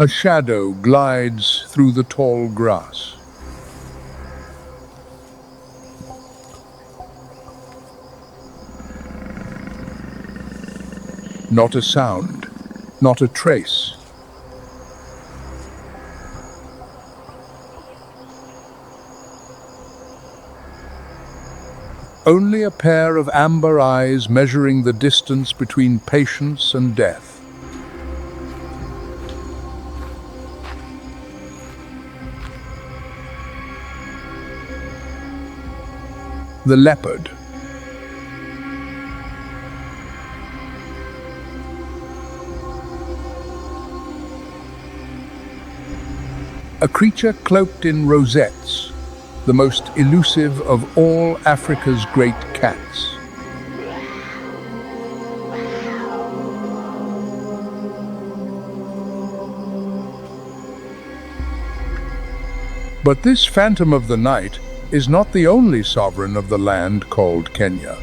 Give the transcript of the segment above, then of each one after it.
A shadow glides through the tall grass. Not a sound, not a trace. Only a pair of amber eyes measuring the distance between patience and death. The leopard. A creature cloaked in rosettes, the most elusive of all Africa's great cats. But this phantom of the night is not the only sovereign of the land called Kenya.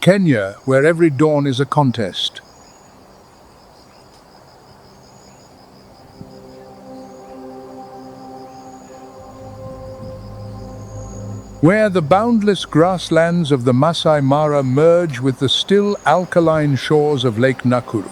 Kenya, where every dawn is a contest. Where the boundless grasslands of the Masai Mara merge with the still alkaline shores of Lake Nakuru.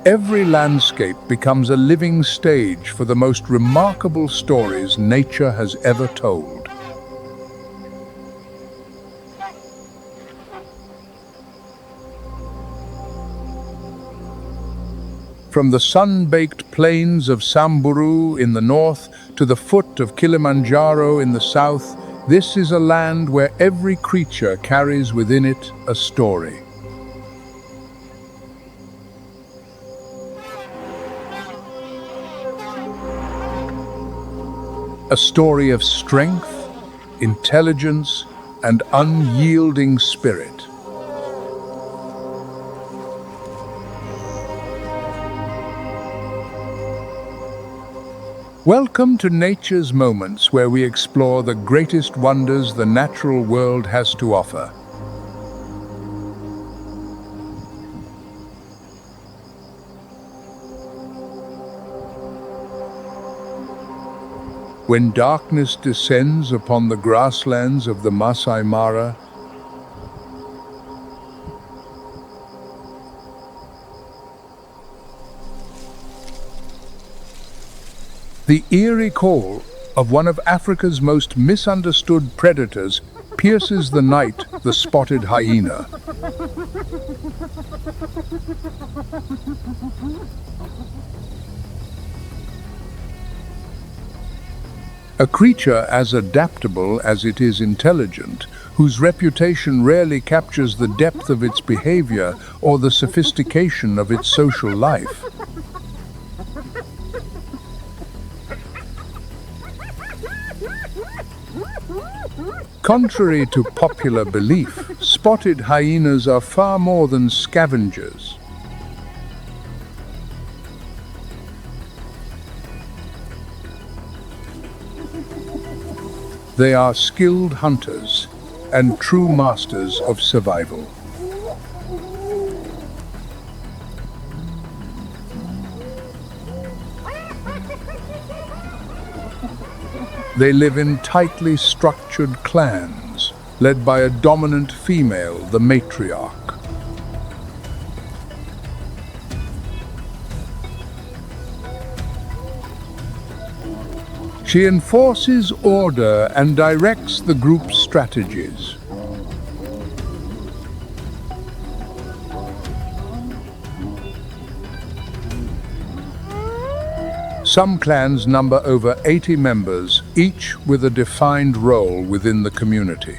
Every landscape becomes a living stage for the most remarkable stories nature has ever told. From the sun-baked plains of Samburu in the north to the foot of Kilimanjaro in the south, this is a land where every creature carries within it a story. A story of strength, intelligence, and unyielding spirit. Welcome to Nature's Moments, where we explore the greatest wonders the natural world has to offer. When darkness descends upon the grasslands of the Masai Mara, the eerie call of one of Africa's most misunderstood predators pierces the night, the spotted hyena. A creature as adaptable as it is intelligent, whose reputation rarely captures the depth of its behavior or the sophistication of its social life. Contrary to popular belief, spotted hyenas are far more than scavengers. They are skilled hunters and true masters of survival. They live in tightly structured clans, led by a dominant female, the matriarch. She enforces order and directs the group's strategies. Some clans number over 80 members, each with a defined role within the community.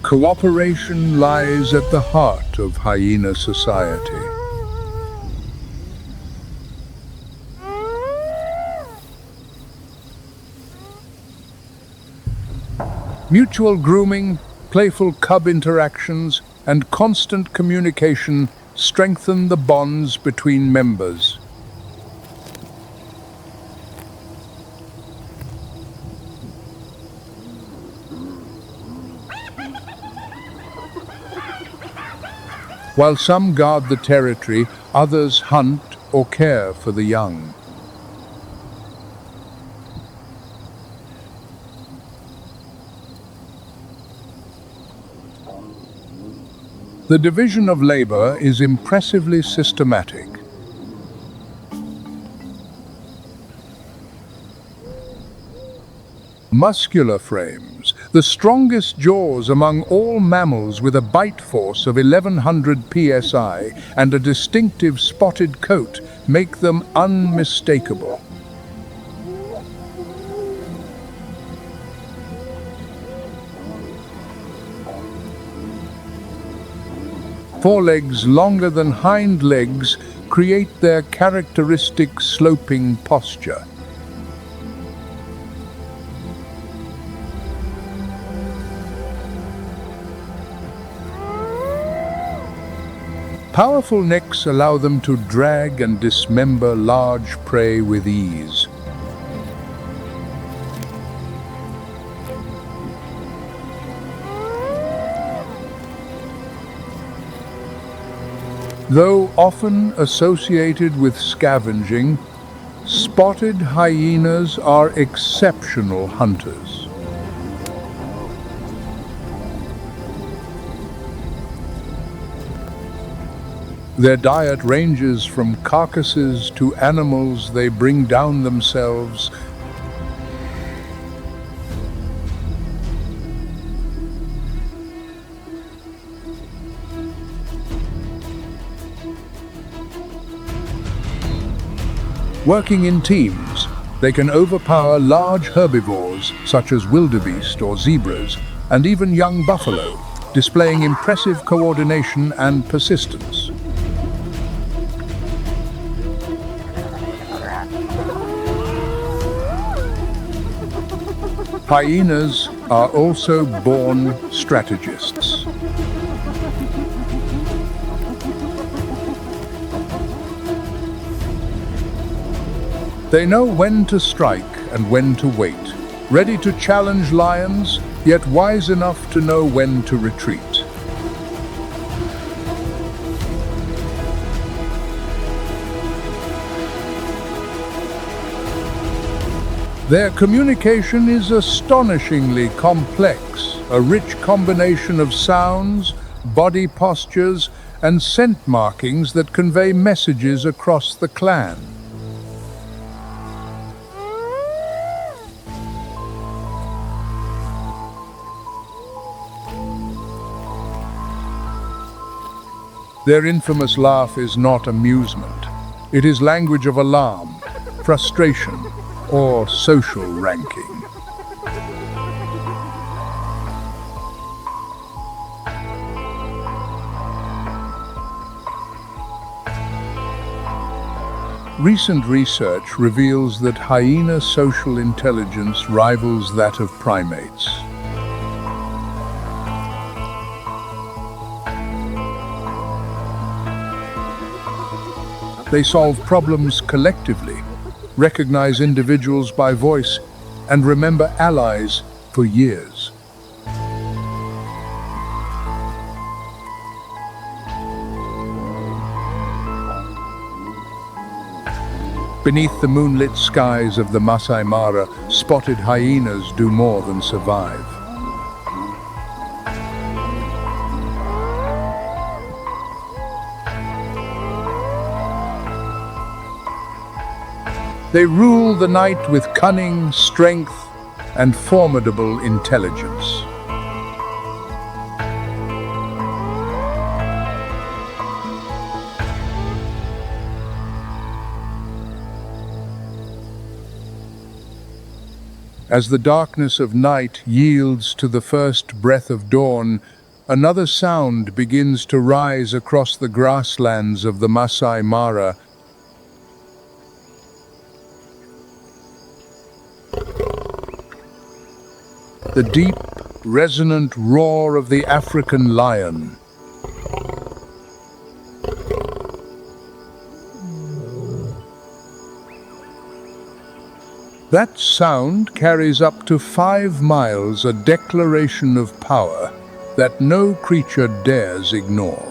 Cooperation lies at the heart of hyena society. Mutual grooming, playful cub interactions, and constant communication strengthen the bonds between members. While some guard the territory, others hunt or care for the young. The division of labor is impressively systematic. Muscular frames, the strongest jaws among all mammals with a bite force of 1100 psi and a distinctive spotted coat, make them unmistakable. Forelegs longer than hind legs create their characteristic sloping posture. Powerful necks allow them to drag and dismember large prey with ease. Though often associated with scavenging, spotted hyenas are exceptional hunters. Their diet ranges from carcasses to animals they bring down themselves. Working in teams, they can overpower large herbivores such as wildebeest or zebras, and even young buffalo, displaying impressive coordination and persistence. Hyenas are also born strategists. They know when to strike and when to wait, ready to challenge lions, yet wise enough to know when to retreat. Their communication is astonishingly complex, a rich combination of sounds, body postures, and scent markings that convey messages across the clan. Their infamous laugh is not amusement. It is language of alarm, frustration, or social ranking. Recent research reveals that hyena social intelligence rivals that of primates. They solve problems collectively, recognize individuals by voice, and remember allies for years. Beneath the moonlit skies of the Masai Mara, spotted hyenas do more than survive. They rule the night with cunning, strength, and formidable intelligence. As the darkness of night yields to the first breath of dawn, another sound begins to rise across the grasslands of the Masai Mara. The deep, resonant roar of the African lion. That sound carries up to 5 miles, a declaration of power that no creature dares ignore.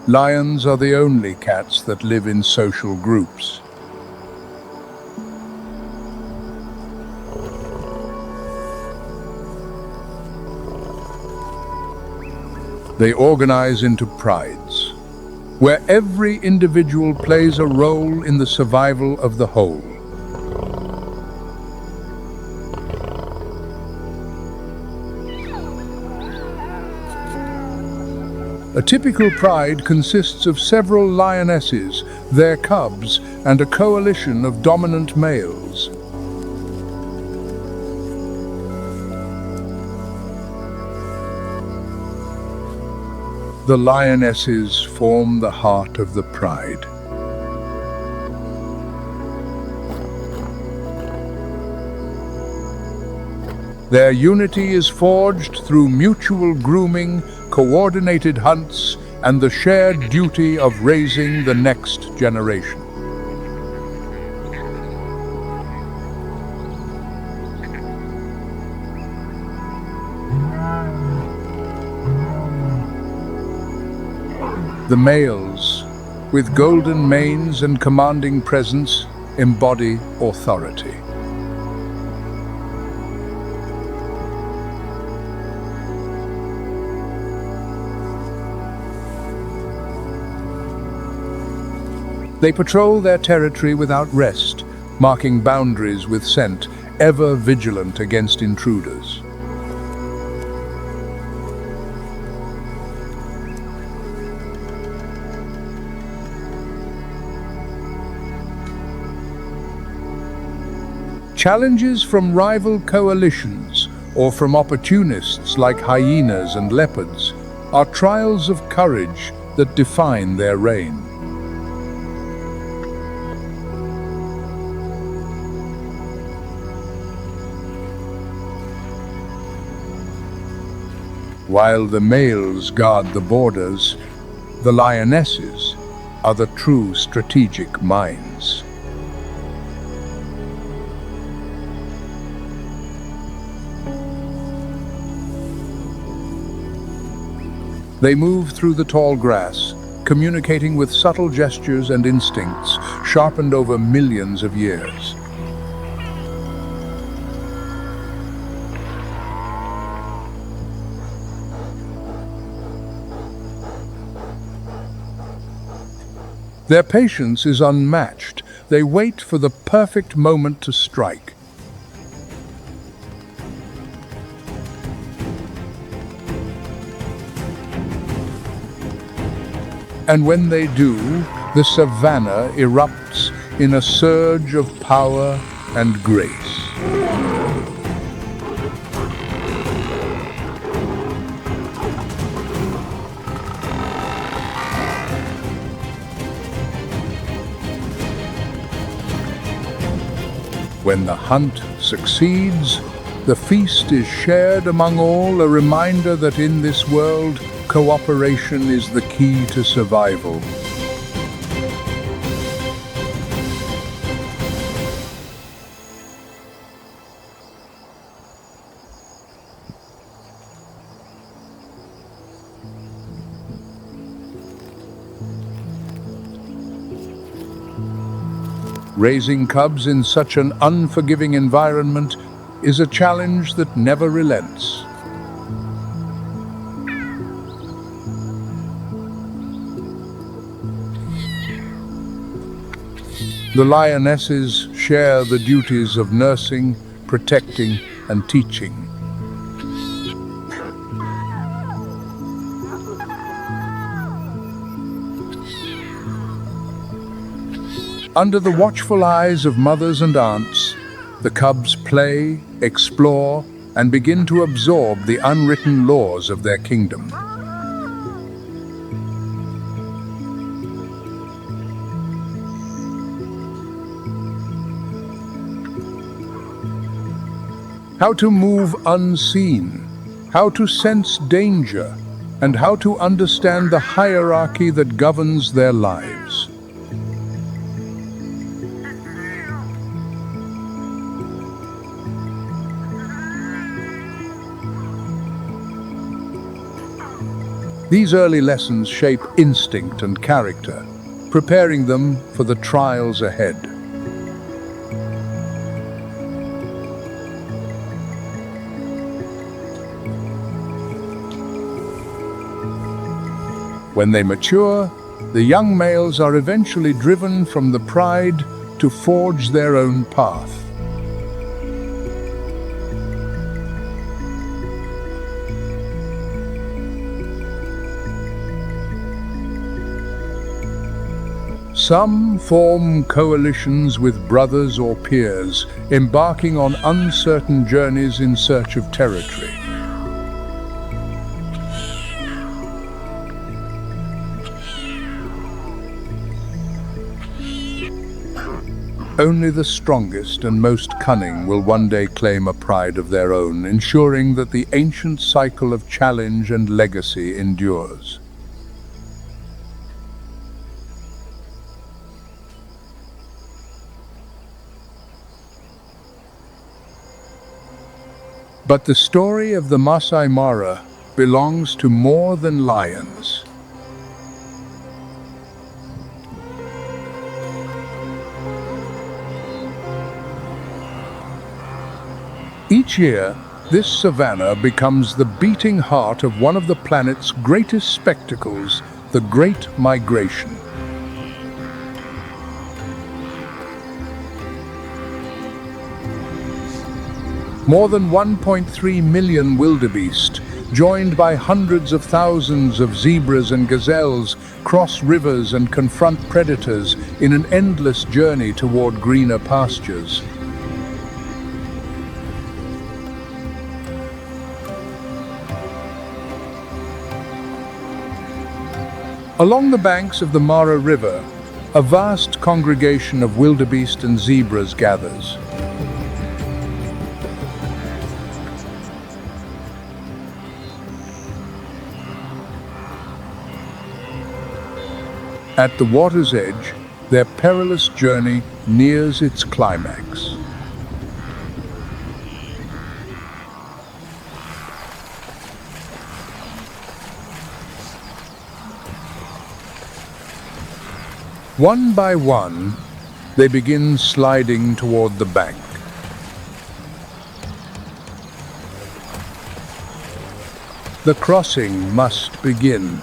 Lions are the only cats that live in social groups. They organize into prides, where every individual plays a role in the survival of the whole. A typical pride consists of several lionesses, their cubs, and a coalition of dominant males. The lionesses form the heart of the pride. Their unity is forged through mutual grooming, coordinated hunts, and the shared duty of raising the next generation. The males, with golden manes and commanding presence, embody authority. They patrol their territory without rest, marking boundaries with scent, ever vigilant against intruders. Challenges from rival coalitions or from opportunists like hyenas and leopards are trials of courage that define their reign. While the males guard the borders, the lionesses are the true strategic minds. They move through the tall grass, communicating with subtle gestures and instincts sharpened over millions of years. Their patience is unmatched. They wait for the perfect moment to strike. And when they do, the savannah erupts in a surge of power and grace. When the hunt succeeds, the feast is shared among all, a reminder that in this world, cooperation is the key to survival. Raising cubs in such an unforgiving environment is a challenge that never relents. The lionesses share the duties of nursing, protecting, and teaching. Under the watchful eyes of mothers and aunts, the cubs play, explore, and begin to absorb the unwritten laws of their kingdom. how to move unseen, how to sense danger, and how to understand the hierarchy that governs their lives. These early lessons shape instinct and character, preparing them for the trials ahead. When they mature, the young males are eventually driven from the pride to forge their own path. Some form coalitions with brothers or peers, embarking on uncertain journeys in search of territory. Only the strongest and most cunning will one day claim a pride of their own, ensuring that the ancient cycle of challenge and legacy endures. But the story of the Masai Mara belongs to more than lions. Each year, this savannah becomes the beating heart of one of the planet's greatest spectacles, the Great Migration. More than 1.3 million wildebeest, joined by hundreds of thousands of zebras and gazelles, cross rivers and confront predators in an endless journey toward greener pastures. Along the banks of the Mara River, a vast congregation of wildebeest and zebras gathers. At the water's edge, their perilous journey nears its climax. One by one, they begin sliding toward the bank. The crossing must begin.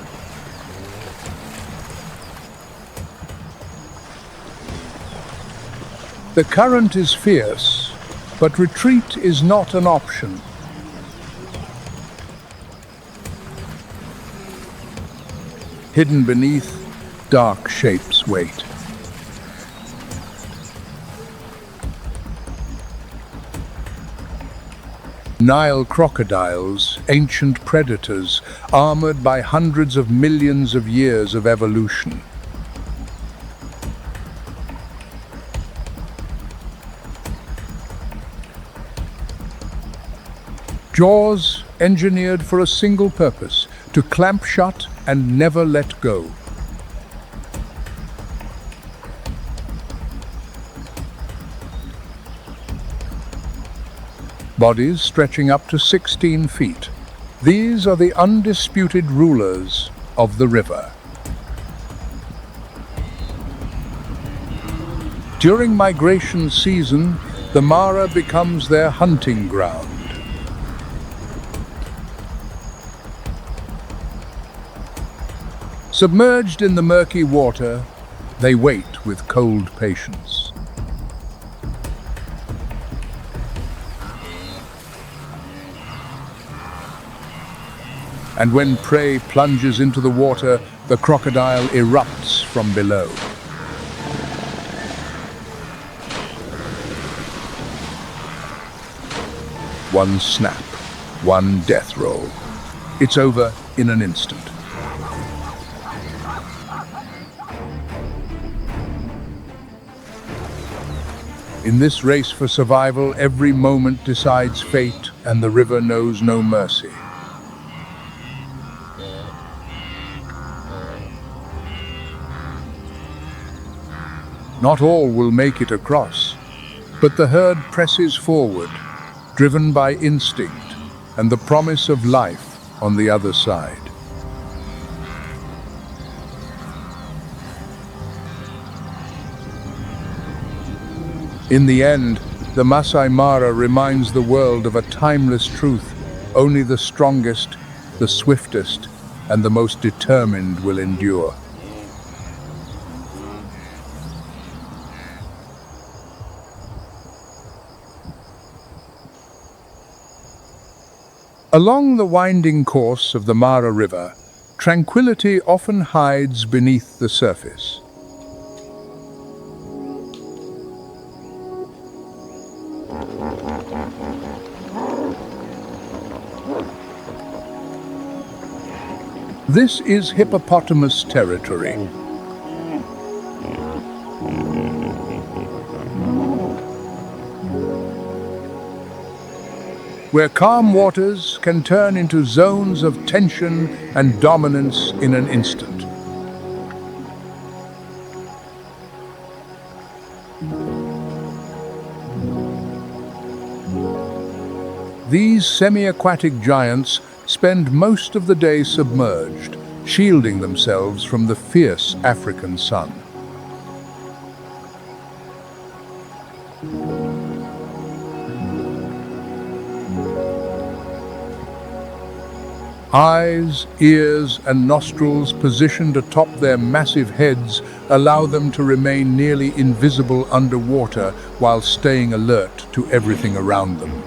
The current is fierce, but retreat is not an option. Hidden beneath, dark shapes wait. Nile crocodiles, ancient predators, armored by hundreds of millions of years of evolution. Jaws engineered for a single purpose, to clamp shut and never let go. Bodies stretching up to 16 feet. These are the undisputed rulers of the river. During migration season, the Mara becomes their hunting ground. Submerged in the murky water, they wait with cold patience. And when prey plunges into the water, the crocodile erupts from below. One snap, one death roll. It's over in an instant. In this race for survival, every moment decides fate, and the river knows no mercy. Not all will make it across, but the herd presses forward, driven by instinct and the promise of life on the other side. In the end, the Masai Mara reminds the world of a timeless truth: only the strongest, the swiftest, and the most determined will endure. Along the winding course of the Mara River, tranquility often hides beneath the surface. This is hippopotamus territory. Where calm waters can turn into zones of tension and dominance in an instant. These semi-aquatic giants spend most of the day submerged, shielding themselves from the fierce African sun. Eyes, ears, and nostrils positioned atop their massive heads allow them to remain nearly invisible underwater while staying alert to everything around them.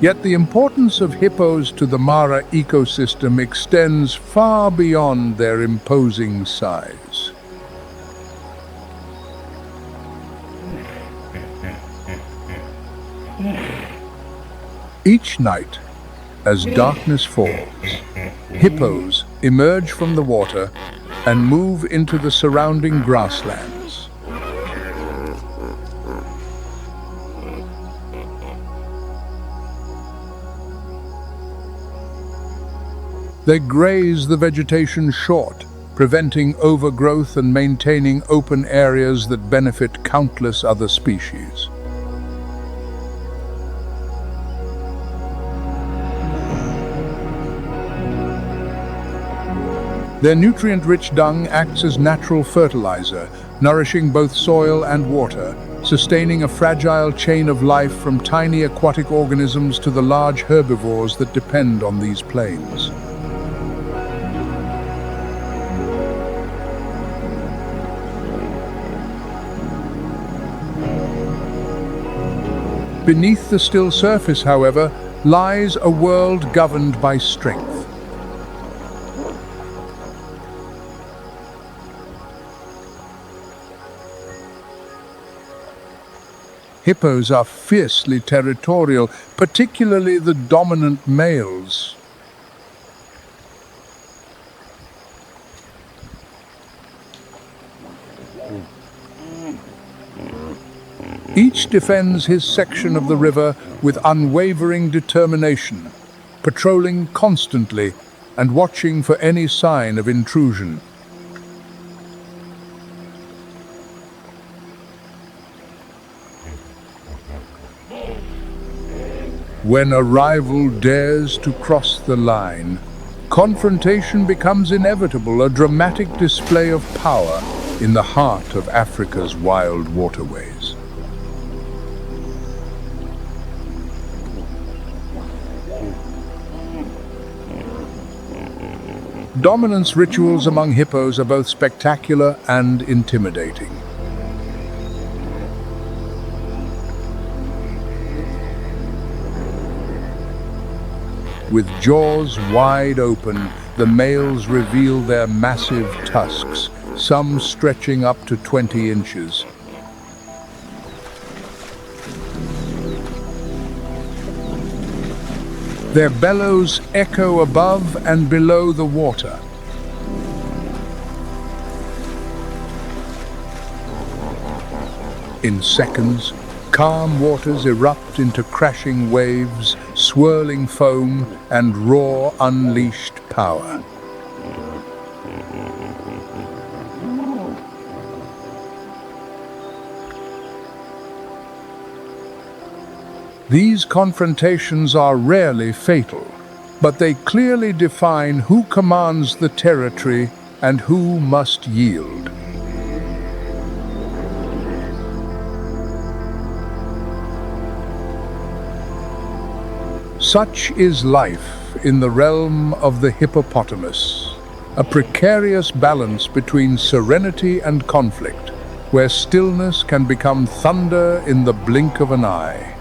Yet the importance of hippos to the Mara ecosystem extends far beyond their imposing size. Each night, as darkness falls, hippos emerge from the water and move into the surrounding grasslands. They graze the vegetation short, preventing overgrowth and maintaining open areas that benefit countless other species. Their nutrient-rich dung acts as natural fertilizer, nourishing both soil and water, sustaining a fragile chain of life from tiny aquatic organisms to the large herbivores that depend on these plains. Beneath the still surface, however, lies a world governed by strength. Hippos are fiercely territorial, particularly the dominant males. Each defends his section of the river with unwavering determination, patrolling constantly and watching for any sign of intrusion. When a rival dares to cross the line, confrontation becomes inevitable, a dramatic display of power in the heart of Africa's wild waterways. Dominance rituals among hippos are both spectacular and intimidating. With jaws wide open, the males reveal their massive tusks, some stretching up to 20 inches. Their bellows echo above and below the water. In seconds, calm waters erupt into crashing waves, swirling foam, and raw, unleashed power. These confrontations are rarely fatal, but they clearly define who commands the territory and who must yield. Such is life in the realm of the hippopotamus, a precarious balance between serenity and conflict, where stillness can become thunder in the blink of an eye.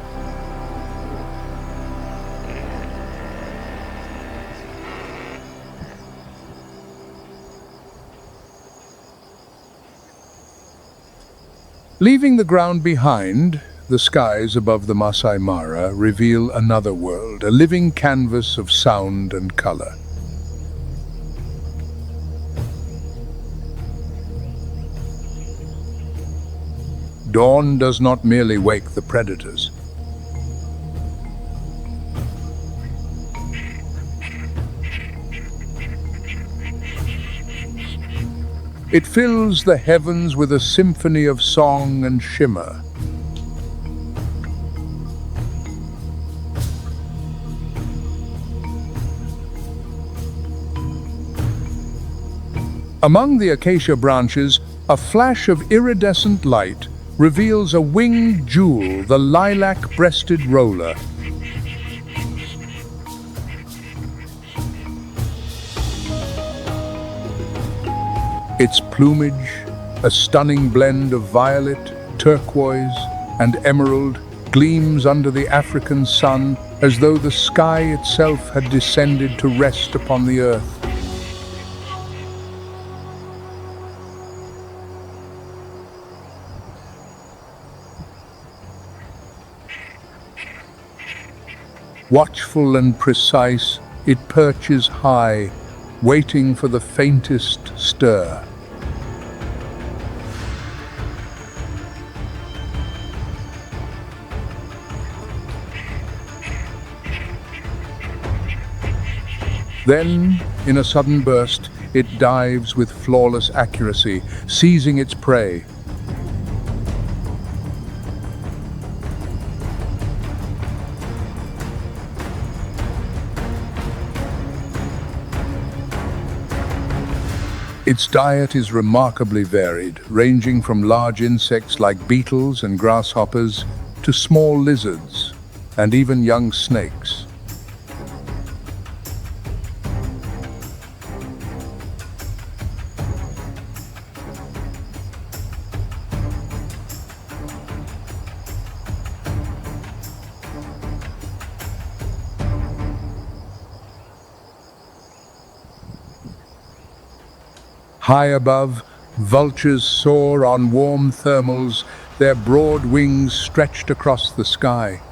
Leaving the ground behind, the skies above the Masai Mara reveal another world, a living canvas of sound and color. Dawn does not merely wake the predators. It fills the heavens with a symphony of song and shimmer. Among the acacia branches, a flash of iridescent light reveals a winged jewel, the lilac-breasted roller. Its plumage, a stunning blend of violet, turquoise, and emerald, gleams under the African sun as though the sky itself had descended to rest upon the earth. Watchful and precise, it perches high, waiting for the faintest stir. Then, in a sudden burst, it dives with flawless accuracy, seizing its prey. Its diet is remarkably varied, ranging from large insects like beetles and grasshoppers to small lizards and even young snakes. High above, vultures soar on warm thermals, their broad wings stretched across the sky.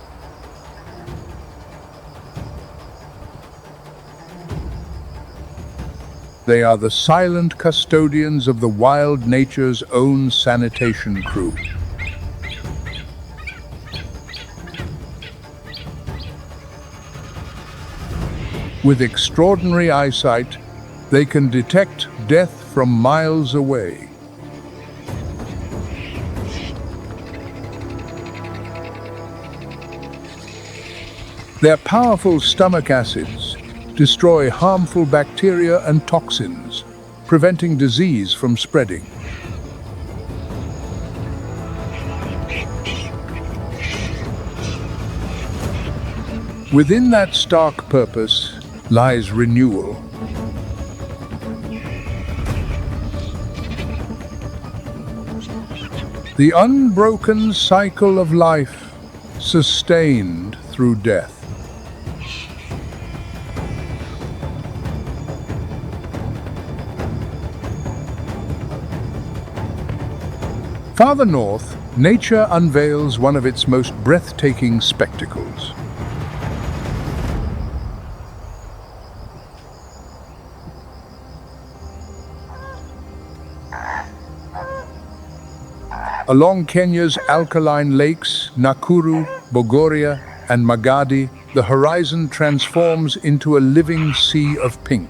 They are the silent custodians of the wild nature's own sanitation crew. With extraordinary eyesight, they can detect death from miles away. Their powerful stomach acids destroy harmful bacteria and toxins, preventing disease from spreading. Within that stark purpose lies renewal. The unbroken cycle of life, sustained through death. Farther north, nature unveils one of its most breathtaking spectacles. Along Kenya's alkaline lakes, Nakuru, Bogoria, and Magadi, the horizon transforms into a living sea of pink.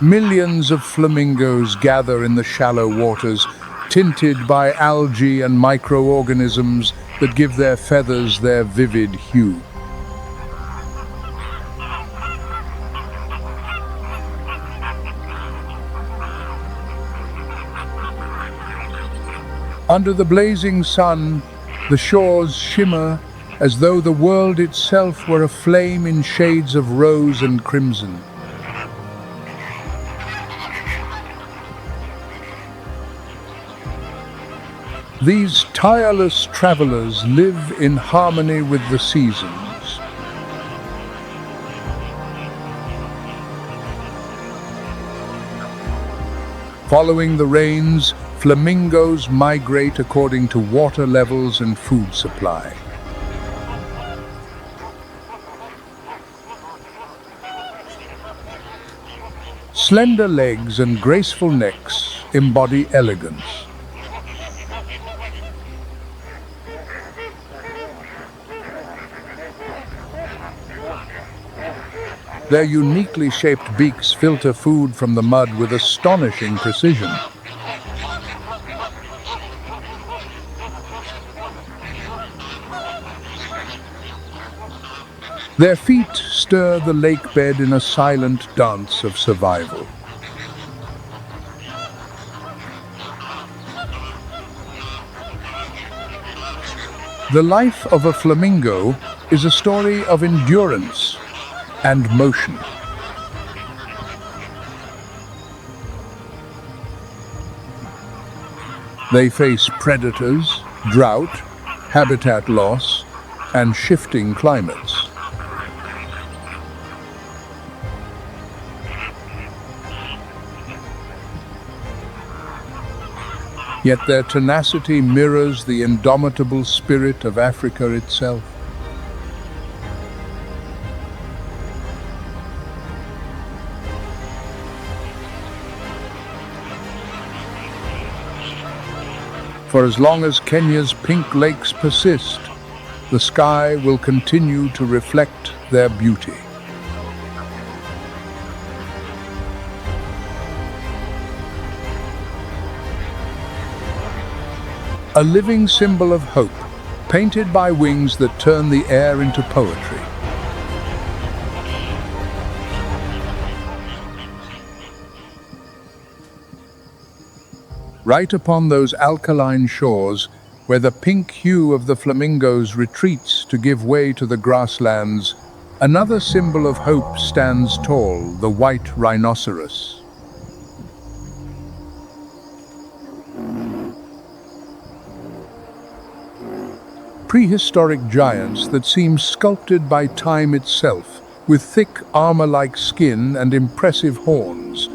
Millions of flamingos gather in the shallow waters, tinted by algae and microorganisms that give their feathers their vivid hue. Under the blazing sun, the shores shimmer as though the world itself were aflame in shades of rose and crimson. These tireless travelers live in harmony with the seasons. Following the rains, flamingos migrate according to water levels and food supply. Slender legs and graceful necks embody elegance. Their uniquely shaped beaks filter food from the mud with astonishing precision. Their feet stir the lake bed in a silent dance of survival. The life of a flamingo is a story of endurance and motion. They face predators, drought, habitat loss, and shifting climates. Yet their tenacity mirrors the indomitable spirit of Africa itself. For as long as Kenya's pink lakes persist, the sky will continue to reflect their beauty. A living symbol of hope, painted by wings that turn the air into poetry. Right upon those alkaline shores, where the pink hue of the flamingos retreats to give way to the grasslands, another symbol of hope stands tall, the white rhinoceros. Prehistoric giants that seem sculpted by time itself, with thick armor-like skin and impressive horns.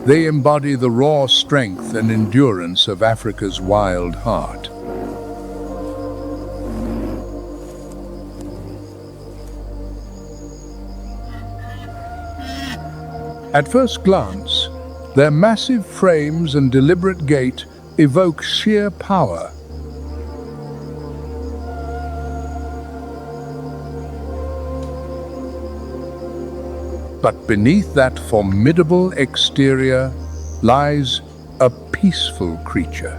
They embody the raw strength and endurance of Africa's wild heart. At first glance, their massive frames and deliberate gait evoke sheer power. But beneath that formidable exterior lies a peaceful creature.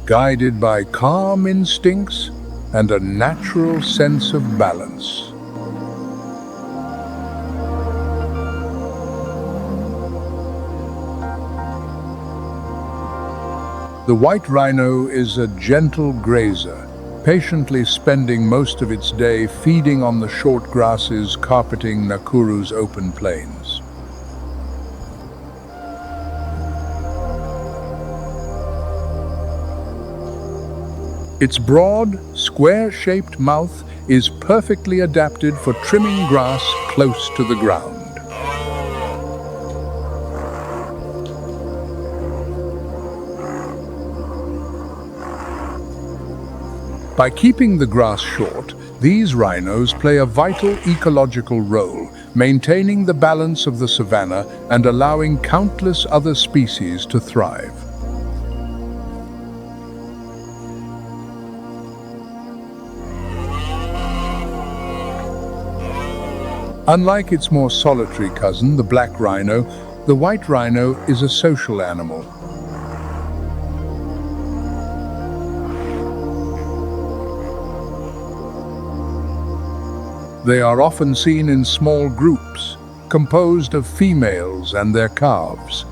Guided by calm instincts and a natural sense of balance. The white rhino is a gentle grazer, patiently spending most of its day feeding on the short grasses carpeting Nakuru's open plains. Its broad, square-shaped mouth is perfectly adapted for trimming grass close to the ground. By keeping the grass short, these rhinos play a vital ecological role, maintaining the balance of the savannah and allowing countless other species to thrive. Unlike its more solitary cousin, the black rhino, the white rhino is a social animal. They are often seen in small groups, composed of females and their calves.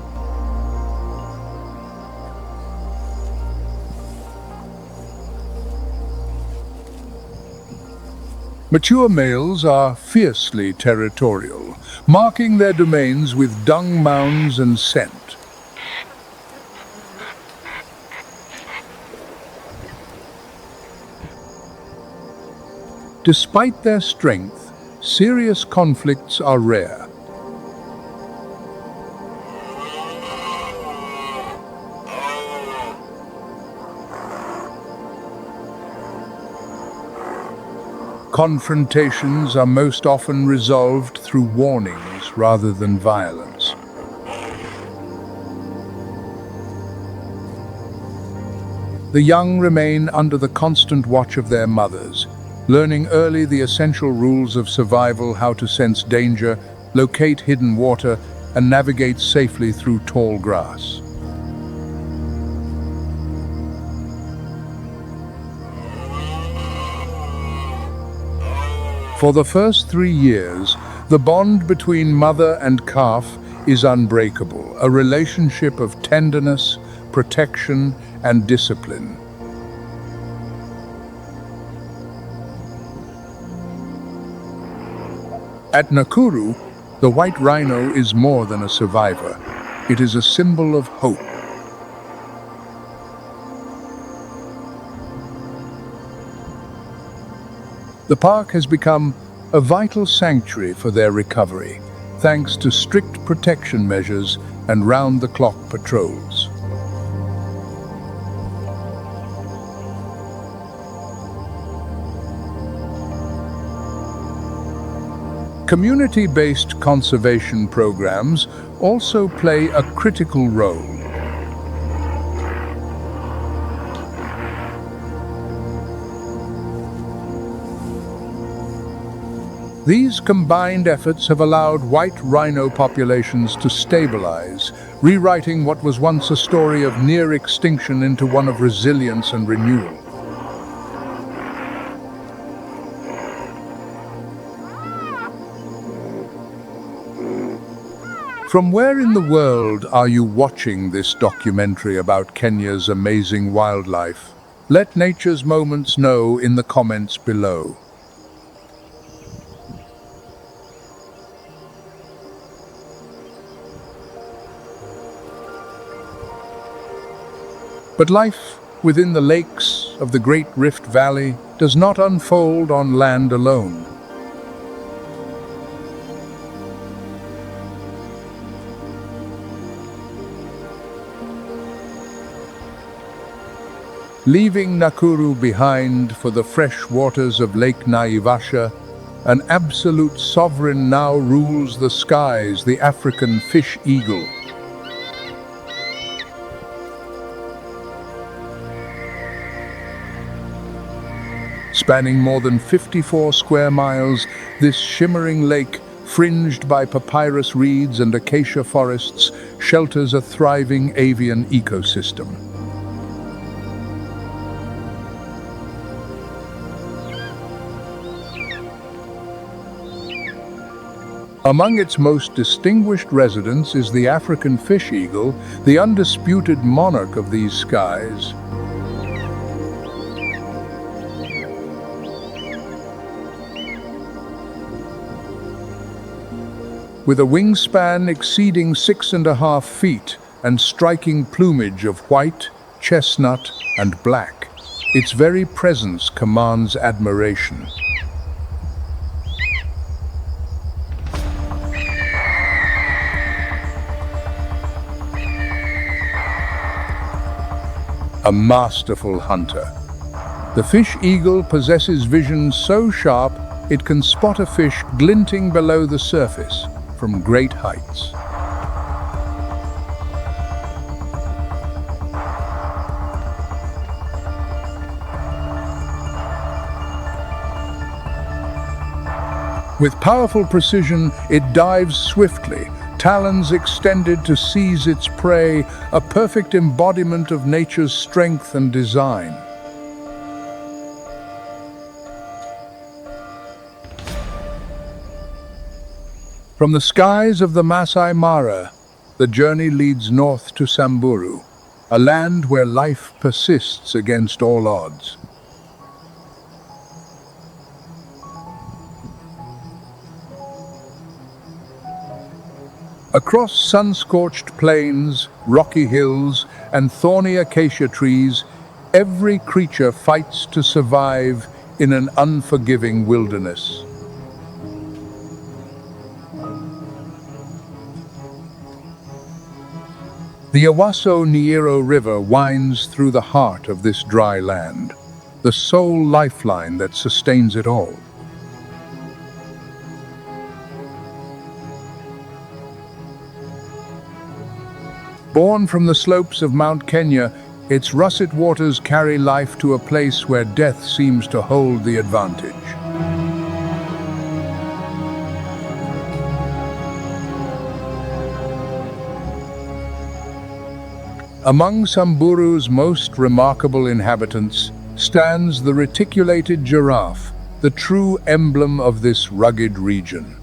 Mature males are fiercely territorial, marking their domains with dung mounds and scent. Despite their strength, serious conflicts are rare. Confrontations are most often resolved through warnings rather than violence. The young remain under the constant watch of their mothers, learning early the essential rules of survival: how to sense danger, locate hidden water, and navigate safely through tall grass. For the first 3 years, the bond between mother and calf is unbreakable, a relationship of tenderness, protection, and discipline. At Nakuru, the white rhino is more than a survivor. It is a symbol of hope. The park has become a vital sanctuary for their recovery, thanks to strict protection measures and round-the-clock patrols. Community-based conservation programs also play a critical role. These combined efforts have allowed white rhino populations to stabilize, rewriting what was once a story of near extinction into one of resilience and renewal. From where in the world are you watching this documentary about Kenya's amazing wildlife? Let Nature's Moments know in the comments below. But life within the lakes of the Great Rift Valley does not unfold on land alone. Leaving Nakuru behind for the fresh waters of Lake Naivasha, an absolute sovereign now rules the skies, the African fish eagle. Spanning more than 54 square miles, this shimmering lake, fringed by papyrus reeds and acacia forests, shelters a thriving avian ecosystem. Among its most distinguished residents is the African fish eagle, the undisputed monarch of these skies. With a wingspan exceeding 6.5 feet and striking plumage of white, chestnut, and black, its very presence commands admiration. a masterful hunter. The fish eagle possesses vision so sharp it can spot a fish glinting below the surface from great heights. With powerful precision, it dives swiftly, talons extended to seize its prey, a perfect embodiment of nature's strength and design. From the skies of the Masai Mara, the journey leads north to Samburu, a land where life persists against all odds. Across sun-scorched plains, rocky hills, and thorny acacia trees, every creature fights to survive in an unforgiving wilderness. The Ewaso-Nyiro River winds through the heart of this dry land, the sole lifeline that sustains it all. Born from the slopes of Mount Kenya, its russet waters carry life to a place where death seems to hold the advantage. Among Samburu's most remarkable inhabitants stands the reticulated giraffe, the true emblem of this rugged region.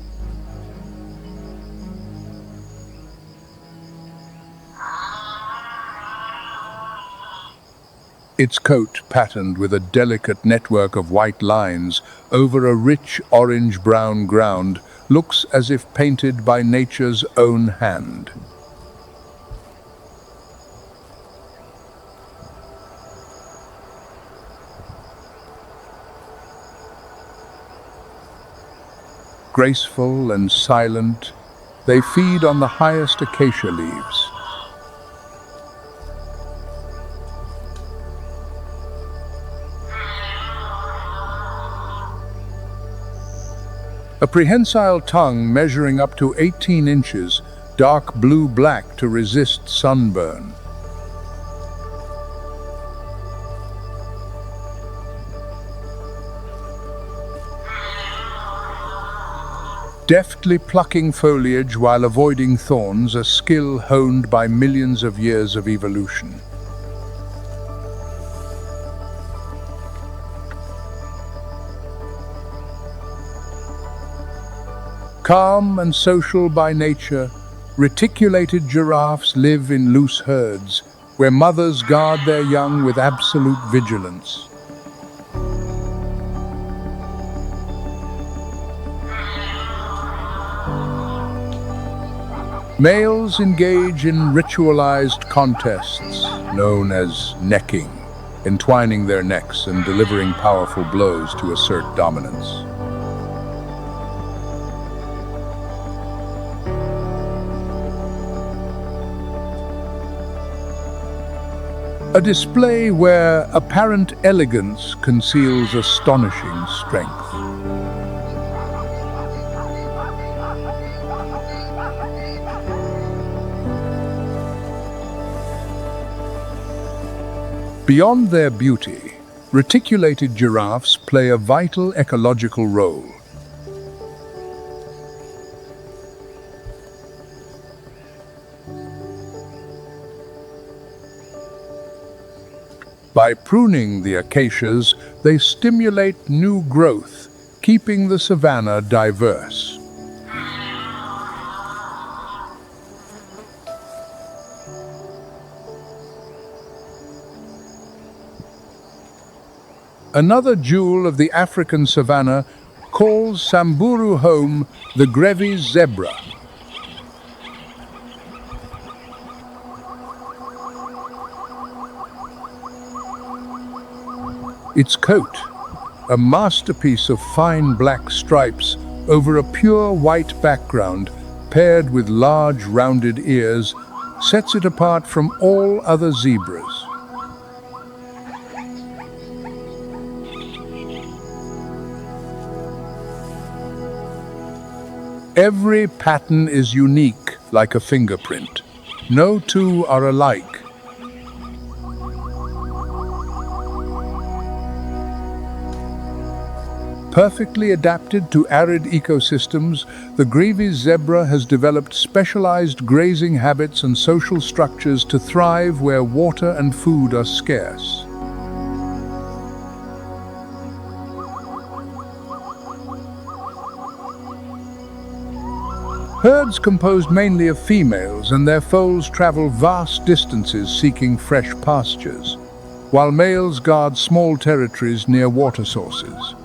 Its coat, patterned with a delicate network of white lines over a rich orange-brown ground, looks as if painted by nature's own hand. Graceful and silent, they feed on the highest acacia leaves. A prehensile tongue measuring up to 18 inches, dark blue-black to resist sunburn. Deftly plucking foliage while avoiding thorns, a skill honed by millions of years of evolution. Calm and social by nature, reticulated giraffes live in loose herds, where mothers guard their young with absolute vigilance. Males engage in ritualized contests, known as necking, entwining their necks and delivering powerful blows to assert dominance. A display where apparent elegance conceals astonishing strength. Beyond their beauty, reticulated giraffes play a vital ecological role. By pruning the acacias, they stimulate new growth, keeping the savannah diverse. Another jewel of the African savannah calls Samburu home the Grevy's zebra. Its coat, a masterpiece of fine black stripes over a pure white background, paired with large rounded ears, sets it apart from all other zebras. Every pattern is unique, like a fingerprint. No two are alike. Perfectly adapted to arid ecosystems, the grevy's zebra has developed specialized grazing habits and social structures to thrive where water and food are scarce. Herds composed mainly of females, and their foals travel vast distances seeking fresh pastures, while males guard small territories near water sources.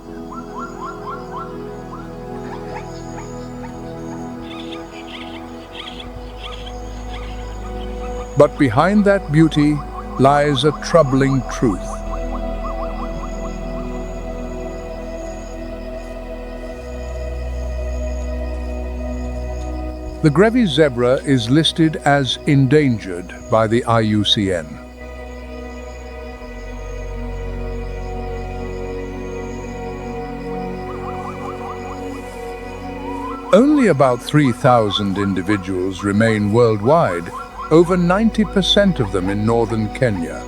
But behind that beauty lies a troubling truth. The grevy's zebra is listed as endangered by the IUCN. Only about 3,000 individuals remain worldwide, over 90% of them in northern Kenya.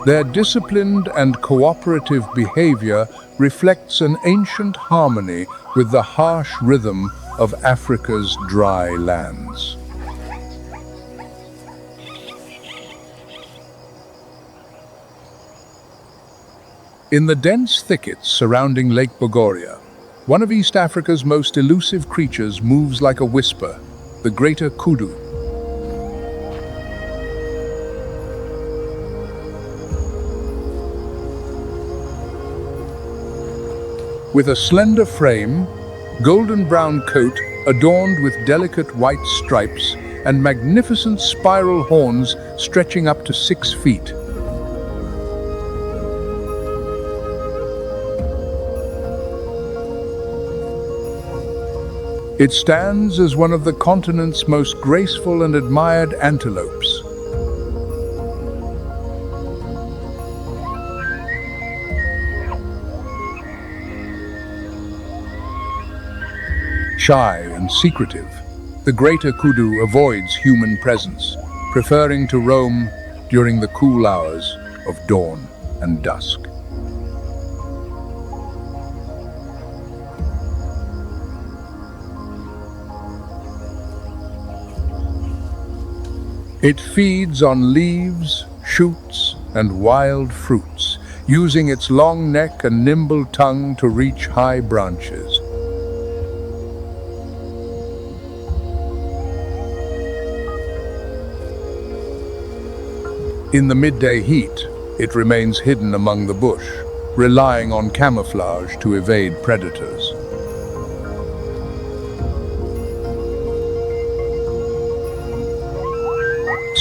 Their disciplined and cooperative behavior reflects an ancient harmony with the harsh rhythm of Africa's dry lands. In the dense thickets surrounding Lake Bogoria, one of East Africa's most elusive creatures moves like a whisper, the greater kudu. With a slender frame, golden brown coat adorned with delicate white stripes, and magnificent spiral horns stretching up to 6 feet. It stands as one of the continent's most graceful and admired antelopes. Shy and secretive, the greater kudu avoids human presence, preferring to roam during the cool hours of dawn and dusk. It feeds on leaves, shoots, and wild fruits, using its long neck and nimble tongue to reach high branches. In the midday heat, it remains hidden among the bush, relying on camouflage to evade predators.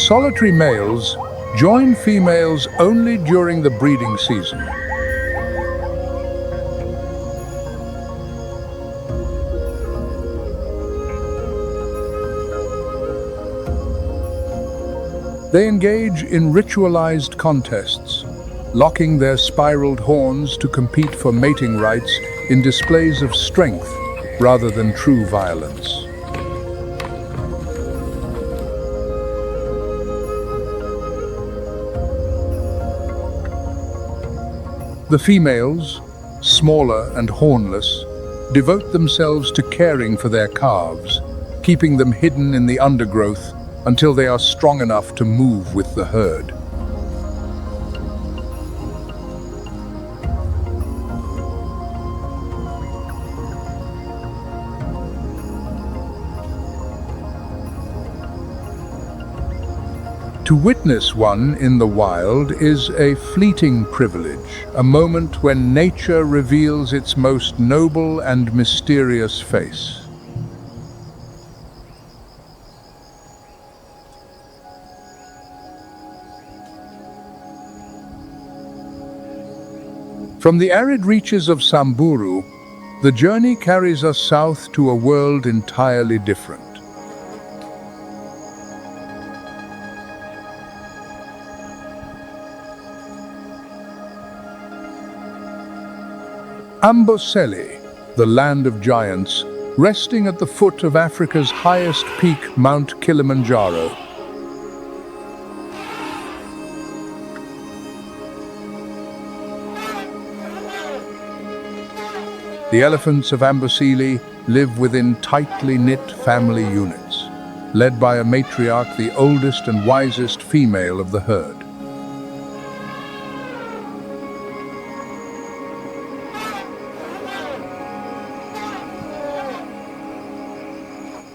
Solitary males join females only during the breeding season. They engage in ritualized contests, locking their spiraled horns to compete for mating rights in displays of strength rather than true violence. The females, smaller and hornless, devote themselves to caring for their calves, keeping them hidden in the undergrowth until they are strong enough to move with the herd. To witness one in the wild is a fleeting privilege, a moment when nature reveals its most noble and mysterious face. From the arid reaches of Samburu, the journey carries us south to a world entirely different. Amboseli, the land of giants, resting at the foot of Africa's highest peak, Mount Kilimanjaro. The elephants of Amboseli live within tightly knit family units, led by a matriarch, the oldest and wisest female of the herd.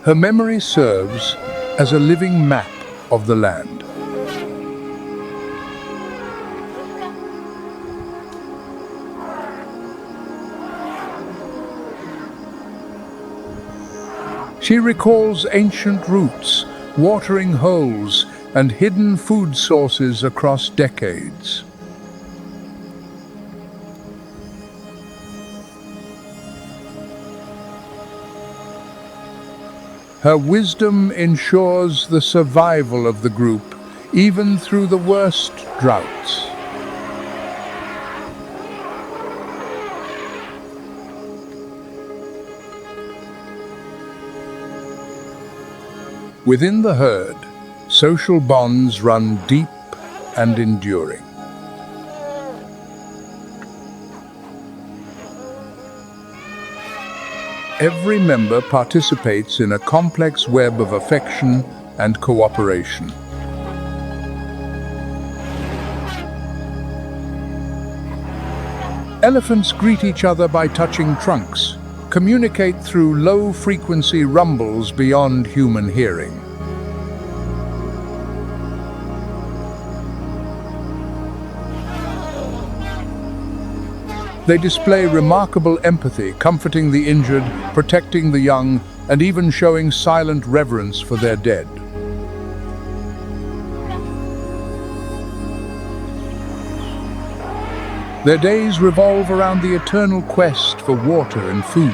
Her memory serves as a living map of the land. She recalls ancient routes, watering holes, and hidden food sources across decades. Her wisdom ensures the survival of the group, even through the worst droughts. Within the herd, social bonds run deep and enduring. Every member participates in a complex web of affection and cooperation. Elephants greet each other by touching trunks, communicate through low-frequency rumbles beyond human hearing. They display remarkable empathy, comforting the injured, protecting the young, and even showing silent reverence for their dead. Their days revolve around the eternal quest for water and food.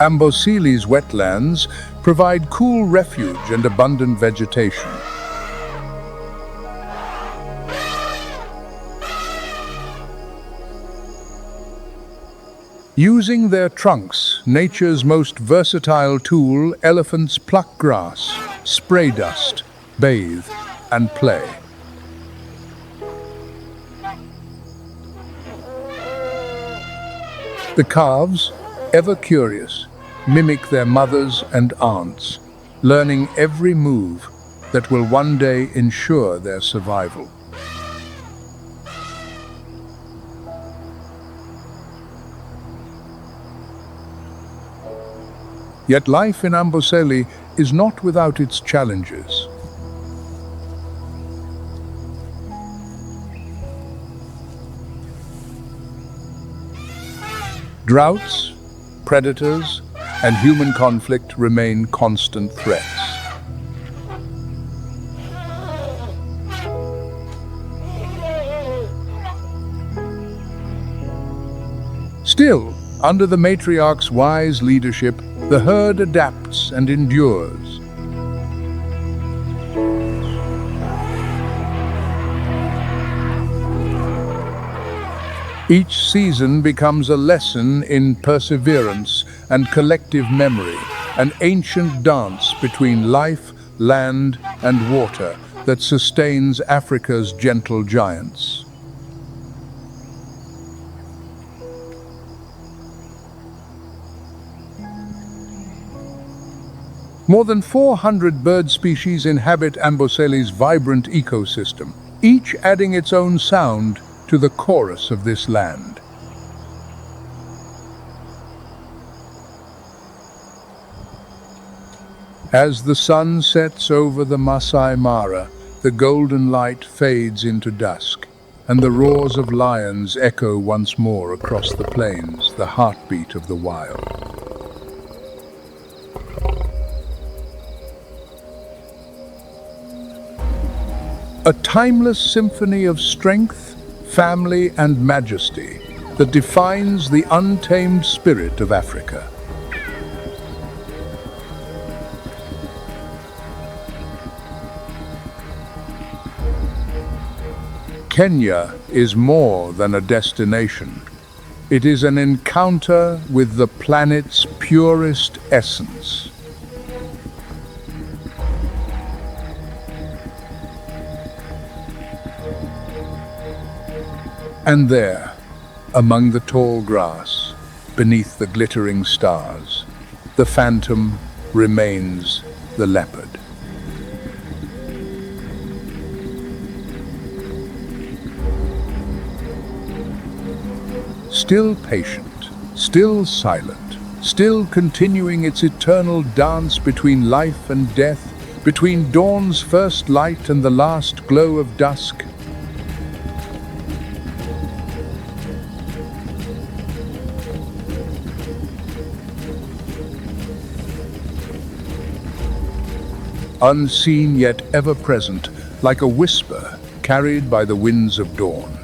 Amboseli's wetlands provide cool refuge and abundant vegetation. Using their trunks, nature's most versatile tool, elephants pluck grass, spray dust, bathe, and play. The calves, ever curious, mimic their mothers and aunts, learning every move that will one day ensure their survival. Yet life in Amboseli is not without its challenges. Droughts, predators, and human conflict remain constant threats. Still, under the matriarch's wise leadership, the herd adapts and endures. Each season becomes a lesson in perseverance and collective memory, an ancient dance between life, land, and water that sustains Africa's gentle giants. More than 400 bird species inhabit Amboseli's vibrant ecosystem, each adding its own sound to the chorus of this land. As the sun sets over the Masai Mara, the golden light fades into dusk, and the roars of lions echo once more across the plains, the heartbeat of the wild. A timeless symphony of strength, family, and majesty that defines the untamed spirit of Africa. Kenya is more than a destination. It is an encounter with the planet's purest essence. And there, among the tall grass, beneath the glittering stars, the phantom remains the leopard. Still patient, still silent, still continuing its eternal dance between life and death, between dawn's first light and the last glow of dusk. Unseen yet ever present, like a whisper carried by the winds of dawn.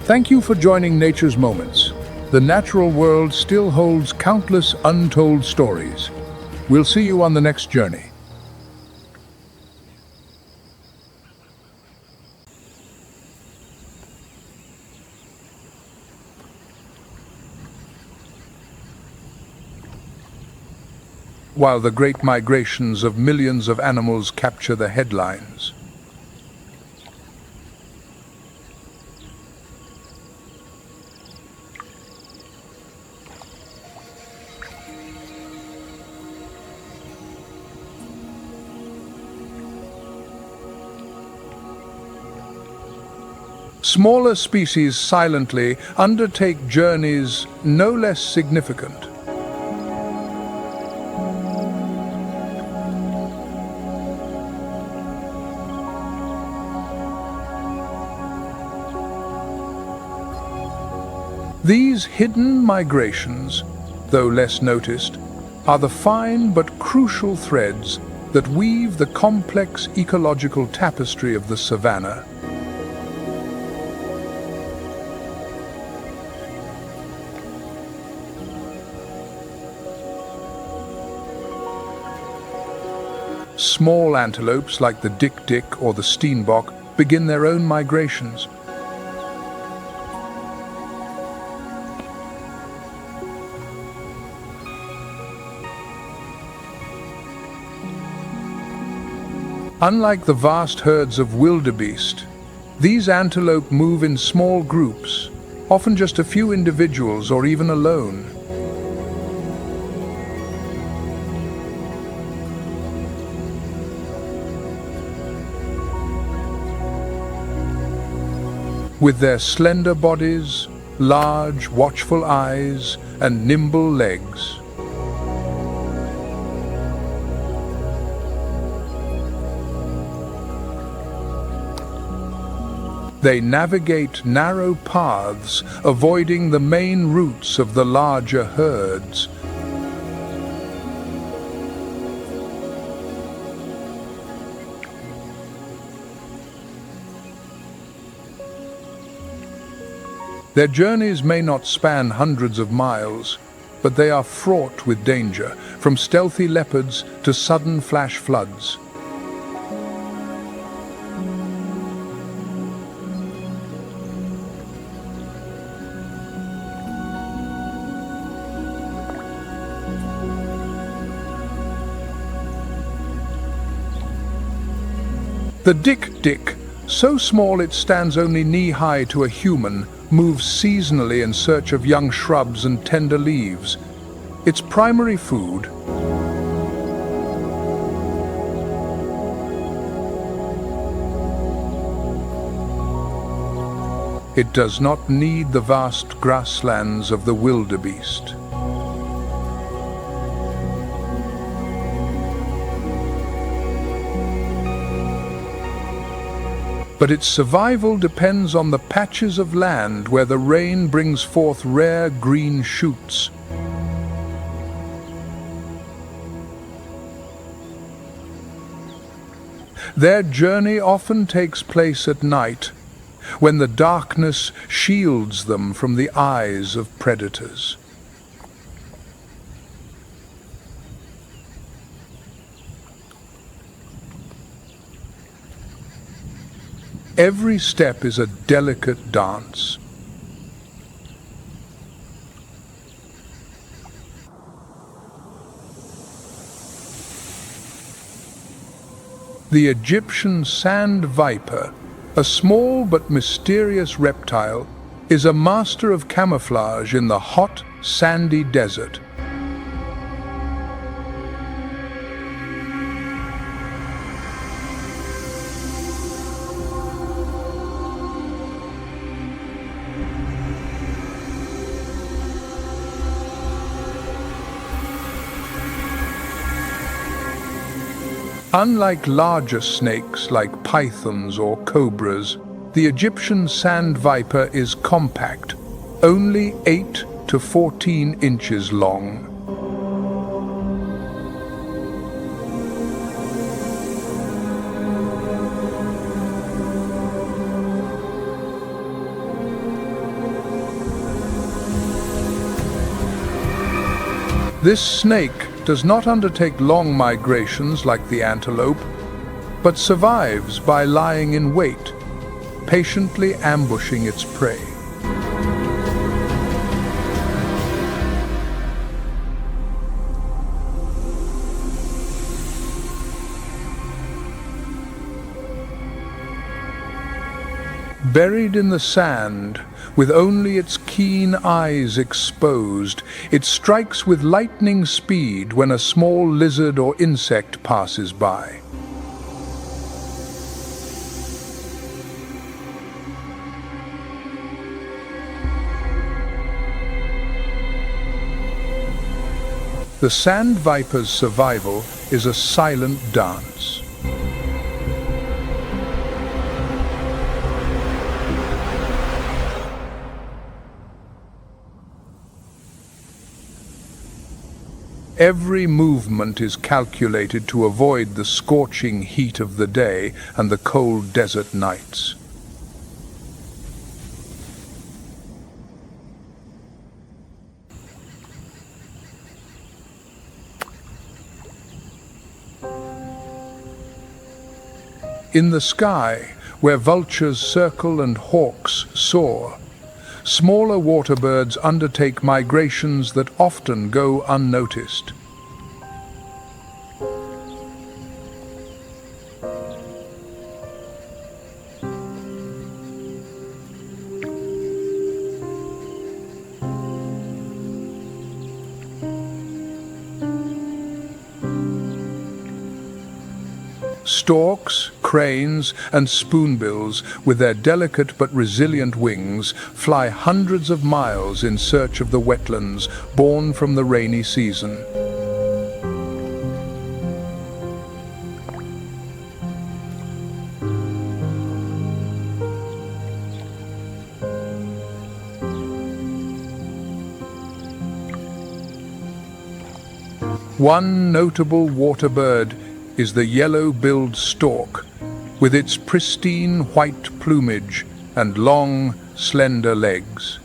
Thank you for joining Nature's Moments. The natural world still holds countless untold stories. We'll see you on the next journey. While the great migrations of millions of animals capture the headlines, smaller species silently undertake journeys no less significant. These hidden migrations, though less noticed, are the fine but crucial threads that weave the complex ecological tapestry of the savannah. Small antelopes like the dik-dik or the steenbok begin their own migrations. Unlike the vast herds of wildebeest, these antelope move in small groups, often just a few individuals or even alone. With their slender bodies, large, watchful eyes, and nimble legs, they navigate narrow paths, avoiding the main routes of the larger herds. Their journeys may not span hundreds of miles, but they are fraught with danger, from stealthy leopards to sudden flash floods. The dik-dik, so small it stands only knee-high to a human, moves seasonally in search of young shrubs and tender leaves. Its primary food, it does not need the vast grasslands of the wildebeest. But its survival depends on the patches of land where the rain brings forth rare green shoots. Their journey often takes place at night, when the darkness shields them from the eyes of predators. Every step is a delicate dance. The Egyptian sand viper, a small but mysterious reptile, is a master of camouflage in the hot, sandy desert. Unlike larger snakes like pythons or cobras, the Egyptian sand viper is compact, only 8 to 14 inches long. This snake does not undertake long migrations like the antelope, but survives by lying in wait, patiently ambushing its prey. Buried in the sand, with only its keen eyes exposed, it strikes with lightning speed when a small lizard or insect passes by. The sand viper's survival is a silent dance. Every movement is calculated to avoid the scorching heat of the day and the cold desert nights. In the sky, where vultures circle and hawks soar, smaller water birds undertake migrations that often go unnoticed. Storks, cranes, and spoonbills, with their delicate but resilient wings, fly hundreds of miles in search of the wetlands born from the rainy season. One notable water bird is the yellow-billed stork, with its pristine white plumage and long, slender legs.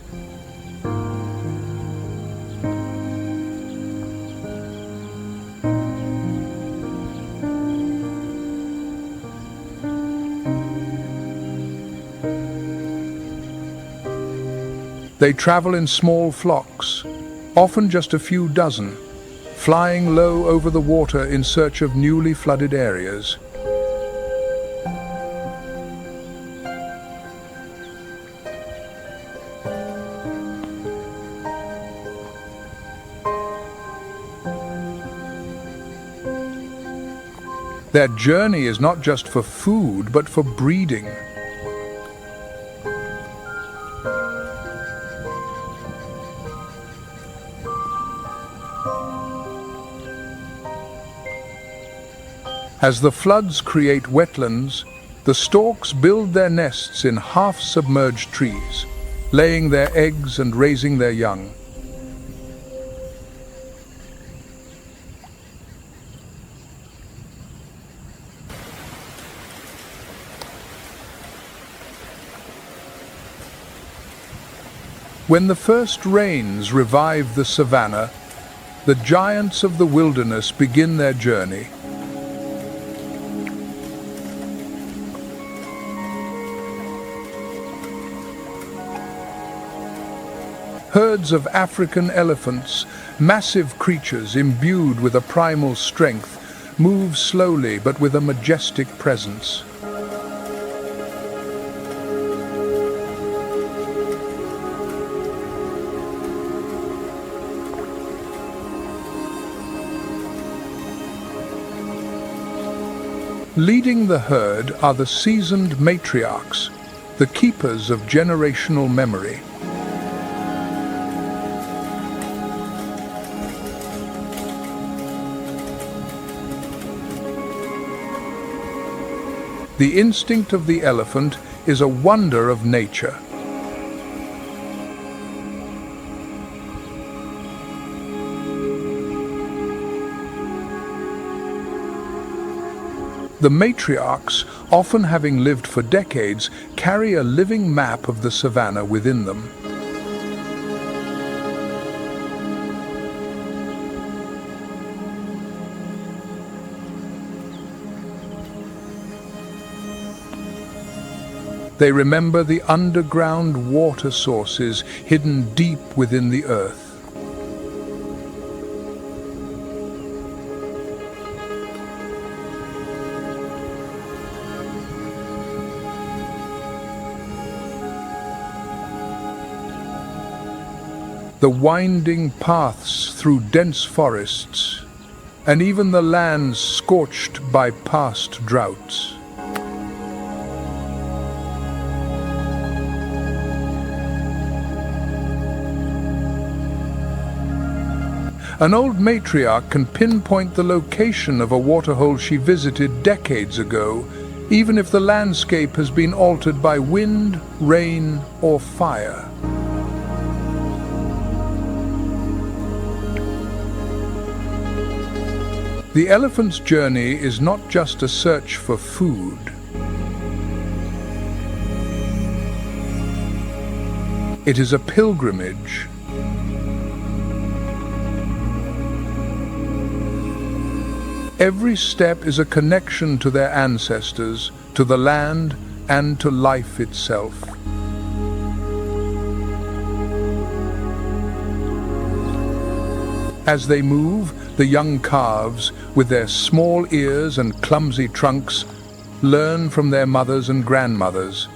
They travel in small flocks, often just a few dozen, flying low over the water in search of newly flooded areas. Their journey is not just for food, but for breeding. As the floods create wetlands, the storks build their nests in half-submerged trees, laying their eggs and raising their young. When the first rains revive the savannah, the giants of the wilderness begin their journey. Herds of African elephants, massive creatures imbued with a primal strength, move slowly but with a majestic presence. Leading the herd are the seasoned matriarchs, the keepers of generational memory. The instinct of the elephant is a wonder of nature. The matriarchs, often having lived for decades, carry a living map of the savannah within them. They remember the underground water sources hidden deep within the earth. The winding paths through dense forests, and even the lands scorched by past droughts. An old matriarch can pinpoint the location of a waterhole she visited decades ago, even if the landscape has been altered by wind, rain, or fire. The elephant's journey is not just a search for food. It is a pilgrimage. Every step is a connection to their ancestors, to the land, and to life itself. As they move, the young calves, with their small ears and clumsy trunks, learn from their mothers and grandmothers.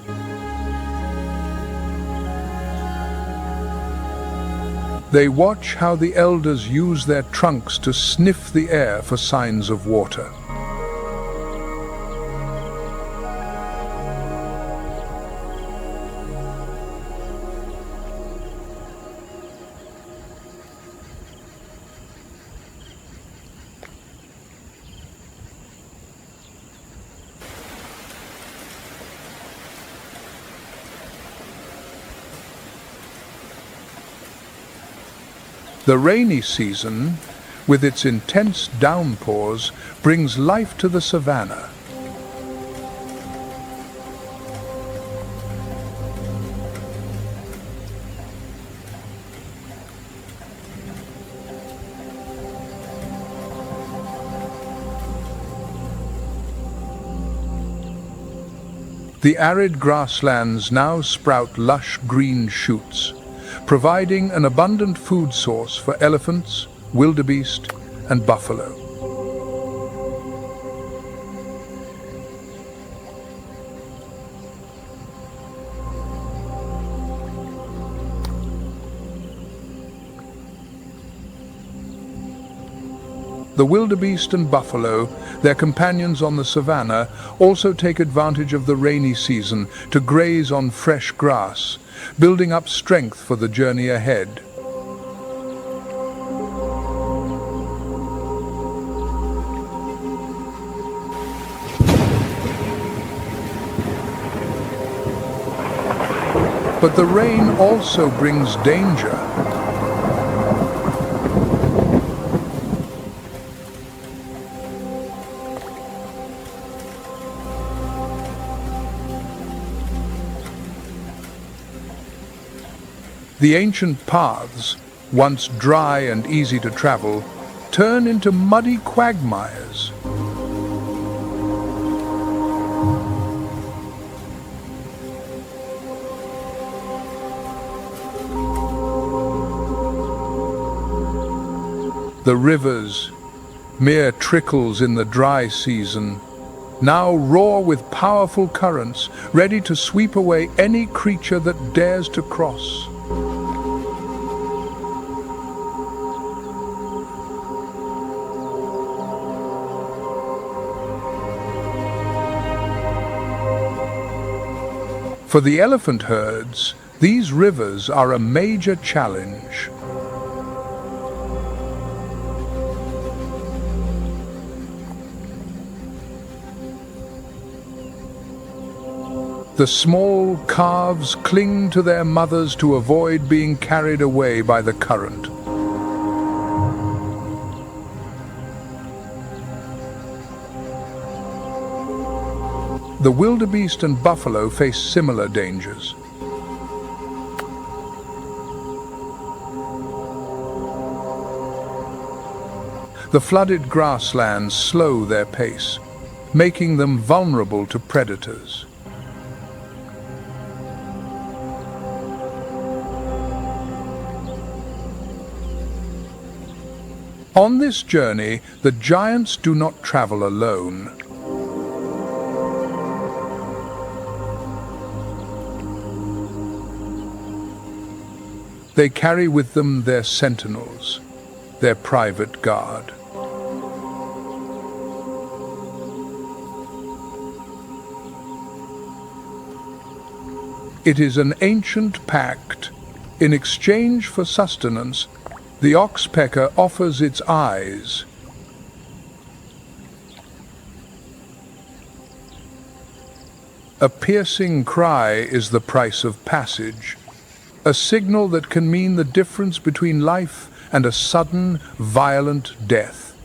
They watch how the elders use their trunks to sniff the air for signs of water. The rainy season, with its intense downpours, brings life to the savannah. The arid grasslands now sprout lush green shoots, providing an abundant food source for elephants, wildebeest, and buffalo. The wildebeest and buffalo, their companions on the savannah, also take advantage of the rainy season to graze on fresh grass, building up strength for the journey ahead. But the rain also brings danger. The ancient paths, once dry and easy to travel, turn into muddy quagmires. The rivers, mere trickles in the dry season, now roar with powerful currents, ready to sweep away any creature that dares to cross. For the elephant herds, these rivers are a major challenge. The small calves cling to their mothers to avoid being carried away by the current. The wildebeest and buffalo face similar dangers. The flooded grasslands slow their pace, making them vulnerable to predators. On this journey, the giants do not travel alone. They carry with them their sentinels, their private guard. It is an ancient pact. In exchange for sustenance, the oxpecker offers its eyes. A piercing cry is the price of passage, a signal that can mean the difference between life and a sudden, violent death.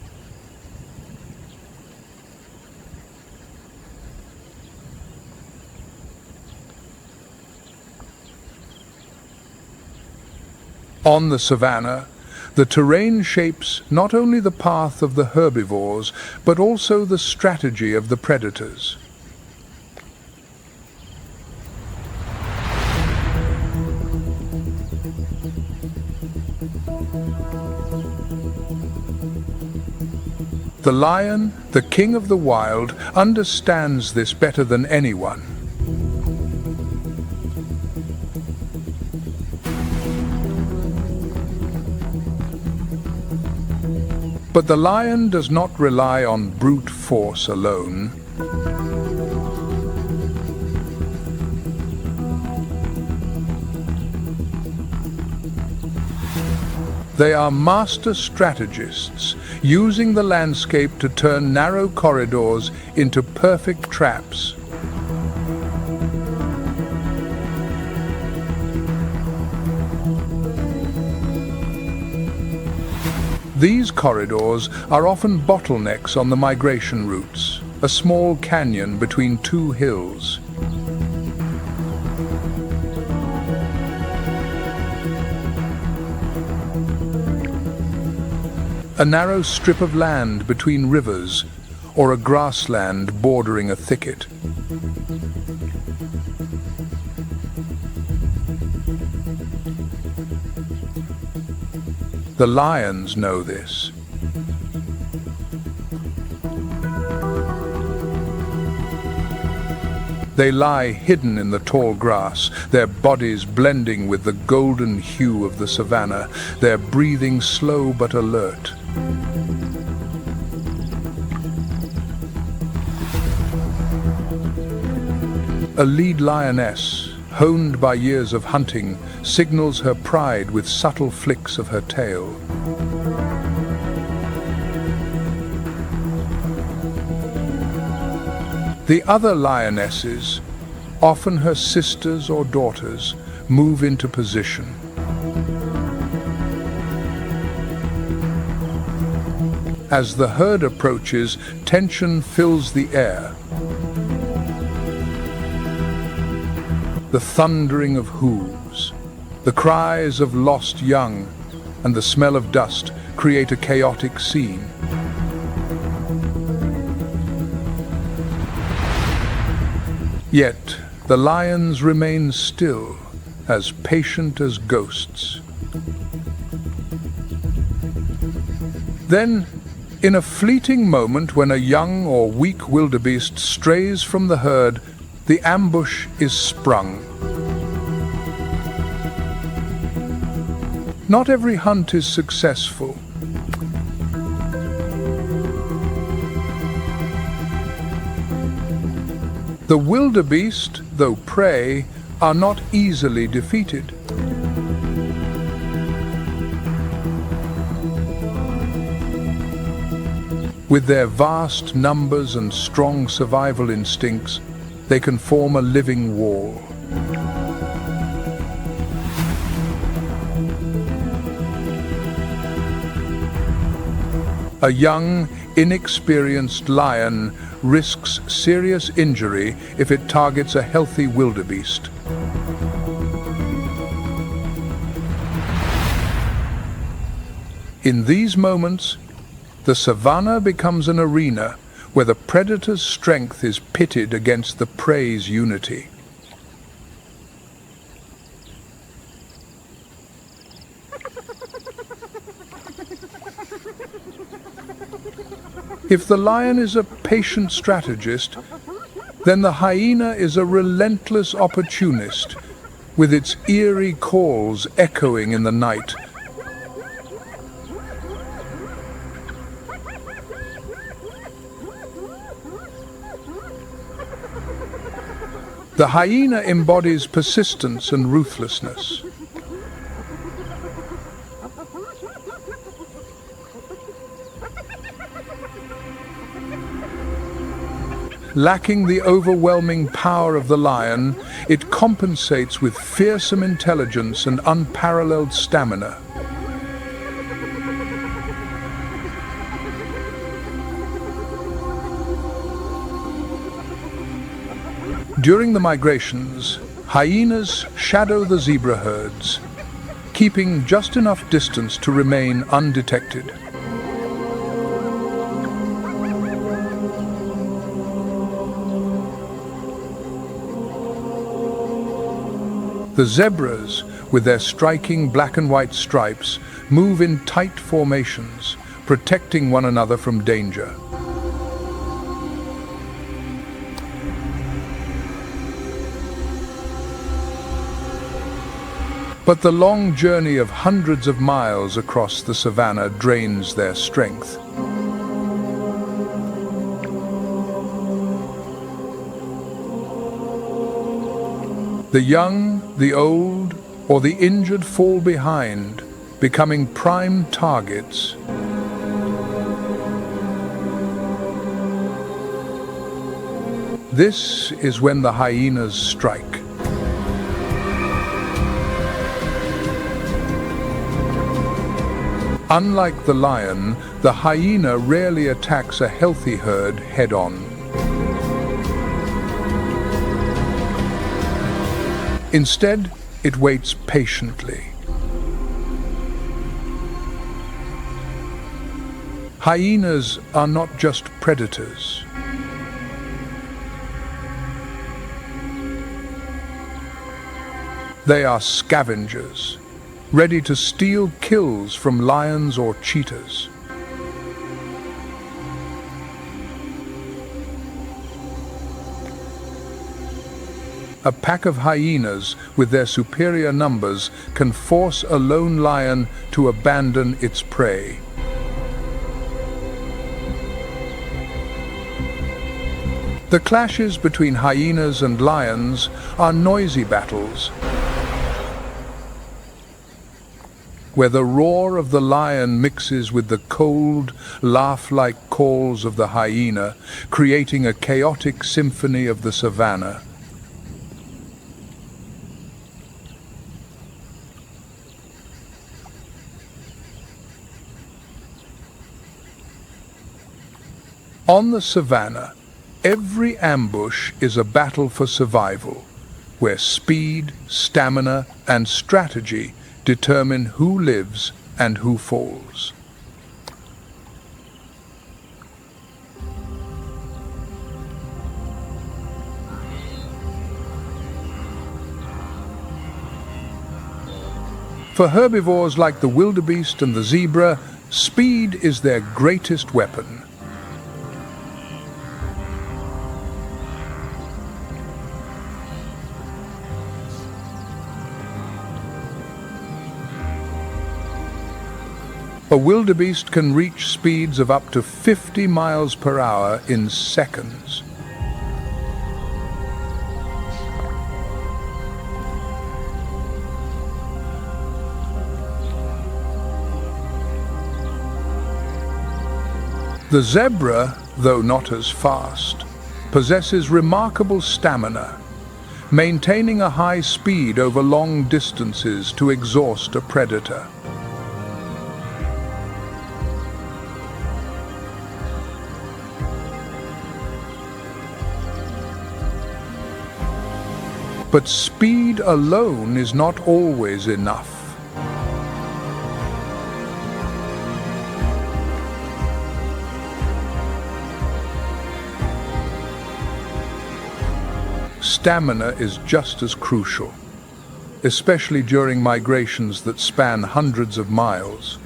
On the savannah, the terrain shapes not only the path of the herbivores, but also the strategy of the predators. The lion, the king of the wild, understands this better than anyone. But the lion does not rely on brute force alone. They are master strategists, using the landscape to turn narrow corridors into perfect traps. These corridors are often bottlenecks on the migration routes, a small canyon between two hills. A narrow strip of land between rivers, or a grassland bordering a thicket. The lions know this. They lie hidden in the tall grass, their bodies blending with the golden hue of the savannah, their breathing slow but alert. A lead lioness, honed by years of hunting, signals her pride with subtle flicks of her tail. The other lionesses, often her sisters or daughters, move into position. As the herd approaches, tension fills the air. The thundering of hooves, the cries of lost young, and the smell of dust create a chaotic scene. Yet the lions remain still, as patient as ghosts. Then, in a fleeting moment when a young or weak wildebeest strays from the herd, the ambush is sprung. Not every hunt is successful. The wildebeest, though prey, are not easily defeated. With their vast numbers and strong survival instincts, they can form a living wall. A young, inexperienced lion risks serious injury if it targets a healthy wildebeest. In these moments, the savannah becomes an arena where the predator's strength is pitted against the prey's unity. If the lion is a patient strategist, then the hyena is a relentless opportunist, with its eerie calls echoing in the night. The hyena embodies persistence and ruthlessness. Lacking the overwhelming power of the lion, it compensates with fearsome intelligence and unparalleled stamina. During the migrations, hyenas shadow the zebra herds, keeping just enough distance to remain undetected. The zebras, with their striking black and white stripes, move in tight formations, protecting one another from danger. But the long journey of hundreds of miles across the savannah drains their strength. The young, the old, or the injured fall behind, becoming prime targets. This is when the hyenas strike. Unlike the lion, the hyena rarely attacks a healthy herd head-on. Instead, it waits patiently. Hyenas are not just predators. They are scavengers, ready to steal kills from lions or cheetahs. A pack of hyenas, with their superior numbers, can force a lone lion to abandon its prey. The clashes between hyenas and lions are noisy battles, where the roar of the lion mixes with the cold, laugh-like calls of the hyena, creating a chaotic symphony of the savannah. On the savannah, every ambush is a battle for survival, where speed, stamina, and strategy determine who lives and who falls. For herbivores like the wildebeest and the zebra, Speed is their greatest weapon. A wildebeest can reach speeds of up to 50 miles per hour in seconds. The zebra, though not as fast, possesses remarkable stamina, maintaining a high speed over long distances to exhaust a predator. But speed alone is not always enough. Stamina is just as crucial, especially during migrations that span hundreds of miles.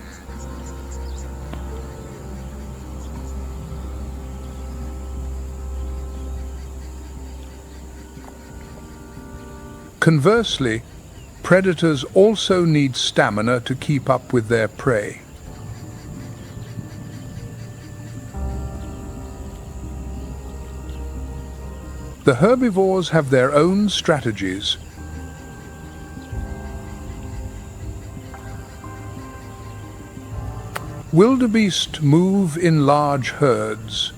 Conversely, predators also need stamina to keep up with their prey. The herbivores have their own strategies. Wildebeest move in large herds,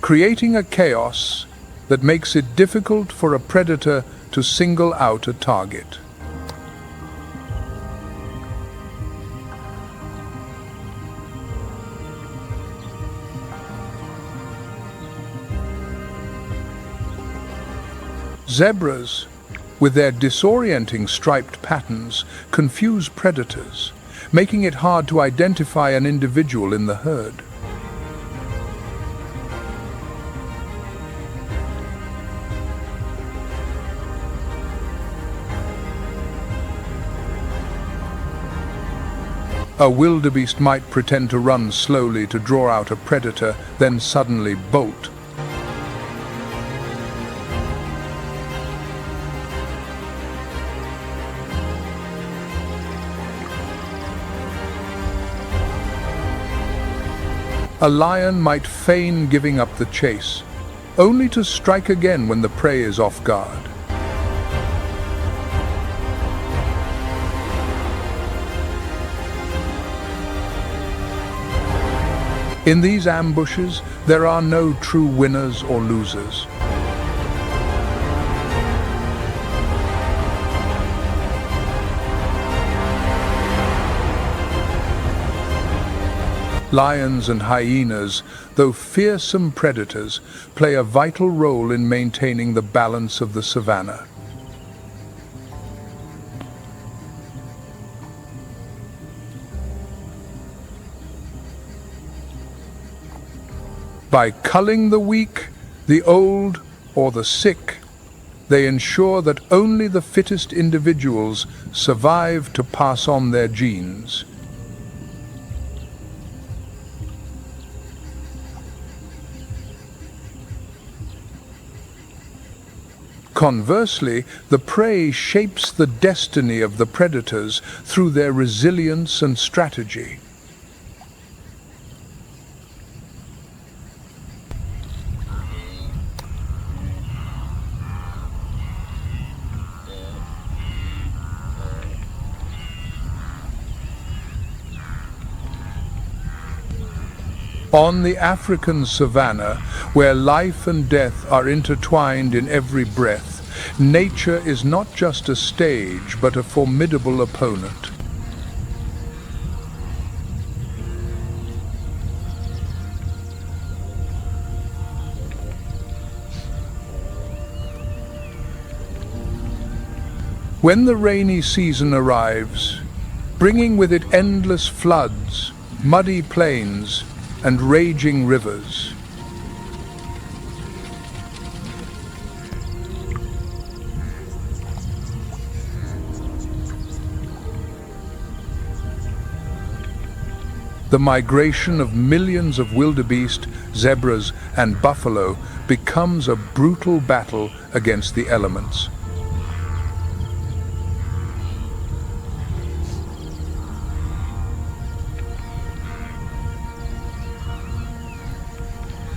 creating a chaos that makes it difficult for a predator to single out a target. Zebras, with their disorienting striped patterns, confuse predators, making it hard to identify an individual in the herd. A wildebeest might pretend to run slowly to draw out a predator, then suddenly bolt. A lion might feign giving up the chase, only to strike again when the prey is off guard. In these ambushes, there are no true winners or losers. Lions and hyenas, though fearsome predators, play a vital role in maintaining the balance of the savannah. By culling the weak, the old, or the sick, they ensure that only the fittest individuals survive to pass on their genes. Conversely, the prey shapes the destiny of the predators through their resilience and strategy. On the African savannah, where life and death are intertwined in every breath, nature is not just a stage, but a formidable opponent. When the rainy season arrives, bringing with it endless floods, muddy plains, and raging rivers, The migration of millions of wildebeest, zebras, and buffalo becomes a brutal battle against the elements.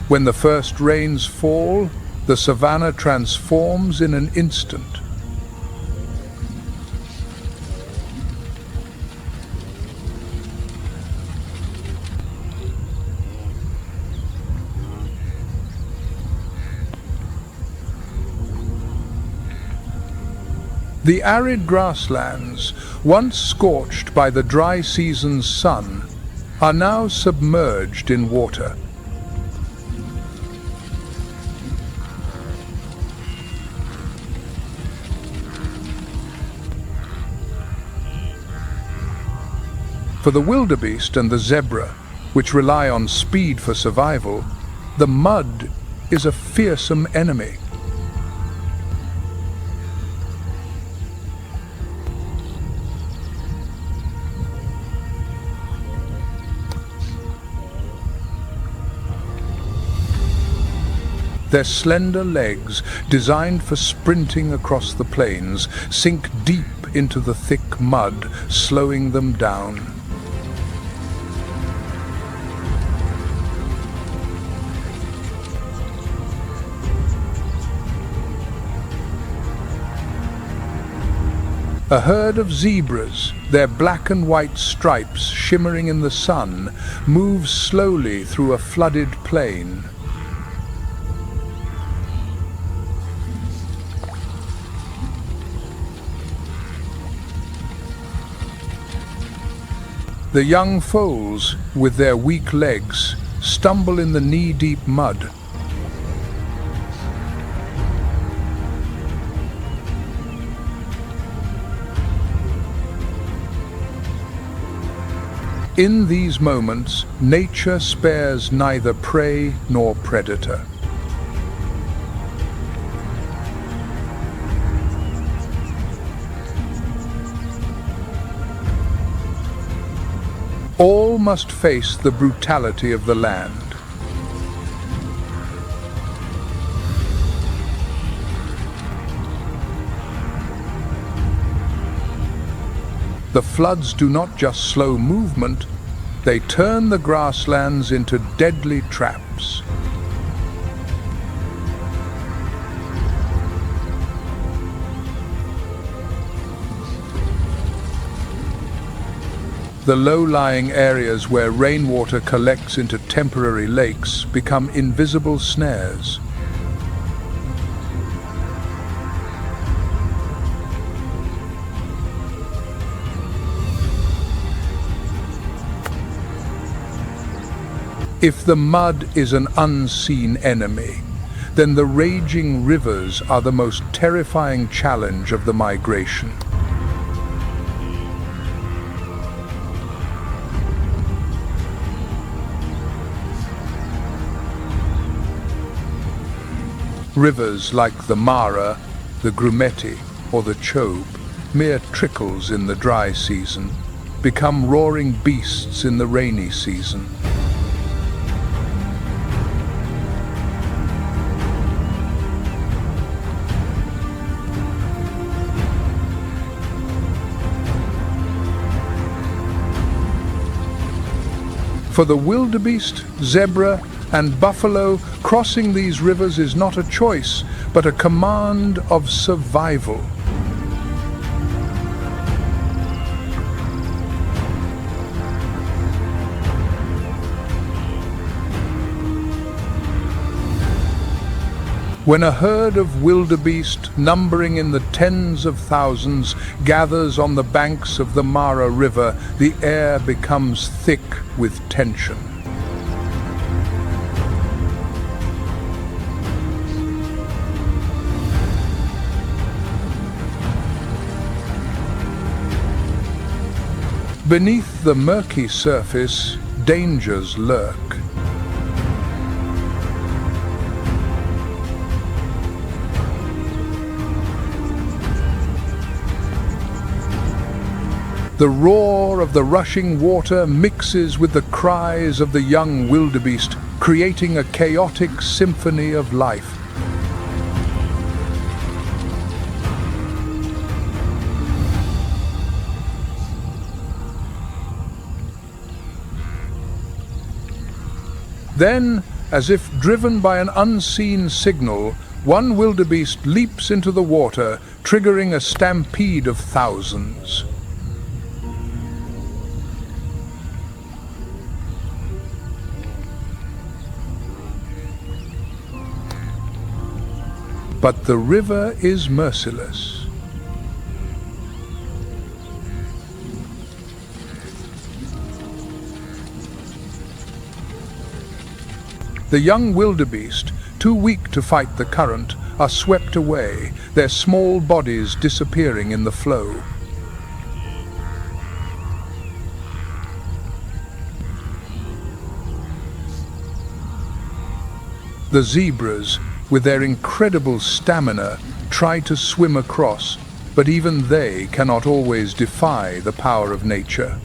When the first rains fall, the savannah transforms in an instant. The arid grasslands, once scorched by the dry season's sun, are now submerged in water. For the wildebeest and the zebra, which rely on speed for survival, the mud is a fearsome enemy. Their slender legs, designed for sprinting across the plains, sink deep into the thick mud, slowing them down. A herd of zebras, their black and white stripes shimmering in the sun, moves slowly through a flooded plain. The young foals, with their weak legs, stumble in the knee-deep mud. In these moments, nature spares neither prey nor predator. All must face the brutality of the land. The floods do not just slow movement, they turn the grasslands into deadly traps. The low-lying areas where rainwater collects into temporary lakes become invisible snares. If the mud is an unseen enemy, then the raging rivers are the most terrifying challenge of the migration. Rivers like the Mara, the Grumeti, or the Chobe, mere trickles in the dry season, become roaring beasts in the rainy season. For the wildebeest, zebra, and buffalo, crossing these rivers is not a choice, but a command of survival. When a herd of wildebeest, numbering in the tens of thousands, gathers on the banks of the Mara River, the air becomes thick with tension. Beneath the murky surface, dangers lurk. The roar of the rushing water mixes with the cries of the young wildebeest, creating a chaotic symphony of life. Then, as if driven by an unseen signal, one wildebeest leaps into the water, triggering a stampede of thousands. But the river is merciless. The young wildebeest, too weak to fight the current, are swept away, their small bodies disappearing in the flow. The zebras, with their incredible stamina, try to swim across, but even they cannot always defy the power of nature.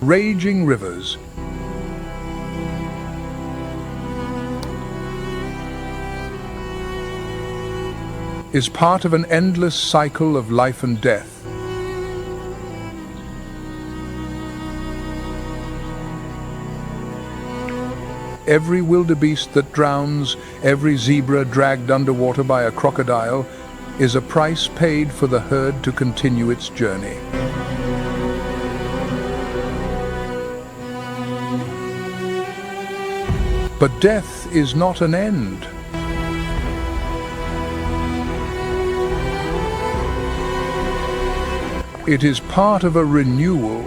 Raging rivers. Is part of an endless cycle of life and death. Every wildebeest that drowns, every zebra dragged underwater by a crocodile, is a price paid for the herd to continue its journey. But death is not an end. It is part of a renewal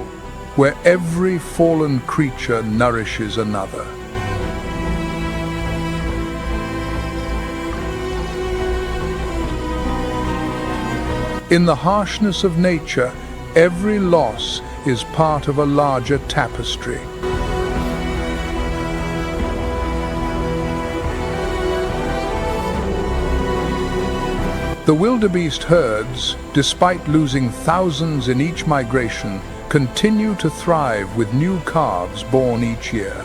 where every fallen creature nourishes another. In the harshness of nature, every loss is part of a larger tapestry. The wildebeest herds, despite losing thousands in each migration, continue to thrive with new calves born each year.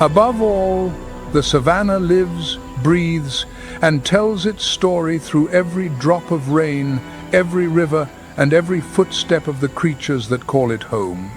Above all, the savannah lives, breathes, and tells its story through every drop of rain, every river, and every footstep of the creatures that call it home.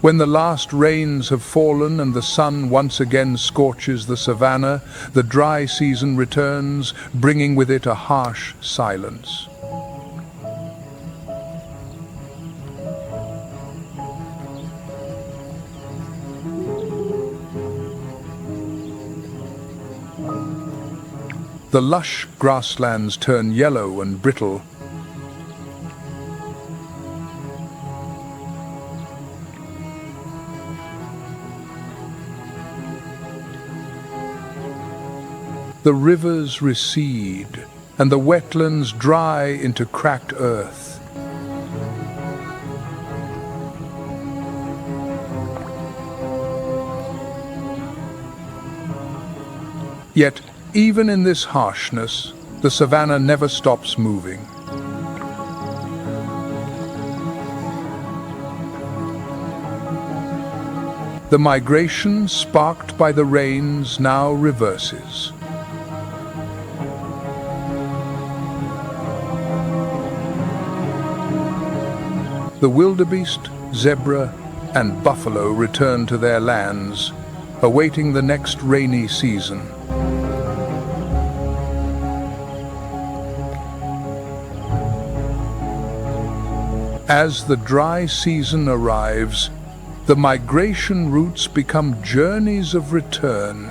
When the last rains have fallen and the sun once again scorches the savannah, the dry season returns, bringing with it a harsh silence. The lush grasslands turn yellow and brittle. The rivers recede, and the wetlands dry into cracked earth. Yet, even in this harshness, the savannah never stops moving. The migration sparked by the rains now reverses. The wildebeest, zebra, and buffalo return to their lands, awaiting the next rainy season. As the dry season arrives, the migration routes become journeys of return.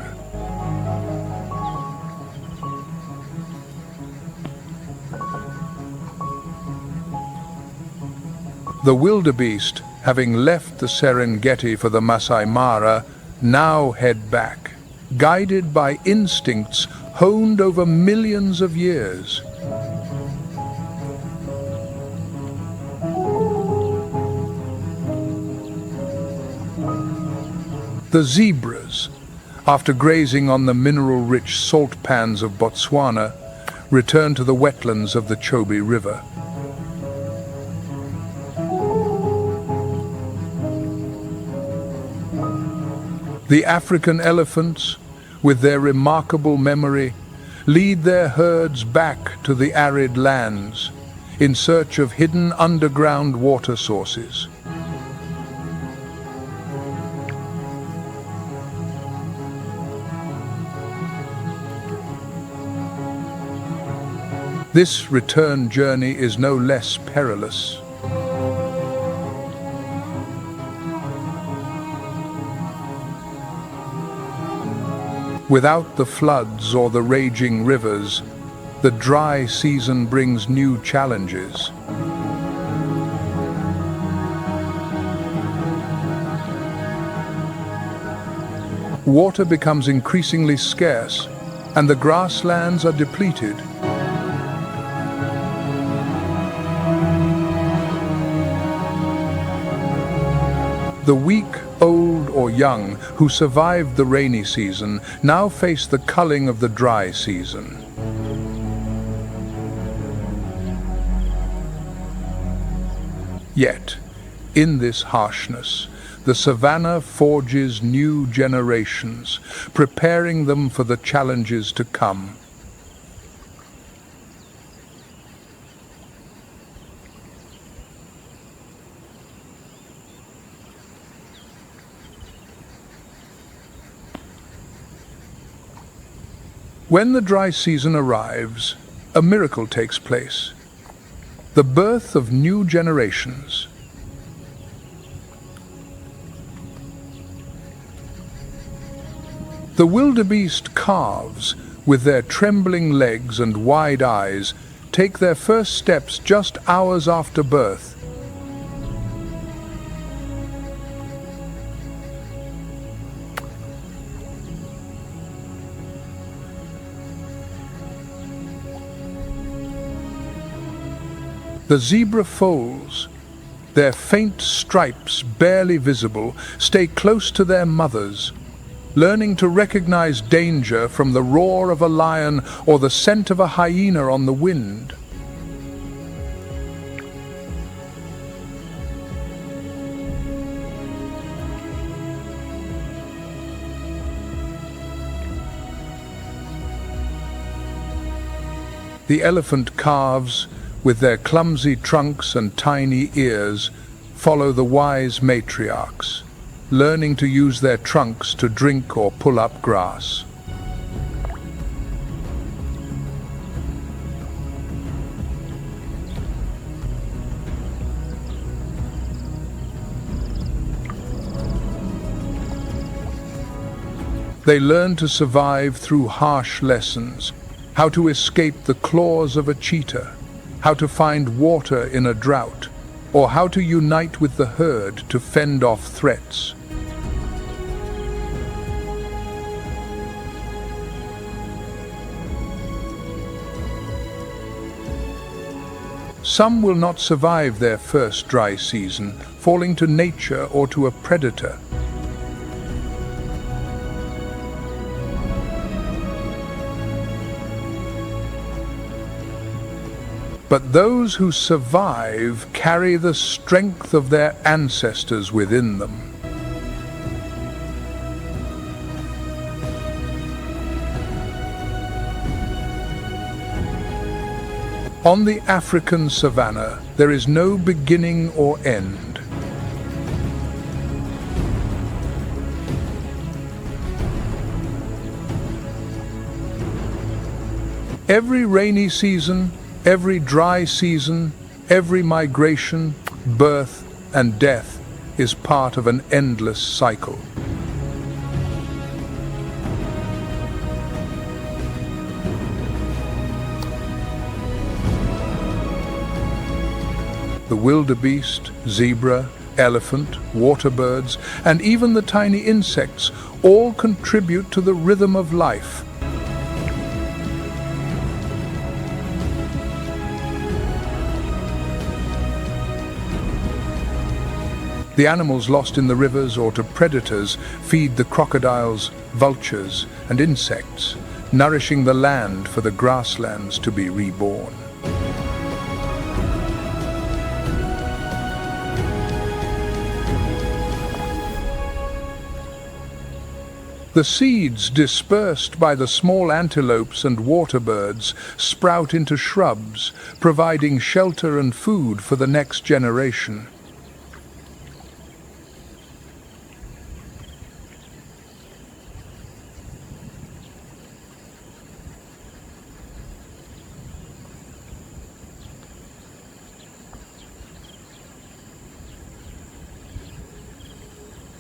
The wildebeest, having left the Serengeti for the Masai Mara, now head back, guided by instincts honed over millions of years. The zebras, after grazing on the mineral-rich salt pans of Botswana, return to the wetlands of the Chobe River. The African elephants, with their remarkable memory, lead their herds back to the arid lands in search of hidden underground water sources. This return journey is no less perilous. Without the floods or the raging rivers, the dry season brings new challenges. Water becomes increasingly scarce, and the grasslands are depleted. The weak, old or young, who survived the rainy season now face the culling of the dry season. Yet, in this harshness, the savannah forges new generations, preparing them for the challenges to come. When the dry season arrives, a miracle takes place: the birth of new generations. The wildebeest calves, with their trembling legs and wide eyes, take their first steps just hours after birth. The zebra foals, their faint stripes barely visible, stay close to their mothers, learning to recognize danger from the roar of a lion or the scent of a hyena on the wind. The elephant calves, with their clumsy trunks and tiny ears, follow the wise matriarchs, learning to use their trunks to drink or pull up grass. They learn to survive through harsh lessons, how to escape the claws of a cheetah, how to find water in a drought, or how to unite with the herd to fend off threats. Some will not survive their first dry season, falling to nature or to a predator. But those who survive carry the strength of their ancestors within them. On the African savannah, there is no beginning or end. Every rainy season, every dry season, every migration birth and death is part of an endless cycle. The wildebeest, zebra, elephant, water birds, and even the tiny insects all contribute to the rhythm of life. The animals lost in the rivers or to predators feed the crocodiles, vultures, and insects, nourishing the land for the grasslands to be reborn. The seeds dispersed by the small antelopes and water birds sprout into shrubs, providing shelter and food for the next generation.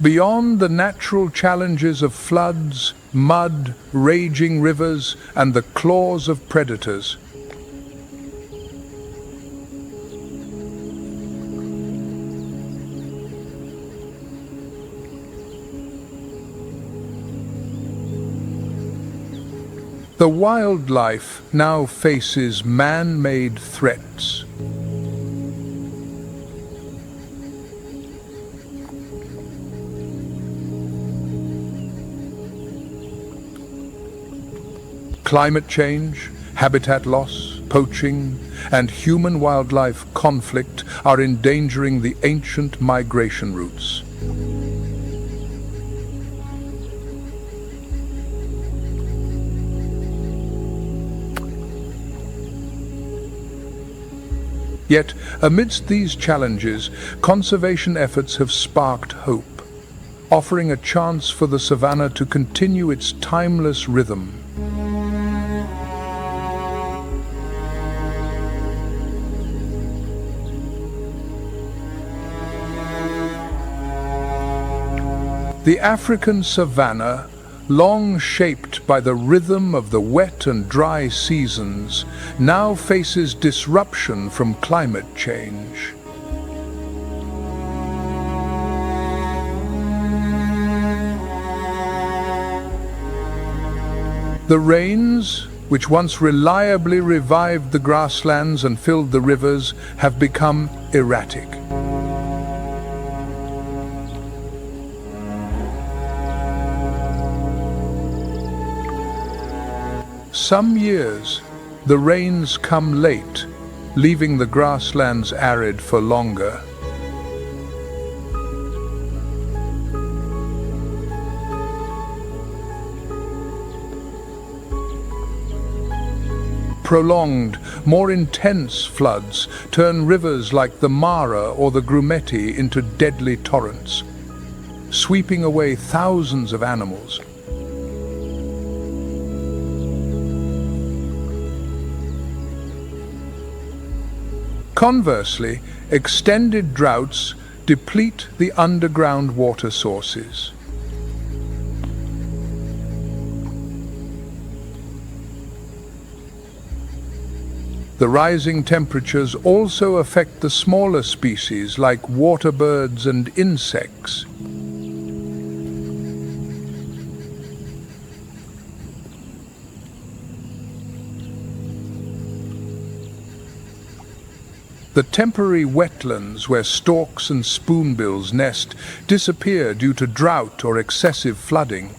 Beyond the natural challenges of floods, mud, raging rivers, and the claws of predators, the wildlife now faces man-made threats. Climate change, habitat loss, poaching, and human-wildlife conflict are endangering the ancient migration routes. Yet, amidst these challenges, conservation efforts have sparked hope, offering a chance for the savannah to continue its timeless rhythm. The African savannah, long shaped by the rhythm of the wet and dry seasons, now faces disruption from climate change. The rains, which once reliably revived the grasslands and filled the rivers, have become erratic. Some years, the rains come late, leaving the grasslands arid for longer. Prolonged, more intense floods turn rivers like the Mara or the Grumeti into deadly torrents, sweeping away thousands of animals. Conversely, extended droughts deplete the underground water sources. The rising temperatures also affect the smaller species like water birds and insects. The temporary wetlands where storks and spoonbills nest disappear due to drought or excessive flooding.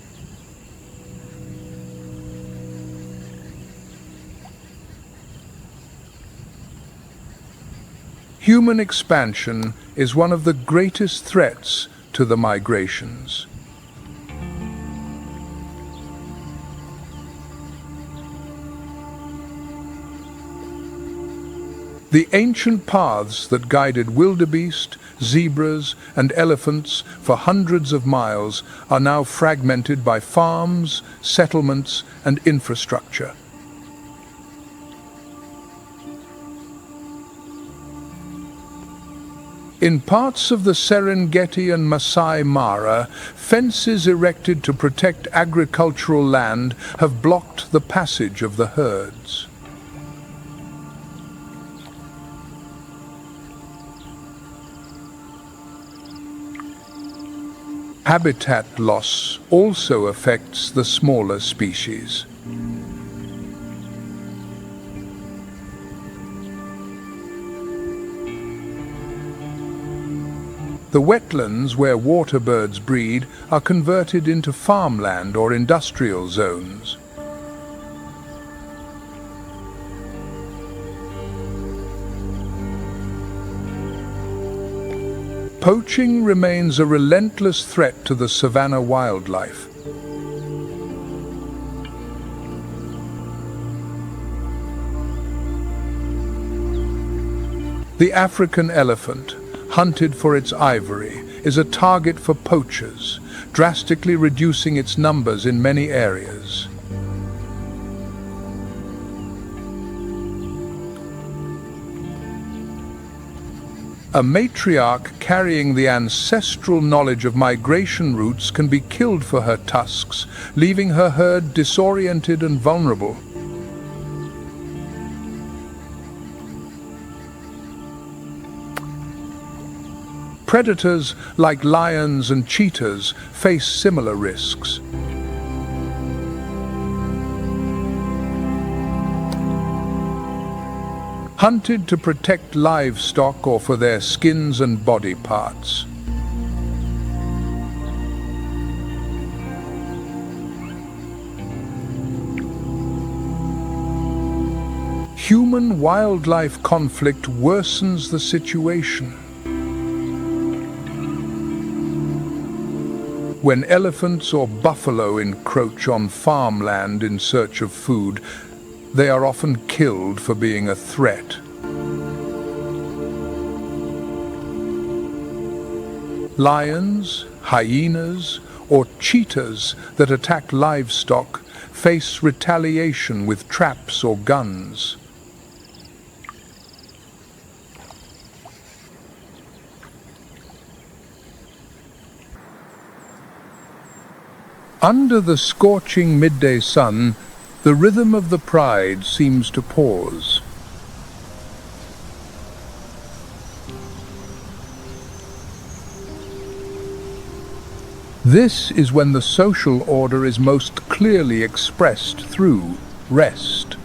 Human expansion is one of the greatest threats to the migrations. The ancient paths that guided wildebeest, zebras, and elephants for hundreds of miles are now fragmented by farms, settlements, and infrastructure. In parts of the Serengeti and Masai Mara, fences erected to protect agricultural land have blocked the passage of the herds. Habitat loss also affects the smaller species. The wetlands where water birds breed are converted into farmland or industrial zones. Poaching remains a relentless threat to the savannah wildlife. The African elephant, hunted for its ivory, is a target for poachers, drastically reducing its numbers in many areas. A matriarch carrying the ancestral knowledge of migration routes can be killed for her tusks, leaving her herd disoriented and vulnerable. Predators like lions and cheetahs face similar risks. Hunted to protect livestock or for their skins and body parts. Human-wildlife conflict worsens the situation. When elephants or buffalo encroach on farmland in search of food, they are often killed for being a threat. Lions, hyenas, or cheetahs that attack livestock face retaliation with traps or guns. Under the scorching midday sun, the rhythm of the pride seems to pause. This is when the social order is most clearly expressed through rest.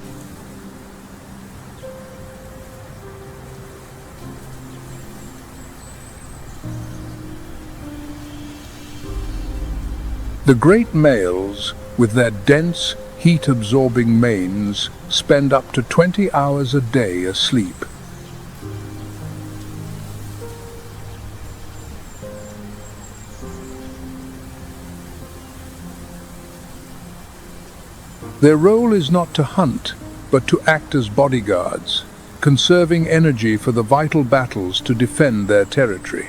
The great males, with their dense, heat-absorbing manes, spend up to 20 hours a day asleep. Their role is not to hunt, but to act as bodyguards, conserving energy for the vital battles to defend their territory.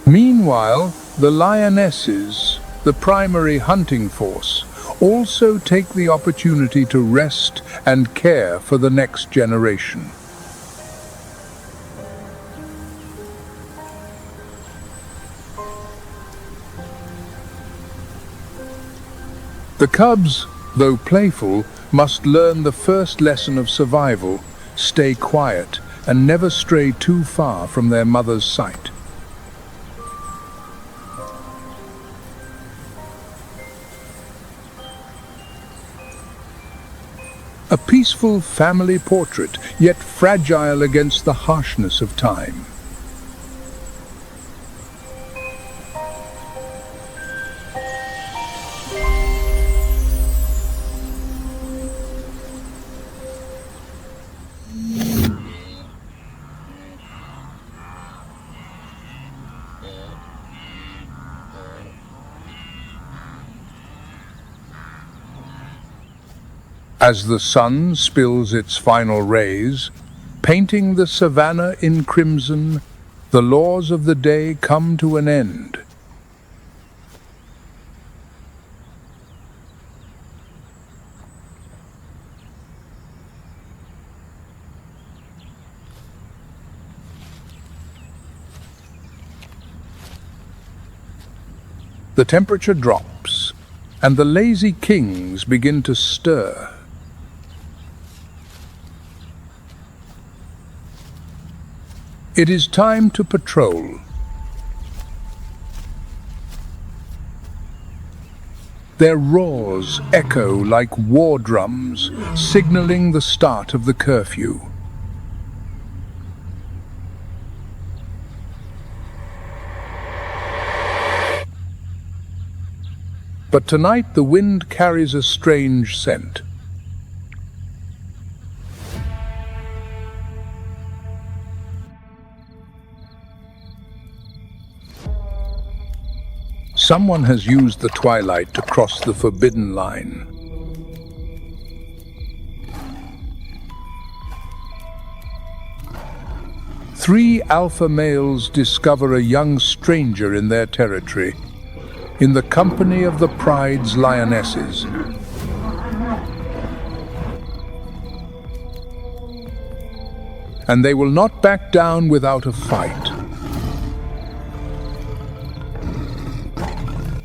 Meanwhile, the lionesses, the primary hunting force, also take the opportunity to rest and care for the next generation. The cubs, though playful, must learn the first lesson of survival: stay quiet and never stray too far from their mother's sight. A peaceful family portrait, yet fragile against the harshness of time. As the sun spills its final rays, painting the savannah in crimson, the laws of the day come to an end. The temperature drops, and the lazy kings begin to stir. It is time to patrol. Their roars echo like war drums, signaling the start of the curfew. But tonight the wind carries a strange scent. Someone has used the twilight to cross the forbidden line. Three alpha males discover a young stranger in their territory, in the company of the pride's lionesses. And they will not back down without a fight.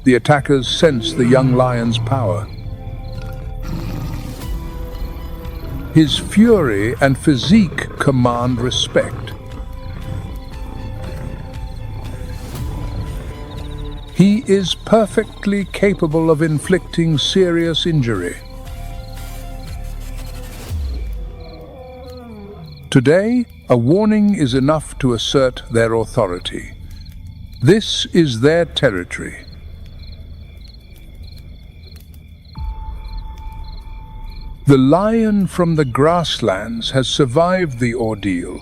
The attackers sense the young lion's power. His fury and physique command respect. He is perfectly capable of inflicting serious injury. Today, a warning is enough to assert their authority. This is their territory. The lion from the grasslands has survived the ordeal.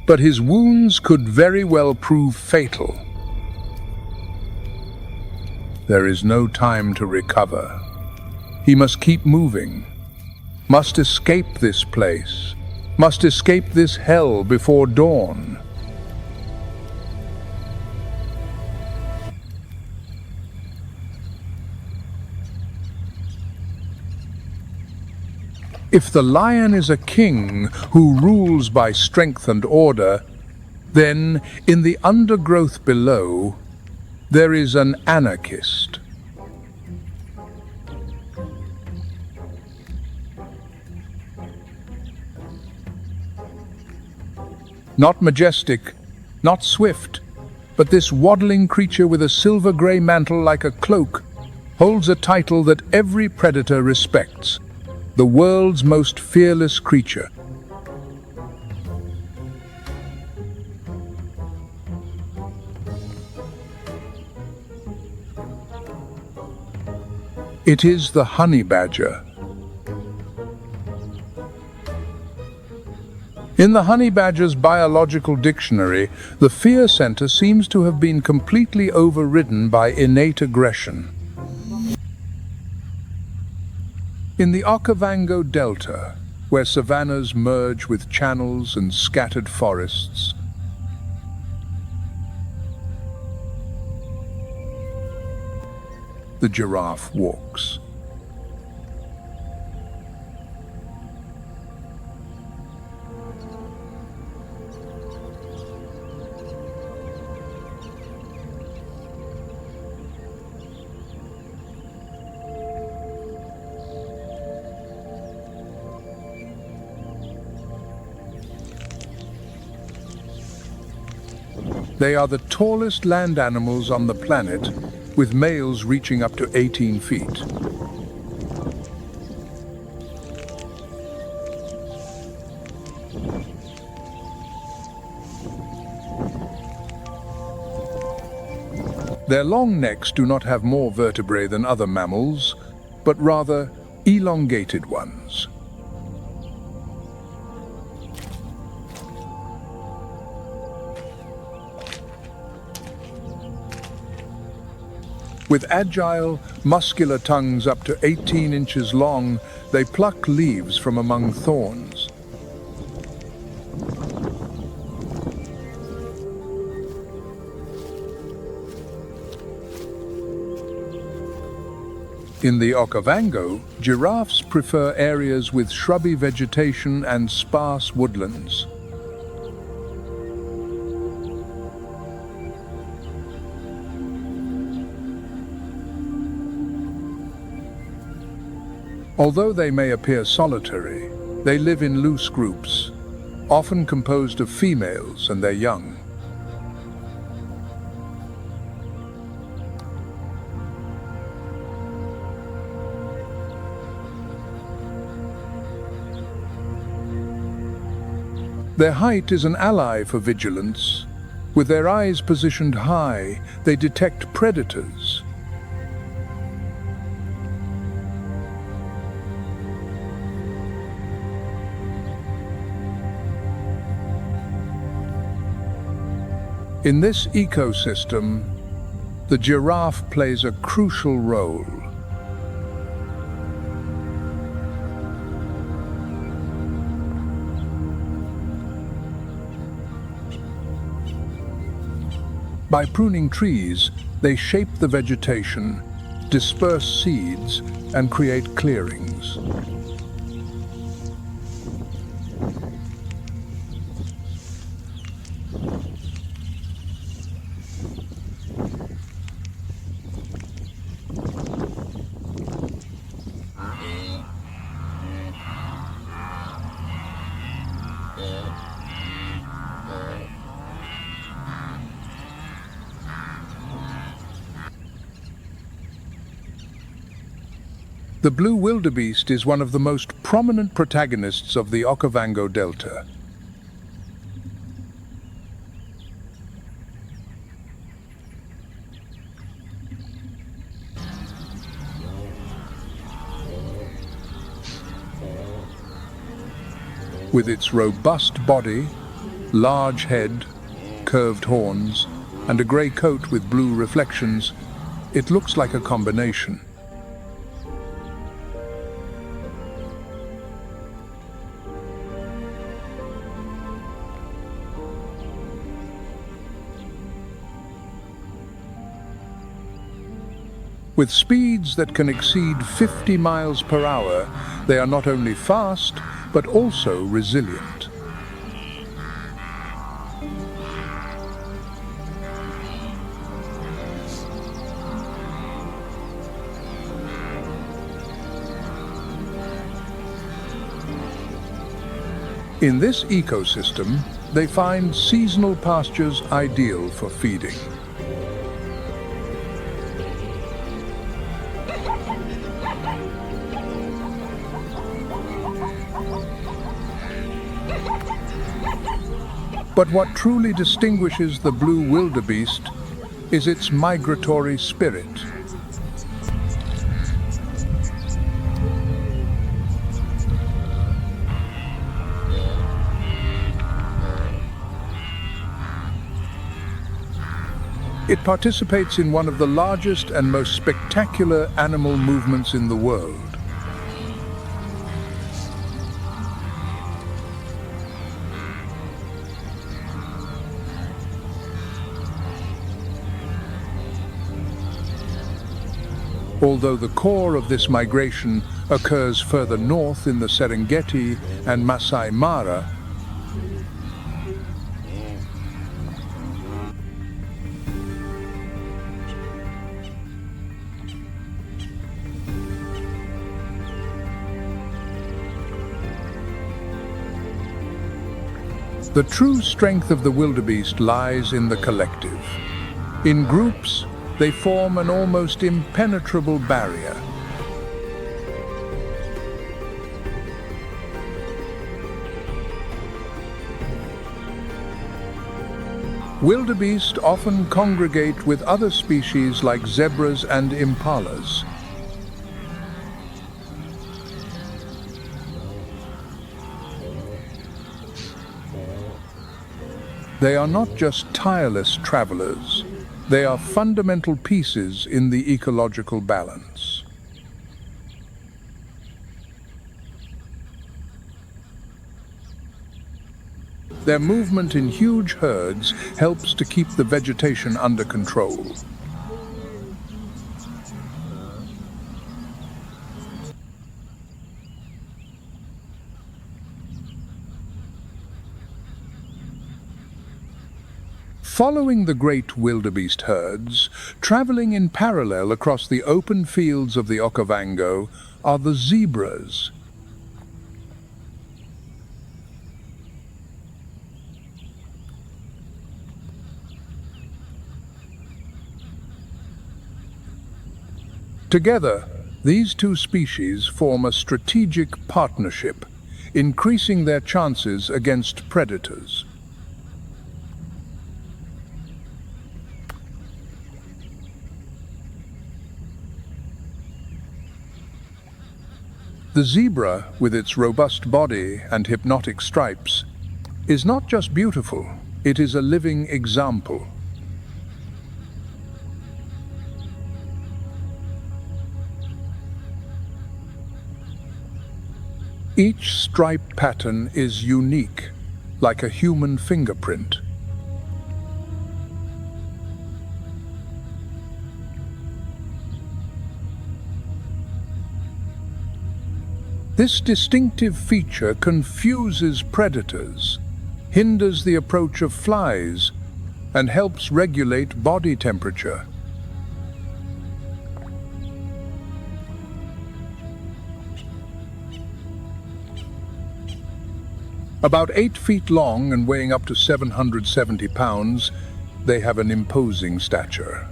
But his wounds could very well prove fatal. There is no time to recover. He must keep moving, must escape this place, must escape this hell before dawn. If the lion is a king who rules by strength and order, then in the undergrowth below, there is an anarchist. Not majestic, not swift, but this waddling creature with a silver-grey mantle like a cloak holds a title that every predator respects. The world's most fearless creature. It is the honey badger. In the honey badger's biological dictionary, the fear center seems to have been completely overridden by innate aggression. In the Okavango Delta, where savannas merge with channels and scattered forests, the giraffe walks. They are the tallest land animals on the planet, with males reaching up to 18 feet. Their long necks do not have more vertebrae than other mammals, but rather elongated ones. With agile, muscular tongues up to 18 inches long, they pluck leaves from among thorns. In the Okavango, giraffes prefer areas with shrubby vegetation and sparse woodlands. Although they may appear solitary, they live in loose groups, often composed of females and their young. Their height is an ally for vigilance. With their eyes positioned high, they detect predators. In this ecosystem, the giraffe plays a crucial role. By pruning trees, they shape the vegetation, disperse seeds, and create clearings. The blue wildebeest is one of the most prominent protagonists of the Okavango Delta. With its robust body, large head, curved horns, and a grey coat with blue reflections, it looks like a combination. With speeds that can exceed 50 miles per hour, they are not only fast, but also resilient. In this ecosystem, they find seasonal pastures ideal for feeding. But what truly distinguishes the blue wildebeest is its migratory spirit. It participates in one of the largest and most spectacular animal movements in the world. Although the core of this migration occurs further north in the Serengeti and Masai Mara, the true strength of the wildebeest lies in the collective. In groups, they form an almost impenetrable barrier. Wildebeest often congregate with other species like zebras and impalas. They are not just tireless travelers. They are fundamental pieces in the ecological balance. Their movement in huge herds helps to keep the vegetation under control. Following the great wildebeest herds, traveling in parallel across the open fields of the Okavango, are the zebras. Together, these two species form a strategic partnership, increasing their chances against predators. The zebra, with its robust body and hypnotic stripes, is not just beautiful, it is a living example. Each stripe pattern is unique, like a human fingerprint. This distinctive feature confuses predators, hinders the approach of flies, and helps regulate body temperature. About 8 feet long and weighing up to 770 pounds, they have an imposing stature.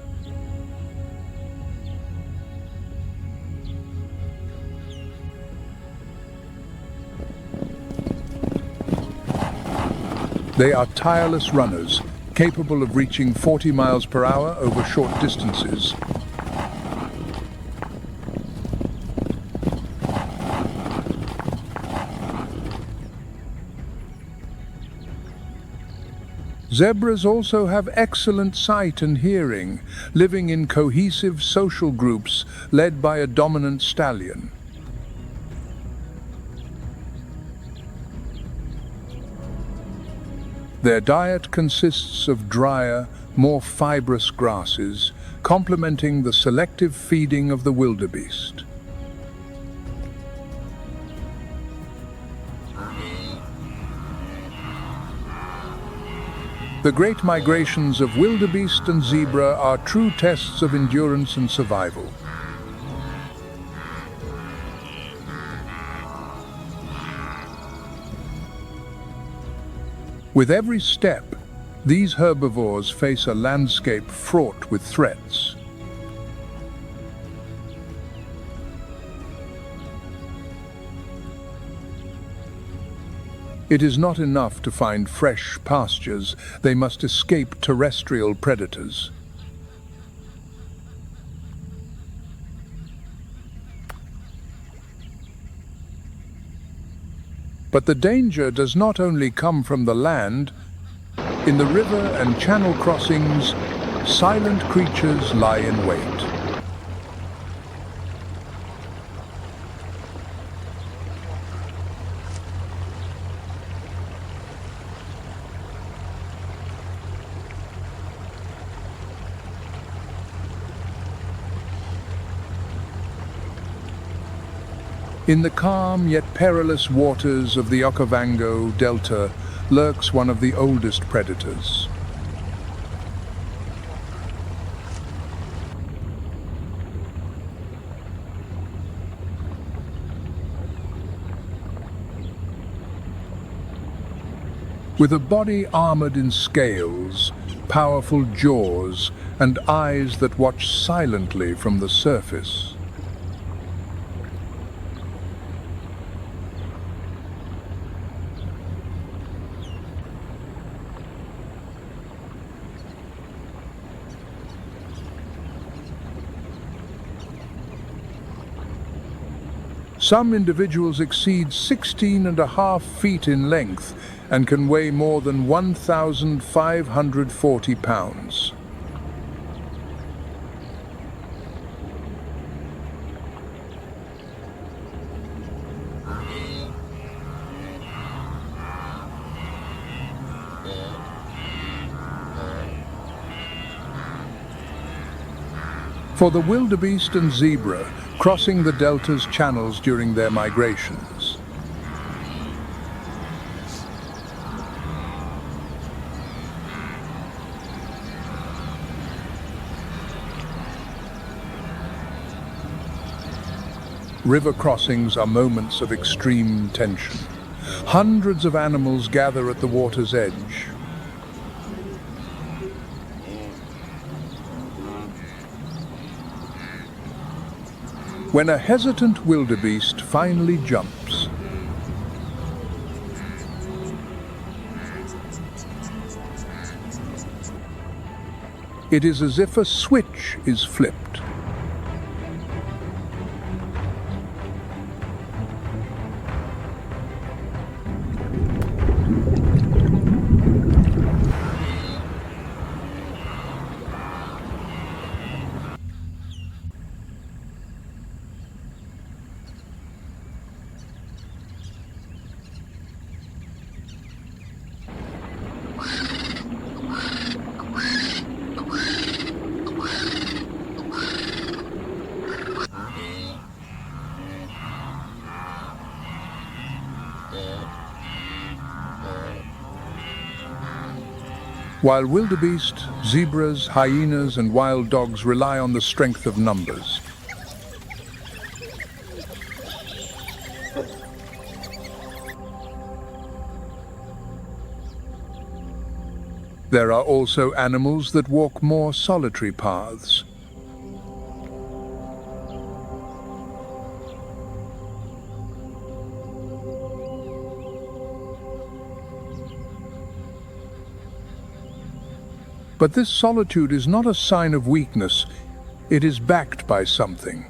They are tireless runners, capable of reaching 40 miles per hour over short distances. Zebras also have excellent sight and hearing, living in cohesive social groups led by a dominant stallion. Their diet consists of drier, more fibrous grasses, complementing the selective feeding of the wildebeest. The great migrations of wildebeest and zebra are true tests of endurance and survival. With every step, these herbivores face a landscape fraught with threats. It is not enough to find fresh pastures, they must escape terrestrial predators. But the danger does not only come from the land. In the river and channel crossings, silent creatures lie in wait. In the calm yet perilous waters of the Okavango Delta lurks one of the oldest predators. With a body armored in scales, powerful jaws, and eyes that watch silently from the surface. Some individuals exceed 16.5 feet in length and can weigh more than 1,540 pounds. For the wildebeest and zebra, crossing the delta's channels during their migrations. River crossings are moments of extreme tension. Hundreds of animals gather at the water's edge. When a hesitant wildebeest finally jumps, it is as if a switch is flipped. While wildebeest, zebras, hyenas, and wild dogs rely on the strength of numbers. There are also animals that walk more solitary paths. But this solitude is not a sign of weakness, it is backed by something.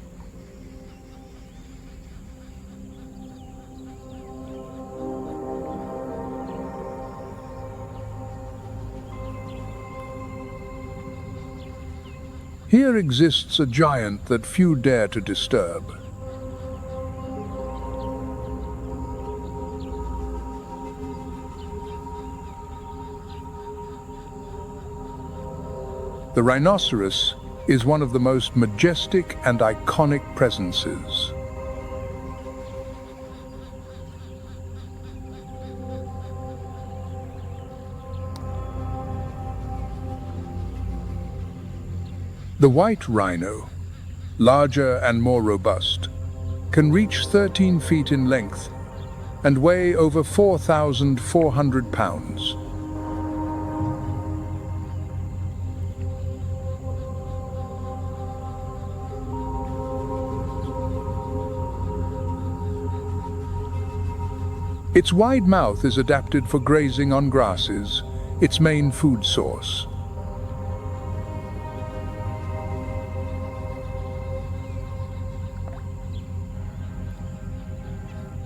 Here exists a giant that few dare to disturb. The rhinoceros is one of the most majestic and iconic presences. The white rhino, larger and more robust, can reach 13 feet in length and weigh over 4,400 pounds. Its wide mouth is adapted for grazing on grasses, its main food source.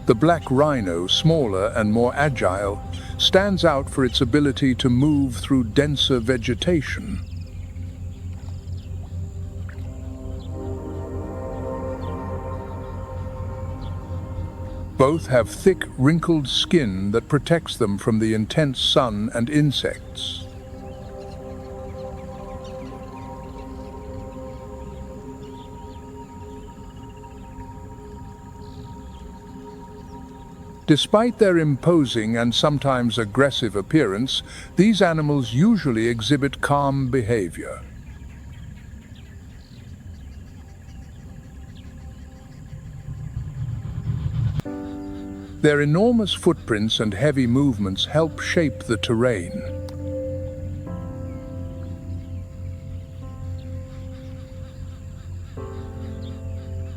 The black rhino, smaller and more agile, stands out for its ability to move through denser vegetation. Both have thick, wrinkled skin that protects them from the intense sun and insects. Despite their imposing and sometimes aggressive appearance, these animals usually exhibit calm behavior. Their enormous footprints and heavy movements help shape the terrain.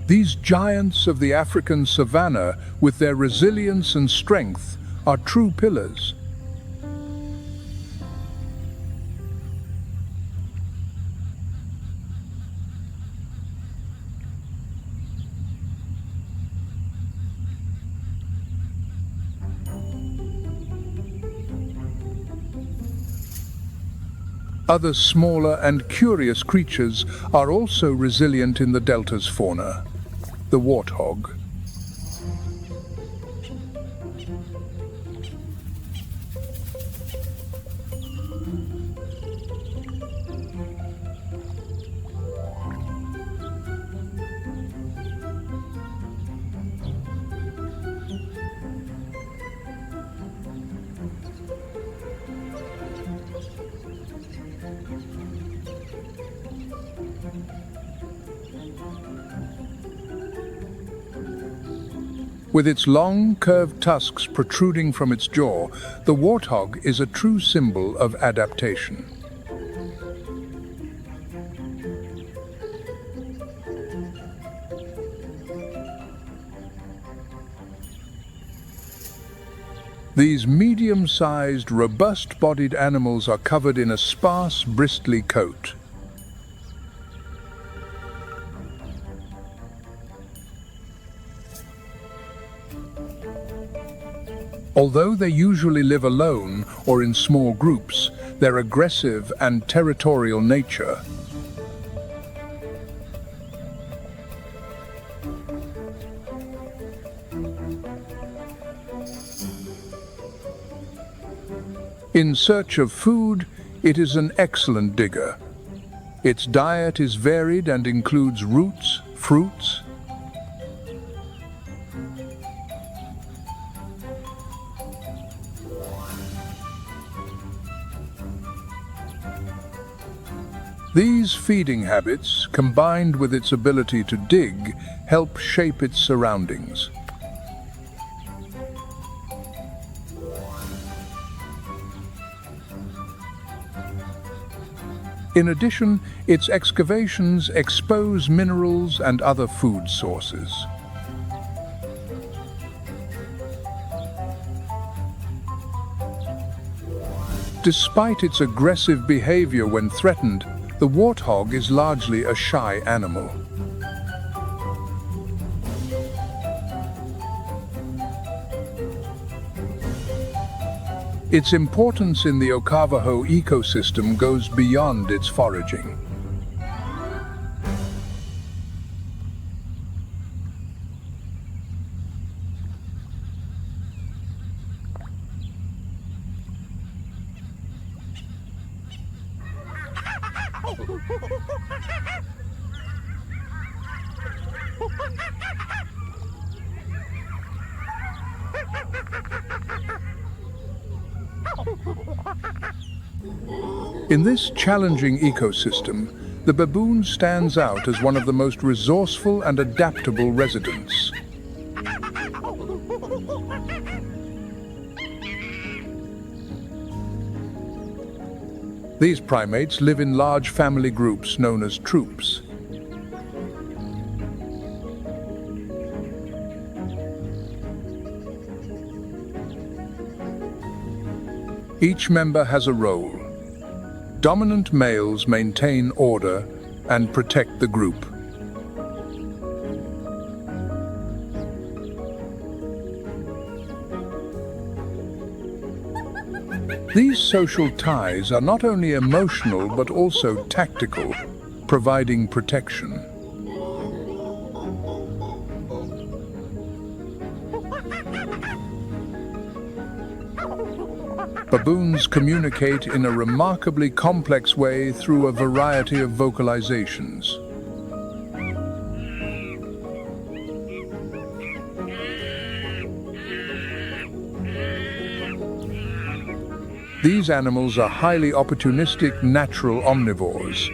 These giants of the African savannah, with their resilience and strength, are true pillars. Other smaller and curious creatures are also resilient in the delta's fauna. The warthog. With its long, curved tusks protruding from its jaw, the warthog is a true symbol of adaptation. These medium-sized, robust-bodied animals are covered in a sparse, bristly coat. Although they usually live alone or in small groups, their aggressive and territorial nature In search of food, it is an excellent digger. Its diet is varied and includes roots, fruits, These feeding habits, combined with its ability to dig, help shape its surroundings. In addition, its excavations expose minerals and other food sources. Despite its aggressive behavior when threatened, the warthog is largely a shy animal. Its importance in the Okavajo ecosystem goes beyond its foraging. In this challenging ecosystem, the baboon stands out as one of the most resourceful and adaptable residents. These primates live in large family groups known as troops. Each member has a role. Dominant males maintain order and protect the group. These social ties are not only emotional but also tactical, providing protection. Baboons communicate in a remarkably complex way through a variety of vocalizations. These animals are highly opportunistic natural omnivores.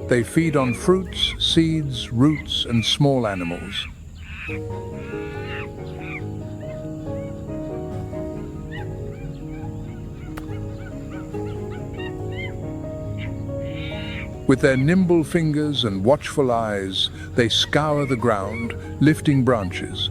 They feed on fruits, seeds, roots, and small animals. With their nimble fingers and watchful eyes, they scour the ground, lifting branches.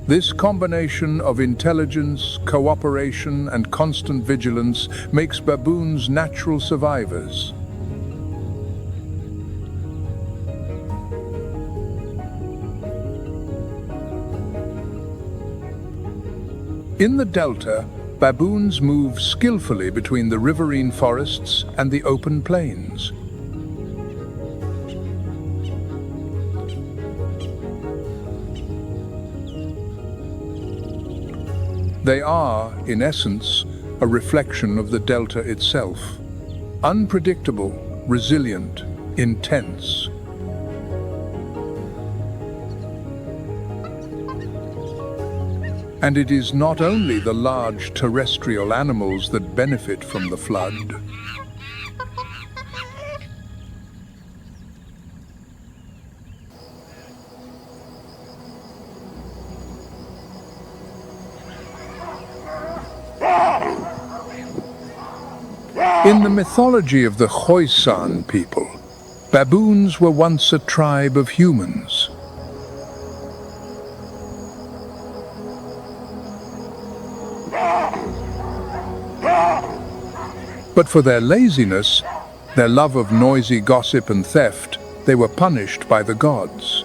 This combination of intelligence, cooperation, and constant vigilance makes baboons natural survivors. In the delta, baboons move skillfully between the riverine forests and the open plains. They are, in essence, a reflection of the delta itself. Unpredictable, resilient, intense. And it is not only the large terrestrial animals that benefit from the flood. In the mythology of the Khoisan people, baboons were once a tribe of humans. But for their laziness, their love of noisy gossip and theft, they were punished by the gods.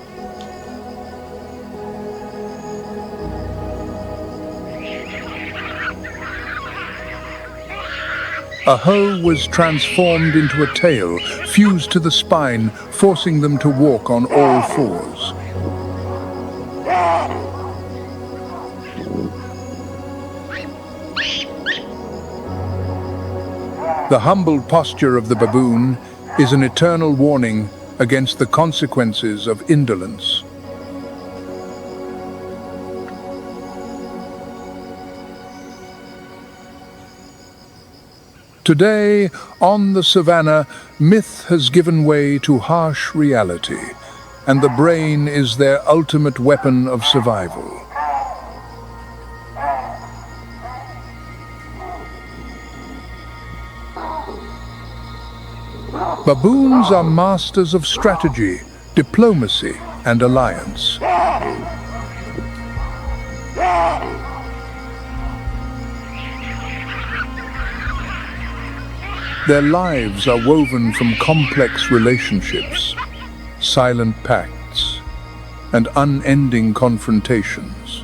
A hoe was transformed into a tail, fused to the spine, forcing them to walk on all fours. The humble posture of the baboon is an eternal warning against the consequences of indolence. Today, on the savannah, myth has given way to harsh reality, and the brain is their ultimate weapon of survival. Baboons are masters of strategy, diplomacy, and alliance. Their lives are woven from complex relationships, silent pacts, and unending confrontations.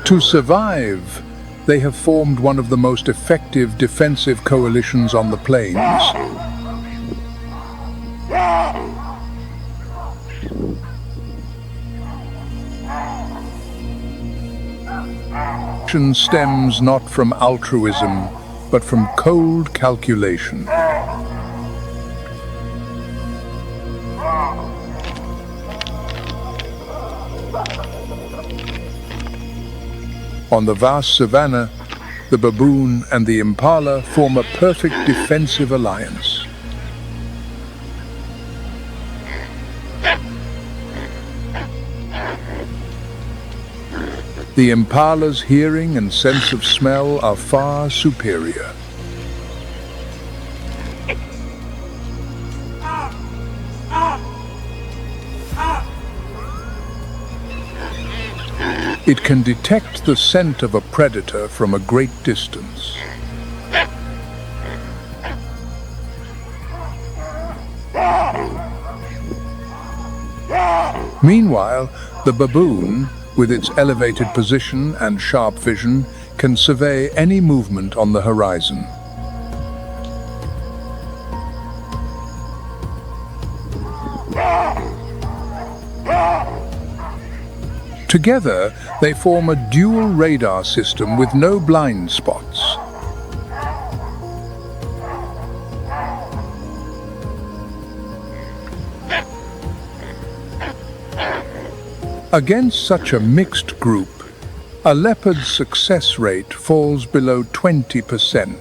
To survive, they have formed one of the most effective defensive coalitions on the plains. Stems not from altruism, but from cold calculation. On the vast savannah, the baboon and the impala form a perfect defensive alliance. The impala's hearing and sense of smell are far superior. It can detect the scent of a predator from a great distance. Meanwhile, the baboon, with its elevated position and sharp vision, can survey any movement on the horizon. Together, they form a dual radar system with no blind spots. Against such a mixed group, a leopard's success rate falls below 20%.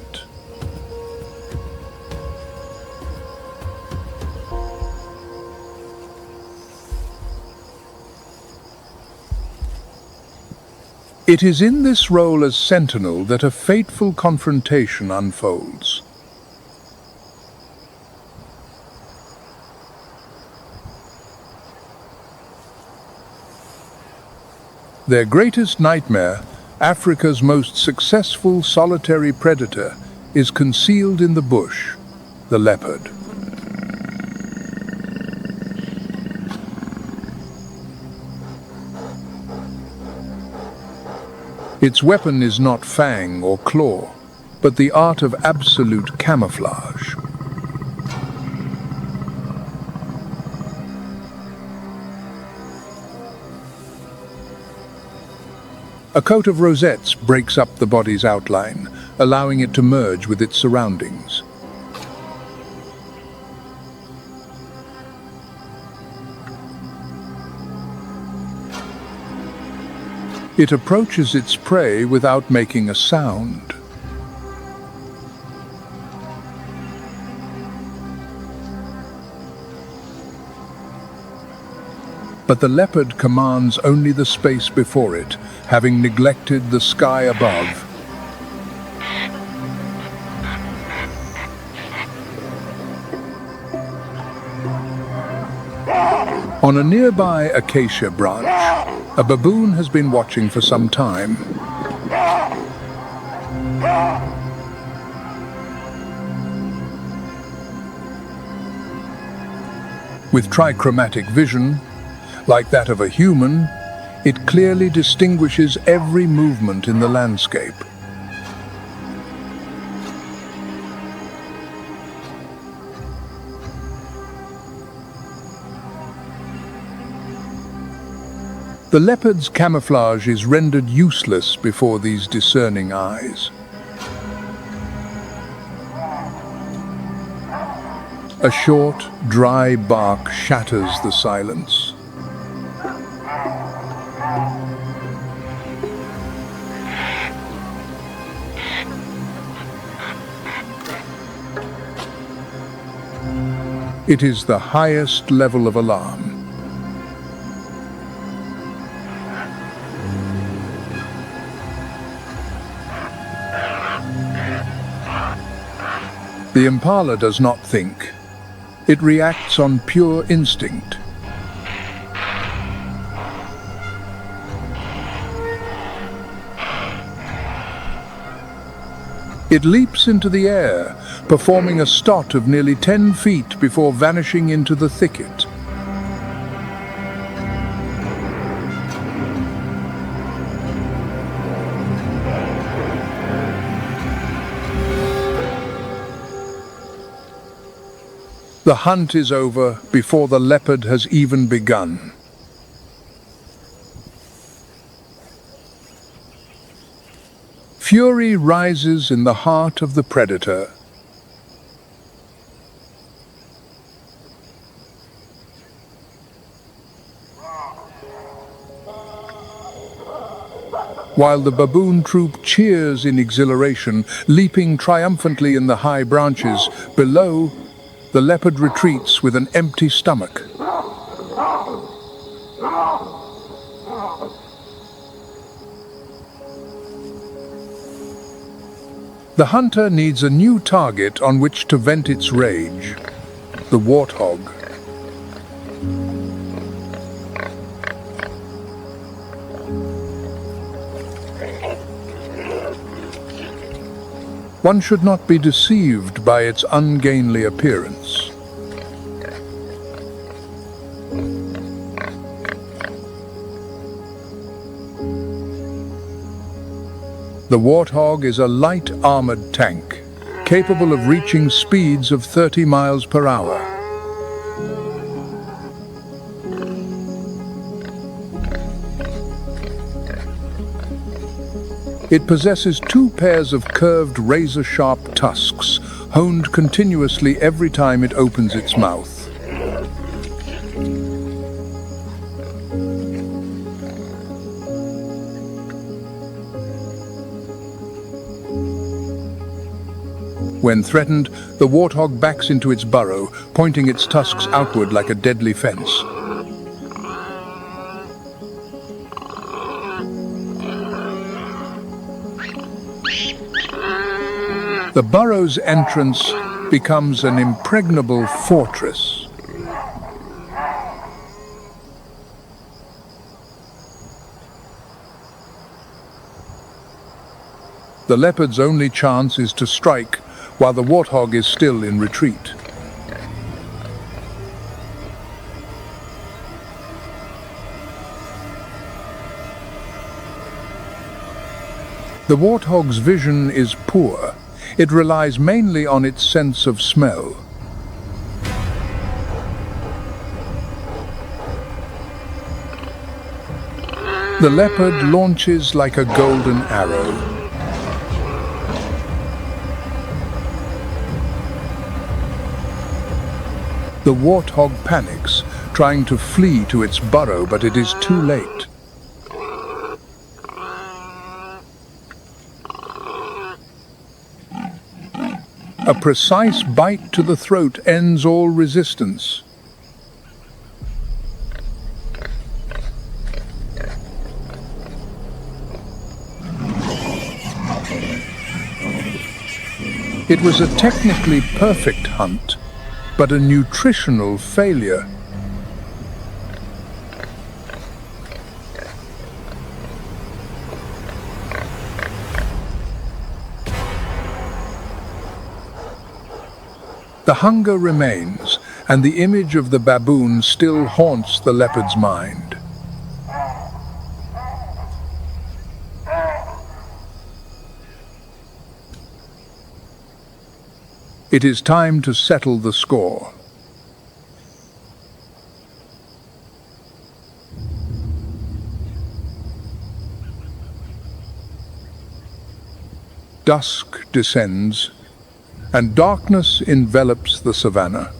It is in this role as sentinel that a fateful confrontation unfolds. Their greatest nightmare, Africa's most successful solitary predator, is concealed in the bush, the leopard. Its weapon is not fang or claw, but the art of absolute camouflage. A coat of rosettes breaks up the body's outline, allowing it to merge with its surroundings. It approaches its prey without making a sound. But the leopard commands only the space before it, having neglected the sky above. On a nearby acacia branch, a baboon has been watching for some time. With trichromatic vision, like that of a human, it clearly distinguishes every movement in the landscape. The leopard's camouflage is rendered useless before these discerning eyes. A short, dry bark shatters the silence. It is the highest level of alarm. The impala does not think. It reacts on pure instinct. It leaps into the air, performing a stot of nearly 10 feet before vanishing into the thicket. The hunt is over before the leopard has even begun. Fury rises in the heart of the predator. While the baboon troop cheers in exhilaration, leaping triumphantly in the high branches, below, the leopard retreats with an empty stomach. The hunter needs a new target on which to vent its rage: the warthog. One should not be deceived by its ungainly appearance. The warthog is a light armored tank, capable of reaching speeds of 30 miles per hour. It possesses 2 pairs of curved razor-sharp tusks, honed continuously every time it opens its mouth. When threatened, the warthog backs into its burrow, pointing its tusks outward like a deadly fence. The burrow's entrance becomes an impregnable fortress. The leopard's only chance is to strike while the warthog is still in retreat. The warthog's vision is poor. It relies mainly on its sense of smell. The leopard launches like a golden arrow. The warthog panics, trying to flee to its burrow, but it is too late. A precise bite to the throat ends all resistance. It was a technically perfect hunt, but a nutritional failure. The hunger remains, and the image of the baboon still haunts the leopard's mind. It is time to settle the score. Dusk descends, and darkness envelops the savannah.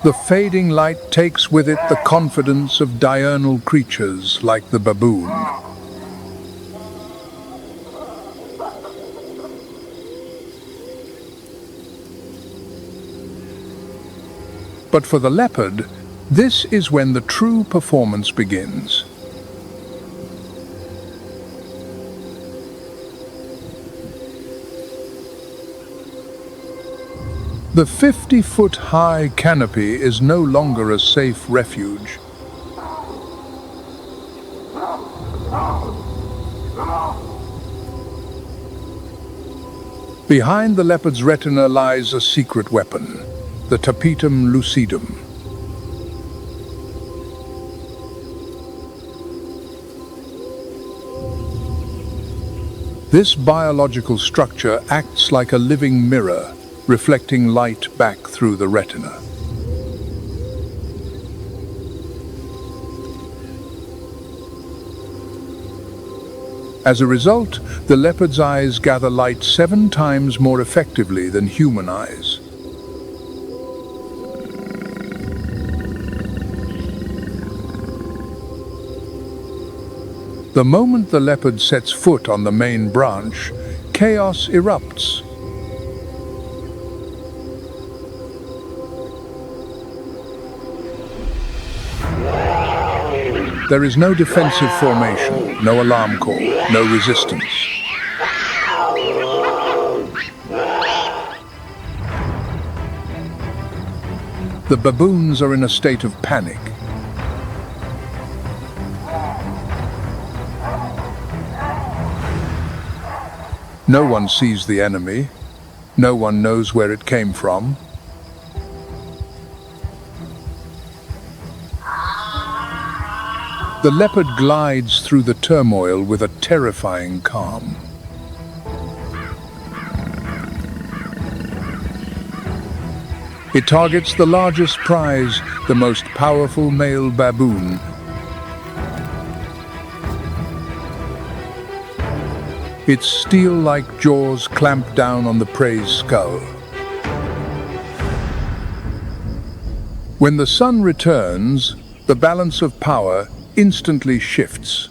The fading light takes with it the confidence of diurnal creatures like the baboon. But for the leopard, this is when the true performance begins. The 50-foot-high canopy is no longer a safe refuge. Behind the leopard's retina lies a secret weapon, the tapetum lucidum. This biological structure acts like a living mirror, reflecting light back through the retina. As a result, the leopard's eyes gather light 7 times more effectively than human eyes. The moment the leopard sets foot on the main branch, chaos erupts. There is no defensive formation, no alarm call, no resistance. The baboons are in a state of panic. No one sees the enemy. No one knows where it came from. The leopard glides through the turmoil with a terrifying calm. It targets the largest prize, the most powerful male baboon. Its steel-like jaws clamp down on the prey's skull. When the sun returns, the balance of power instantly shifts.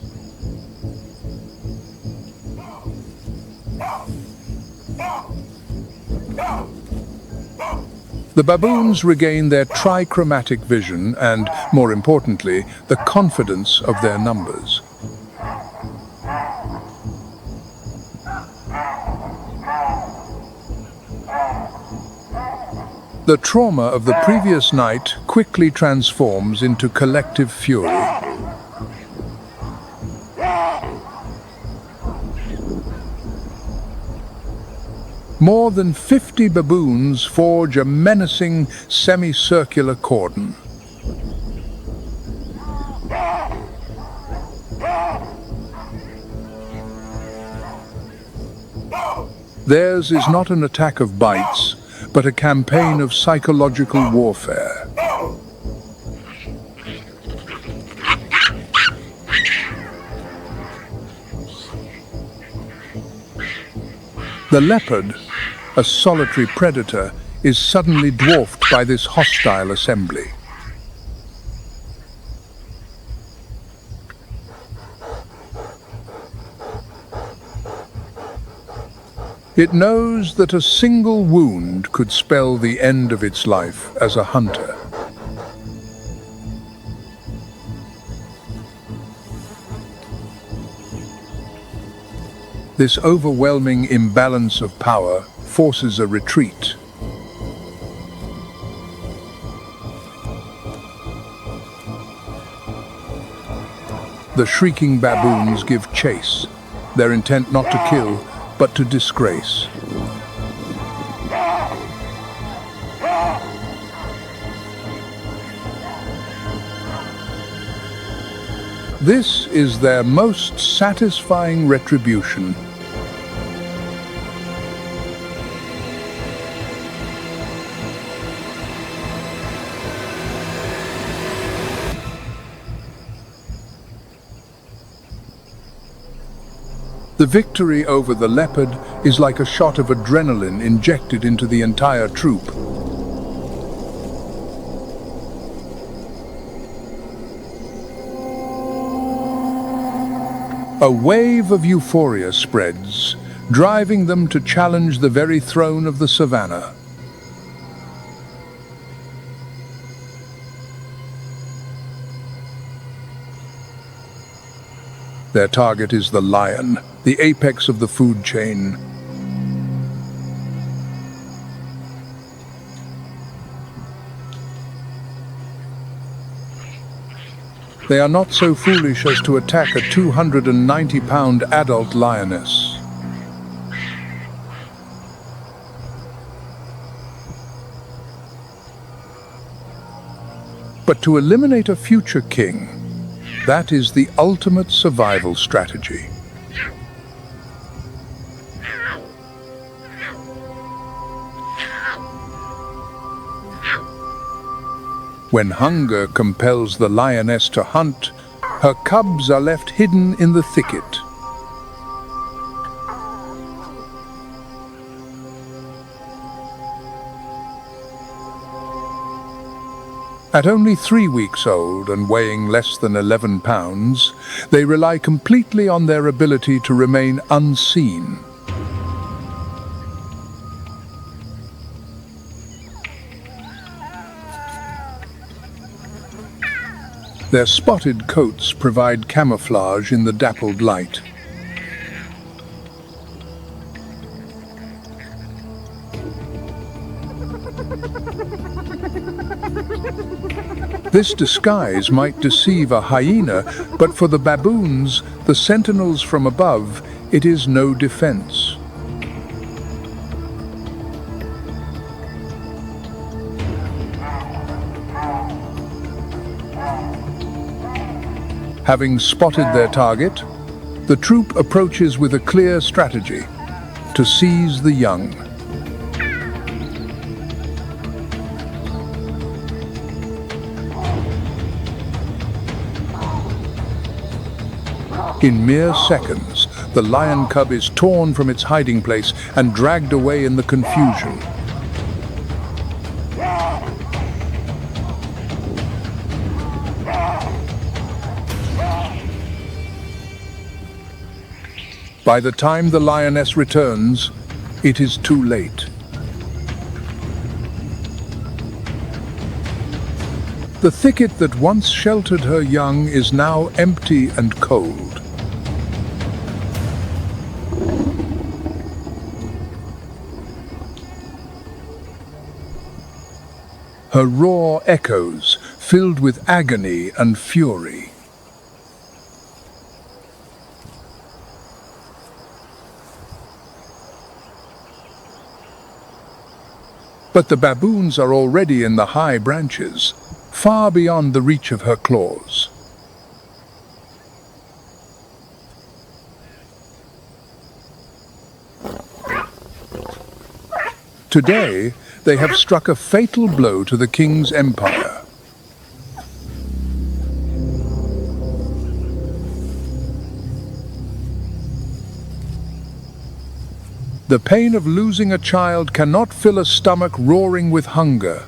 The baboons regain their trichromatic vision and, more importantly, the confidence of their numbers. The trauma of the previous night quickly transforms into collective fury. More than 50 baboons forge a menacing semicircular cordon. Theirs is not an attack of bites, but a campaign of psychological warfare. The leopard, a solitary predator, is suddenly dwarfed by this hostile assembly. It knows that a single wound could spell the end of its life as a hunter. This overwhelming imbalance of power forces a retreat. The shrieking baboons give chase, their intent not to kill, but to disgrace. This is their most satisfying retribution. The victory over the leopard is like a shot of adrenaline injected into the entire troop. A wave of euphoria spreads, driving them to challenge the very throne of the savannah. Their target is the lion, the apex of the food chain. They are not so foolish as to attack a 290-pound adult lioness. But to eliminate a future king, that is the ultimate survival strategy. When hunger compels the lioness to hunt, her cubs are left hidden in the thicket. At only 3 weeks old and weighing less than 11 pounds, they rely completely on their ability to remain unseen. Their spotted coats provide camouflage in the dappled light. This disguise might deceive a hyena, but for the baboons, the sentinels from above, it is no defense. Having spotted their target, the troop approaches with a clear strategy: to seize the young. In mere seconds, the lion cub is torn from its hiding place and dragged away in the confusion. By the time the lioness returns, it is too late. The thicket that once sheltered her young is now empty and cold. Her roar echoes, filled with agony and fury. But the baboons are already in the high branches, far beyond the reach of her claws. Today, they have struck a fatal blow to the king's empire. The pain of losing a child cannot fill a stomach roaring with hunger.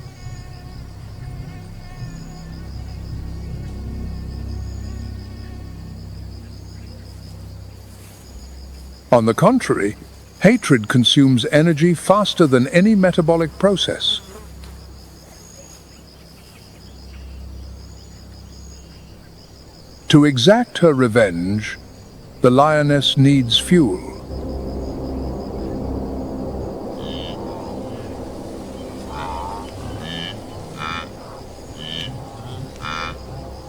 On the contrary, Hatred consumes energy faster than any metabolic process. To exact her revenge, the lioness needs fuel.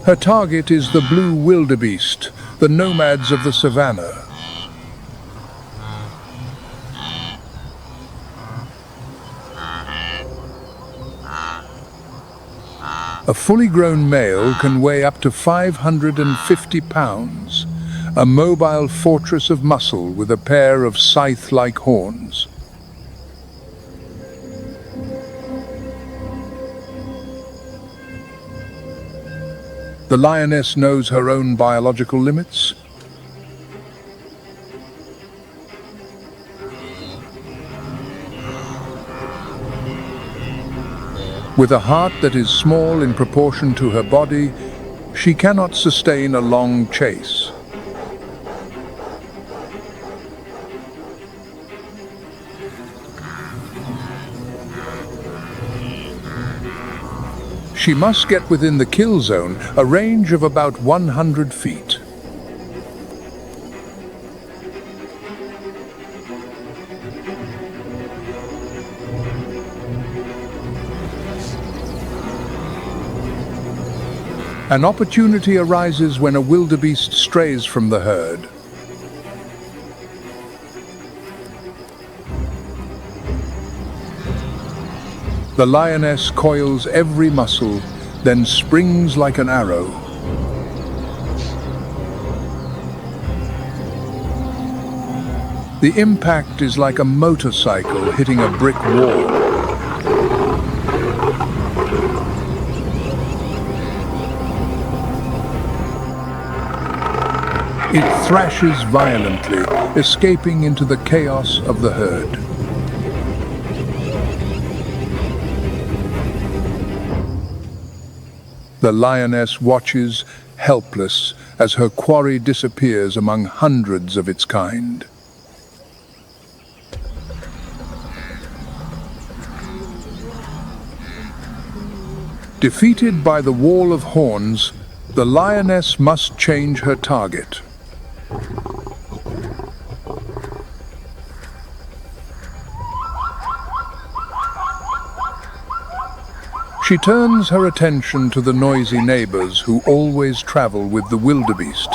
Her target is the blue wildebeest, the nomads of the savannah. A fully grown male can weigh up to 550 pounds, a mobile fortress of muscle with a pair of scythe-like horns. The lioness knows her own biological limits. With a heart that is small in proportion to her body, she cannot sustain a long chase. She must get within the kill zone, a range of about 100 feet. An opportunity arises when a wildebeest strays from the herd. The lioness coils every muscle, then springs like an arrow. The impact is like a motorcycle hitting a brick wall. It thrashes violently, escaping into the chaos of the herd. The lioness watches, helpless, as her quarry disappears among hundreds of its kind. Defeated by the wall of horns, the lioness must change her target. She turns her attention to the noisy neighbors who always travel with the wildebeest,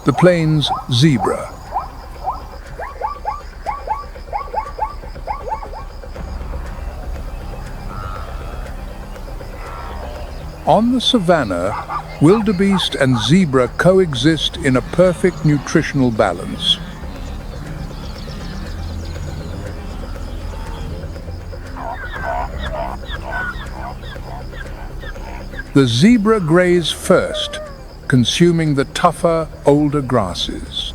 the plains zebra. On the savannah, wildebeest and zebra coexist in a perfect nutritional balance. The zebra graze first, consuming the tougher, older grasses.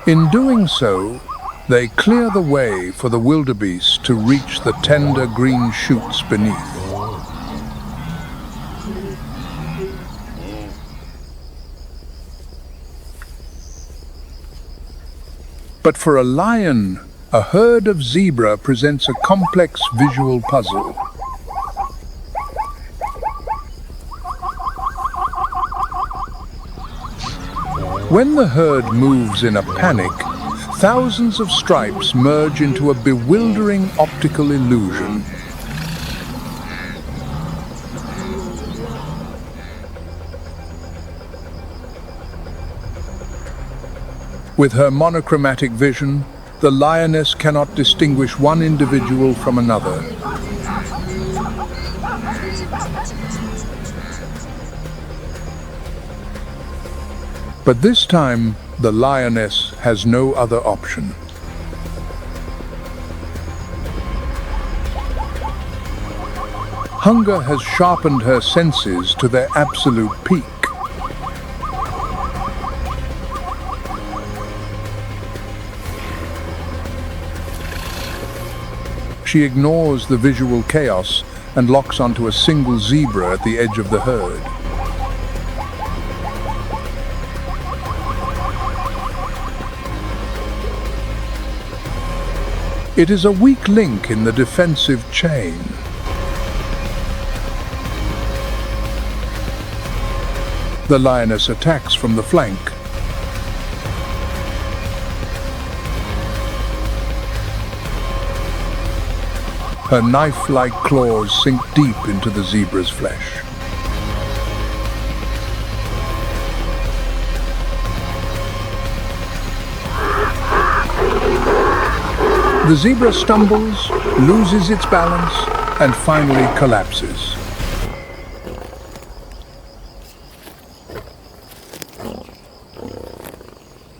In doing so, they clear the way for the wildebeest to reach the tender green shoots beneath. But for a lion, a herd of zebra presents a complex visual puzzle. When the herd moves in a panic, thousands of stripes merge into a bewildering optical illusion. With her monochromatic vision, the lioness cannot distinguish one individual from another. But this time, the lioness has no other option. Hunger has sharpened her senses to their absolute peak. She ignores the visual chaos and locks onto a single zebra at the edge of the herd. It is a weak link in the defensive chain. The lioness attacks from the flank. Her knife-like claws sink deep into the zebra's flesh. The zebra stumbles, loses its balance, and finally collapses.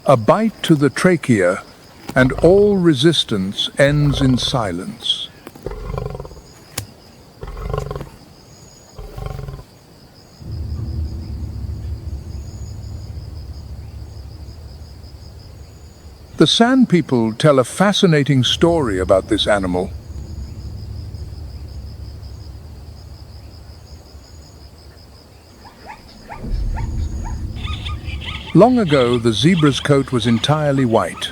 A bite to the trachea, and all resistance ends in silence. The San people tell a fascinating story about this animal. Long ago, the zebra's coat was entirely white.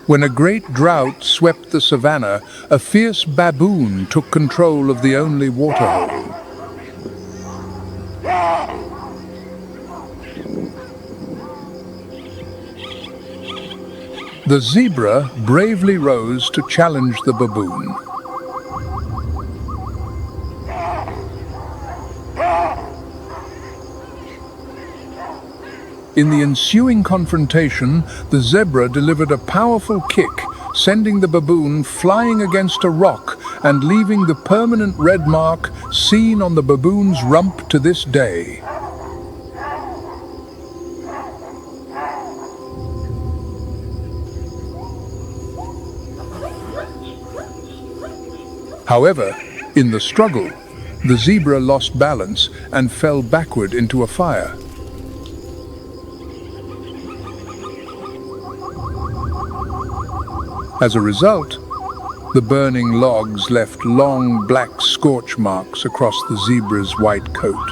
When a great drought swept the savannah, a fierce baboon took control of the only waterhole. The zebra bravely rose to challenge the baboon. In the ensuing confrontation, the zebra delivered a powerful kick, sending the baboon flying against a rock and leaving the permanent red mark seen on the baboon's rump to this day. However, in the struggle, the zebra lost balance and fell backward into a fire. As a result, the burning logs left long black scorch marks across the zebra's white coat.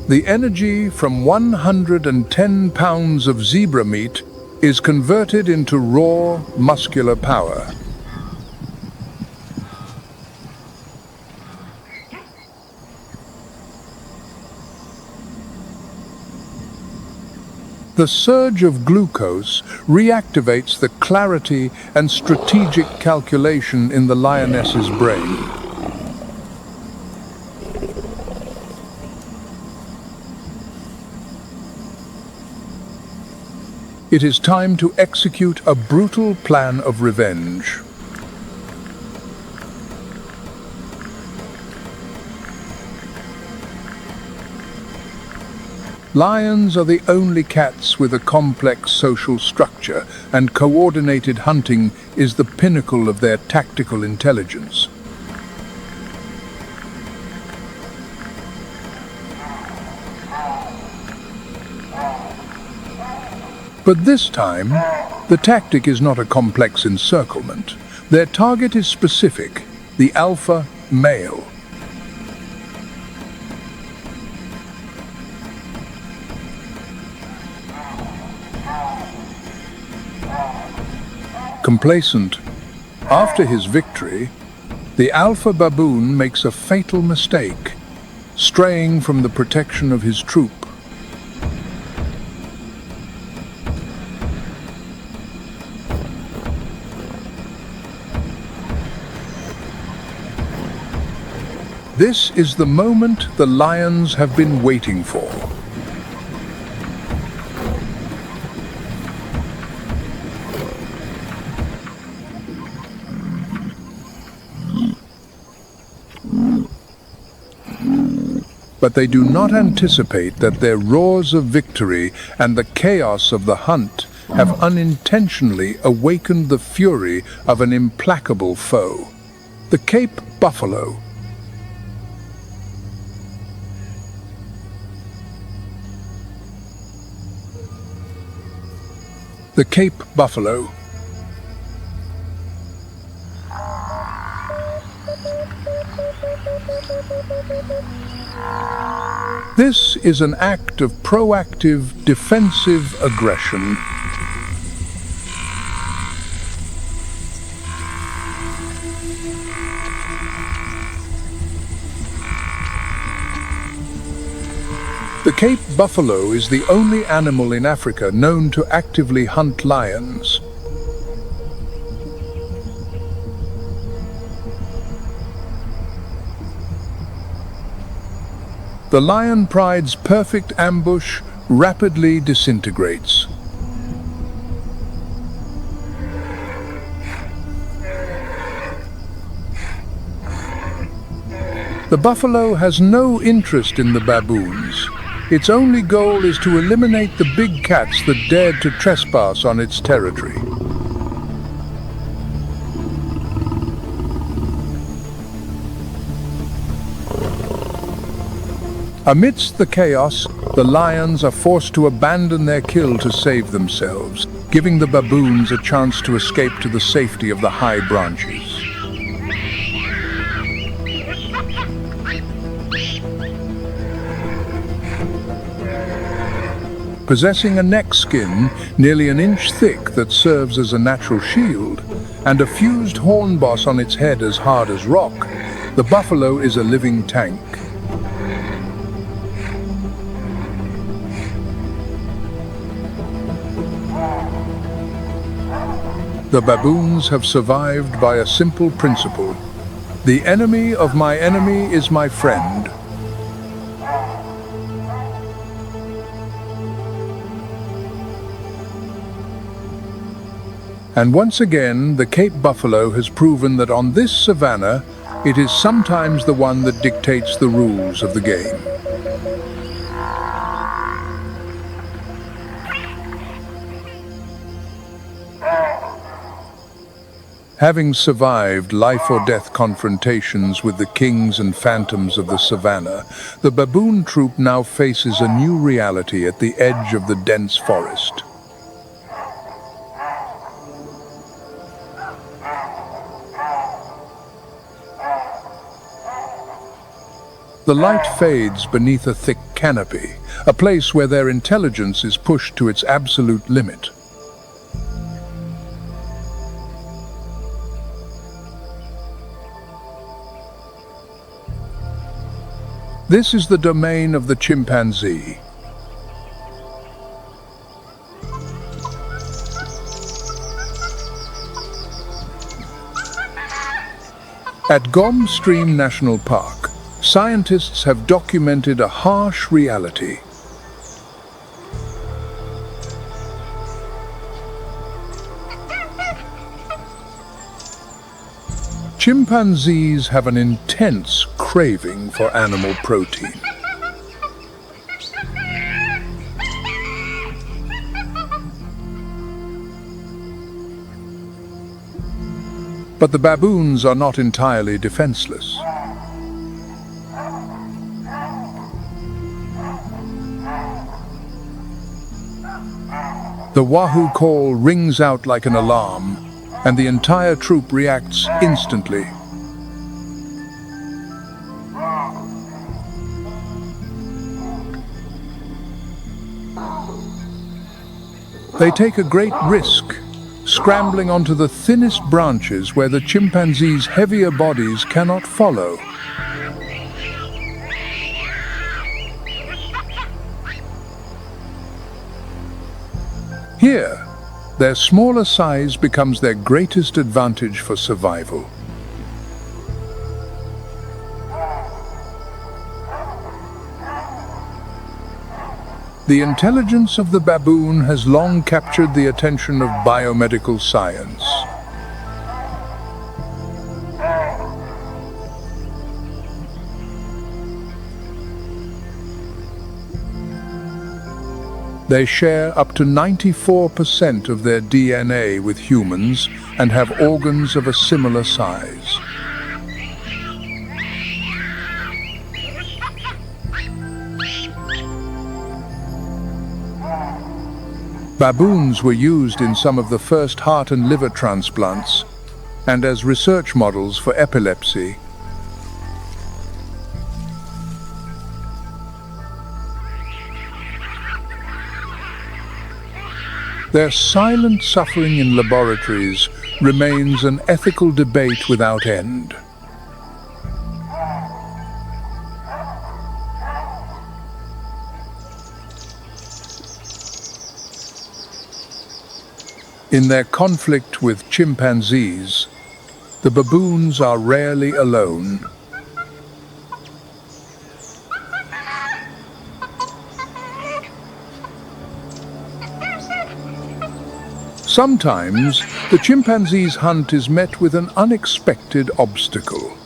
The energy from 110 pounds of zebra meat is converted into raw, muscular power. The surge of glucose reactivates the clarity and strategic calculation in the lioness's brain. It is time to execute a brutal plan of revenge. Lions are the only cats with a complex social structure, and coordinated hunting is the pinnacle of their tactical intelligence. But this time, the tactic is not a complex encirclement. Their target is specific, the alpha male. Complacent, after his victory, the alpha baboon makes a fatal mistake, straying from the protection of his troop. This is the moment the lions have been waiting for. But they do not anticipate that their roars of victory and the chaos of the hunt have unintentionally awakened the fury of an implacable foe, the Cape buffalo. The Cape buffalo. This is an act of proactive, defensive aggression. The Cape buffalo is the only animal in Africa known to actively hunt lions. The lion pride's perfect ambush rapidly disintegrates. The buffalo has no interest in the baboons. Its only goal is to eliminate the big cats that dared to trespass on its territory. Amidst the chaos, the lions are forced to abandon their kill to save themselves, giving the baboons a chance to escape to the safety of the high branches. Possessing a neck skin nearly an inch thick that serves as a natural shield, and a fused horn boss on its head as hard as rock, the buffalo is a living tank. The baboons have survived by a simple principle. The enemy of my enemy is my friend. And once again, the Cape buffalo has proven that on this savannah, it is sometimes the one that dictates the rules of the game. Having survived life-or-death confrontations with the kings and phantoms of the savannah, the baboon troop now faces a new reality at the edge of the dense forest. The light fades beneath a thick canopy, a place where their intelligence is pushed to its absolute limit. This is the domain of the chimpanzee. At Gom Stream National Park, scientists have documented a harsh reality. Chimpanzees have an intense craving for animal protein. But the baboons are not entirely defenseless. The wahoo call rings out like an alarm, and the entire troop reacts instantly. They take a great risk, scrambling onto the thinnest branches where the chimpanzees' heavier bodies cannot follow. Here, their smaller size becomes their greatest advantage for survival. The intelligence of the baboon has long captured the attention of biomedical science. They share up to 94% of their DNA with humans and have organs of a similar size. Baboons were used in some of the first heart and liver transplants, and as research models for epilepsy. Their silent suffering in laboratories remains an ethical debate without end. In their conflict with chimpanzees, the baboons are rarely alone. Sometimes, the chimpanzee's hunt is met with an unexpected obstacle.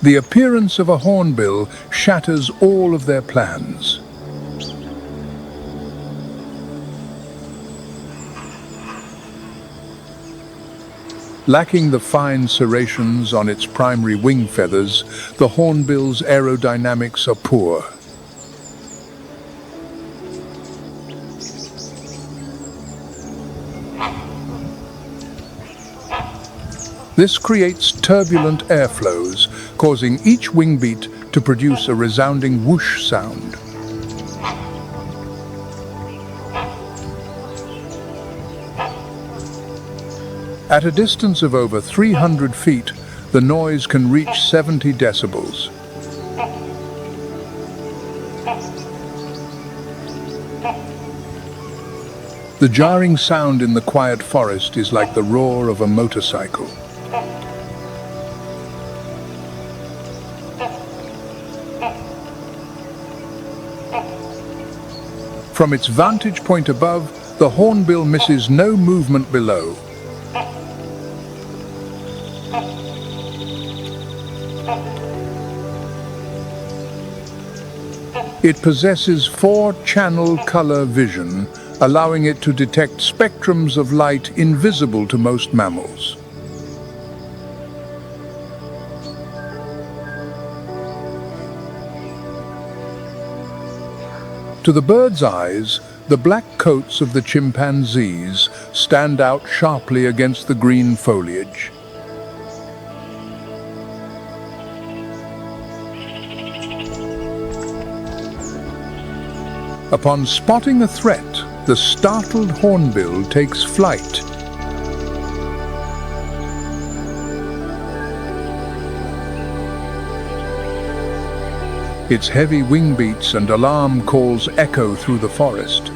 The appearance of a hornbill shatters all of their plans. Lacking the fine serrations on its primary wing feathers, the hornbill's aerodynamics are poor. This creates turbulent airflows, causing each wing beat to produce a resounding whoosh sound. At a distance of over 300 feet, the noise can reach 70 decibels. The jarring sound in the quiet forest is like the roar of a motorcycle. From its vantage point above, the hornbill misses no movement below. It possesses 4-channel color vision, allowing it to detect spectrums of light invisible to most mammals. To the bird's eyes, the black coats of the chimpanzees stand out sharply against the green foliage. Upon spotting a threat, the startled hornbill takes flight. Its heavy wing beats and alarm calls echo through the forest.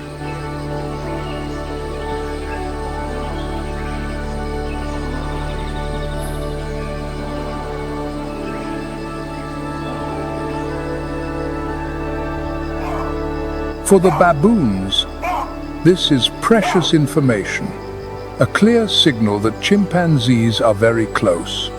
For the baboons, this is precious information, a clear signal that chimpanzees are very close.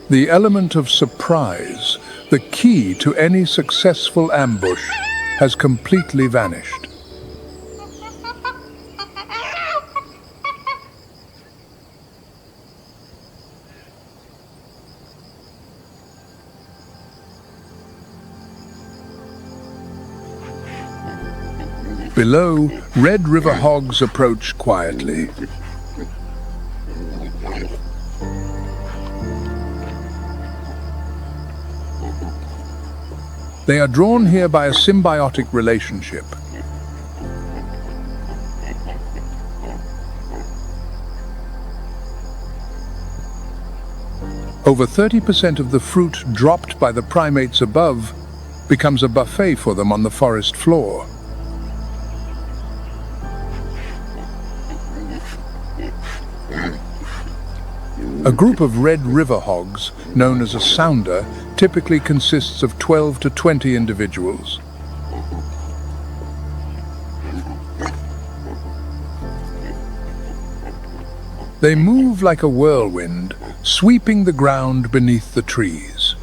The element of surprise, the key to any successful ambush, has completely vanished. Below, red river hogs approach quietly. They are drawn here by a symbiotic relationship. Over 30% of the fruit dropped by the primates above becomes a buffet for them on the forest floor. A group of red river hogs, known as a sounder, typically consists of 12 to 20 individuals. They move like a whirlwind, sweeping the ground beneath the trees.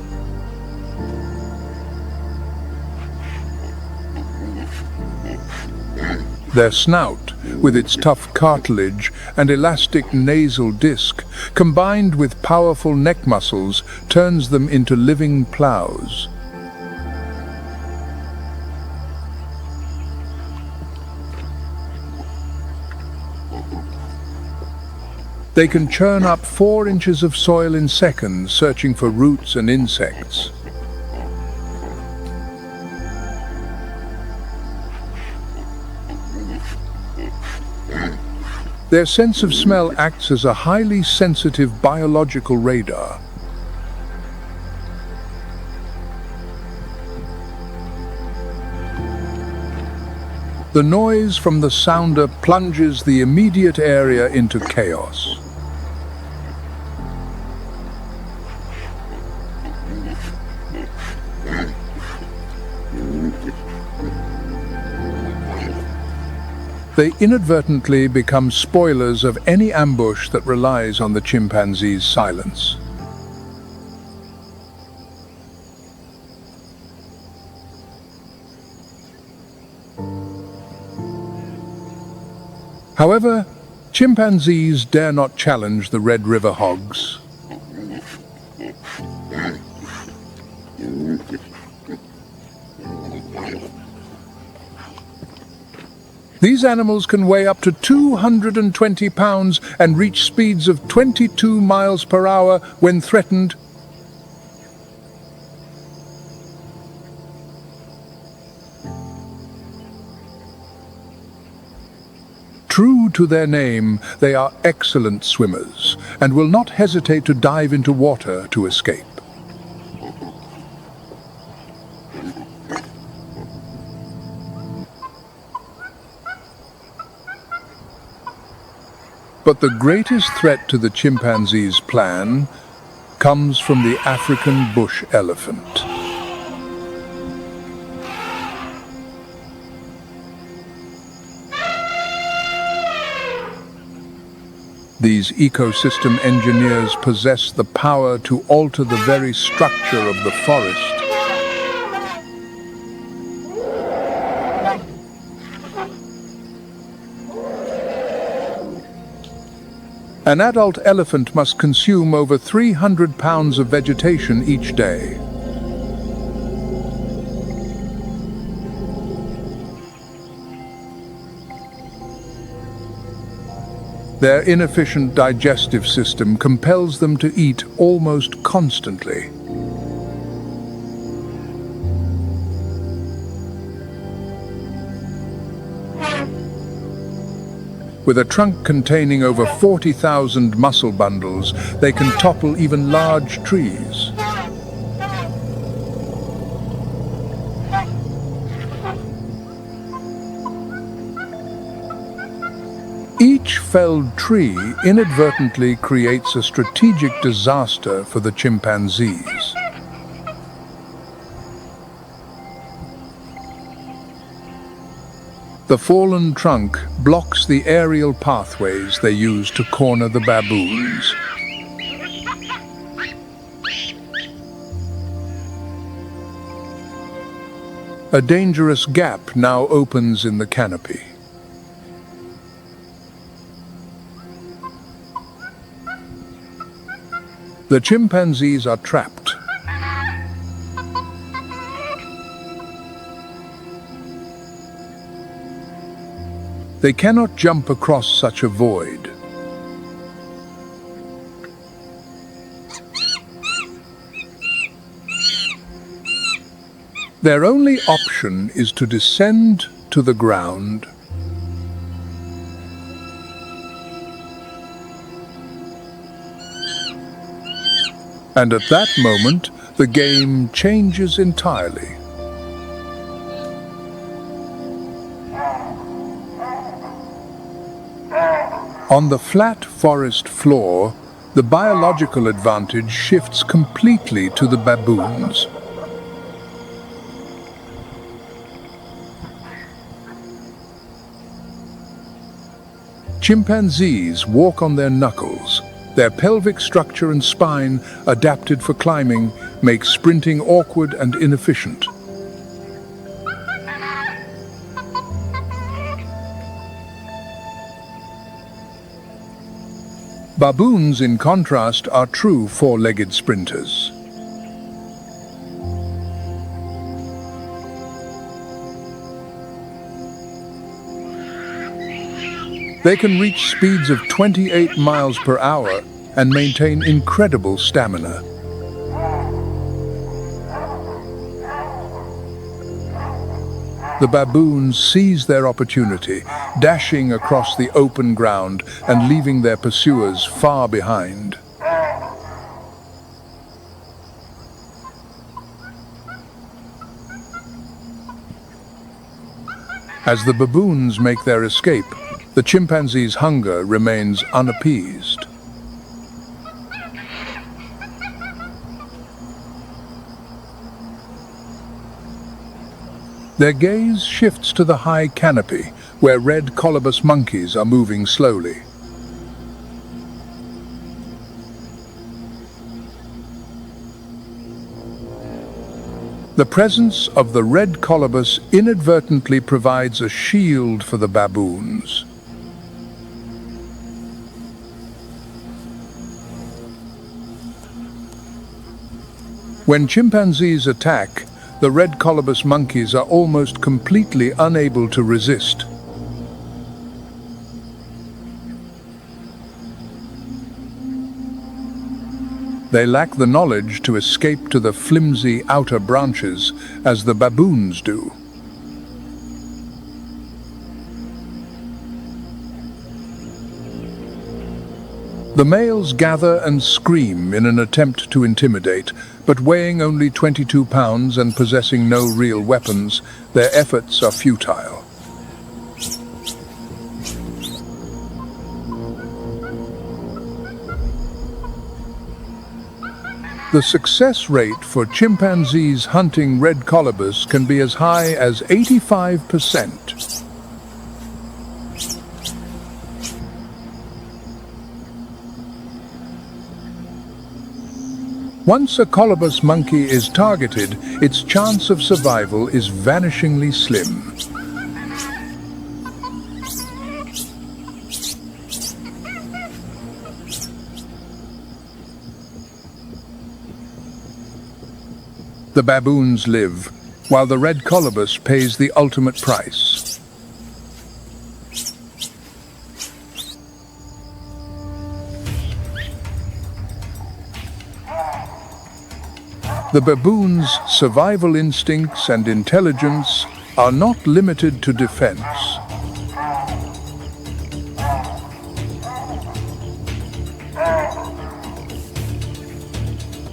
Their snout, with its tough cartilage and elastic nasal disc, combined with powerful neck muscles, turns them into living plows. They can churn up 4 inches of soil in seconds, searching for roots and insects. Their sense of smell acts as a highly sensitive biological radar. The noise from the sounder plunges the immediate area into chaos. They inadvertently become spoilers of any ambush that relies on the chimpanzee's silence. However, chimpanzees dare not challenge the Red River hogs. These animals can weigh up to 220 pounds and reach speeds of 22 miles per hour when threatened. True to their name, they are excellent swimmers and will not hesitate to dive into water to escape. But the greatest threat to the chimpanzee's plan comes from the African bush elephant. These ecosystem engineers possess the power to alter the very structure of the forest. An adult elephant must consume over 300 pounds of vegetation each day. Their inefficient digestive system compels them to eat almost constantly. With a trunk containing over 40,000 muscle bundles, they can topple even large trees. Each felled tree inadvertently creates a strategic disaster for the chimpanzees. The fallen trunk blocks the aerial pathways they use to corner the baboons. A dangerous gap now opens in the canopy. The chimpanzees are trapped. They cannot jump across such a void. Their only option is to descend to the ground. And at that moment, the game changes entirely. On the flat forest floor, the biological advantage shifts completely to the baboons. Chimpanzees walk on their knuckles. Their pelvic structure and spine, adapted for climbing, make sprinting awkward and inefficient. Baboons, in contrast, are true four-legged sprinters. They can reach speeds of 28 miles per hour and maintain incredible stamina. The baboons seize their opportunity, dashing across the open ground and leaving their pursuers far behind. As the baboons make their escape, the chimpanzee's hunger remains unappeased. Their gaze shifts to the high canopy, where red colobus monkeys are moving slowly. The presence of the red colobus inadvertently provides a shield for the baboons. When chimpanzees attack, the red colobus monkeys are almost completely unable to resist. They lack the knowledge to escape to the flimsy outer branches as the baboons do. The males gather and scream in an attempt to intimidate, but weighing only 22 pounds and possessing no real weapons, their efforts are futile. The success rate for chimpanzees hunting red colobus can be as high as 85%. Once a colobus monkey is targeted, its chance of survival is vanishingly slim. The baboons live, while the red colobus pays the ultimate price. The baboon's survival instincts and intelligence are not limited to defense.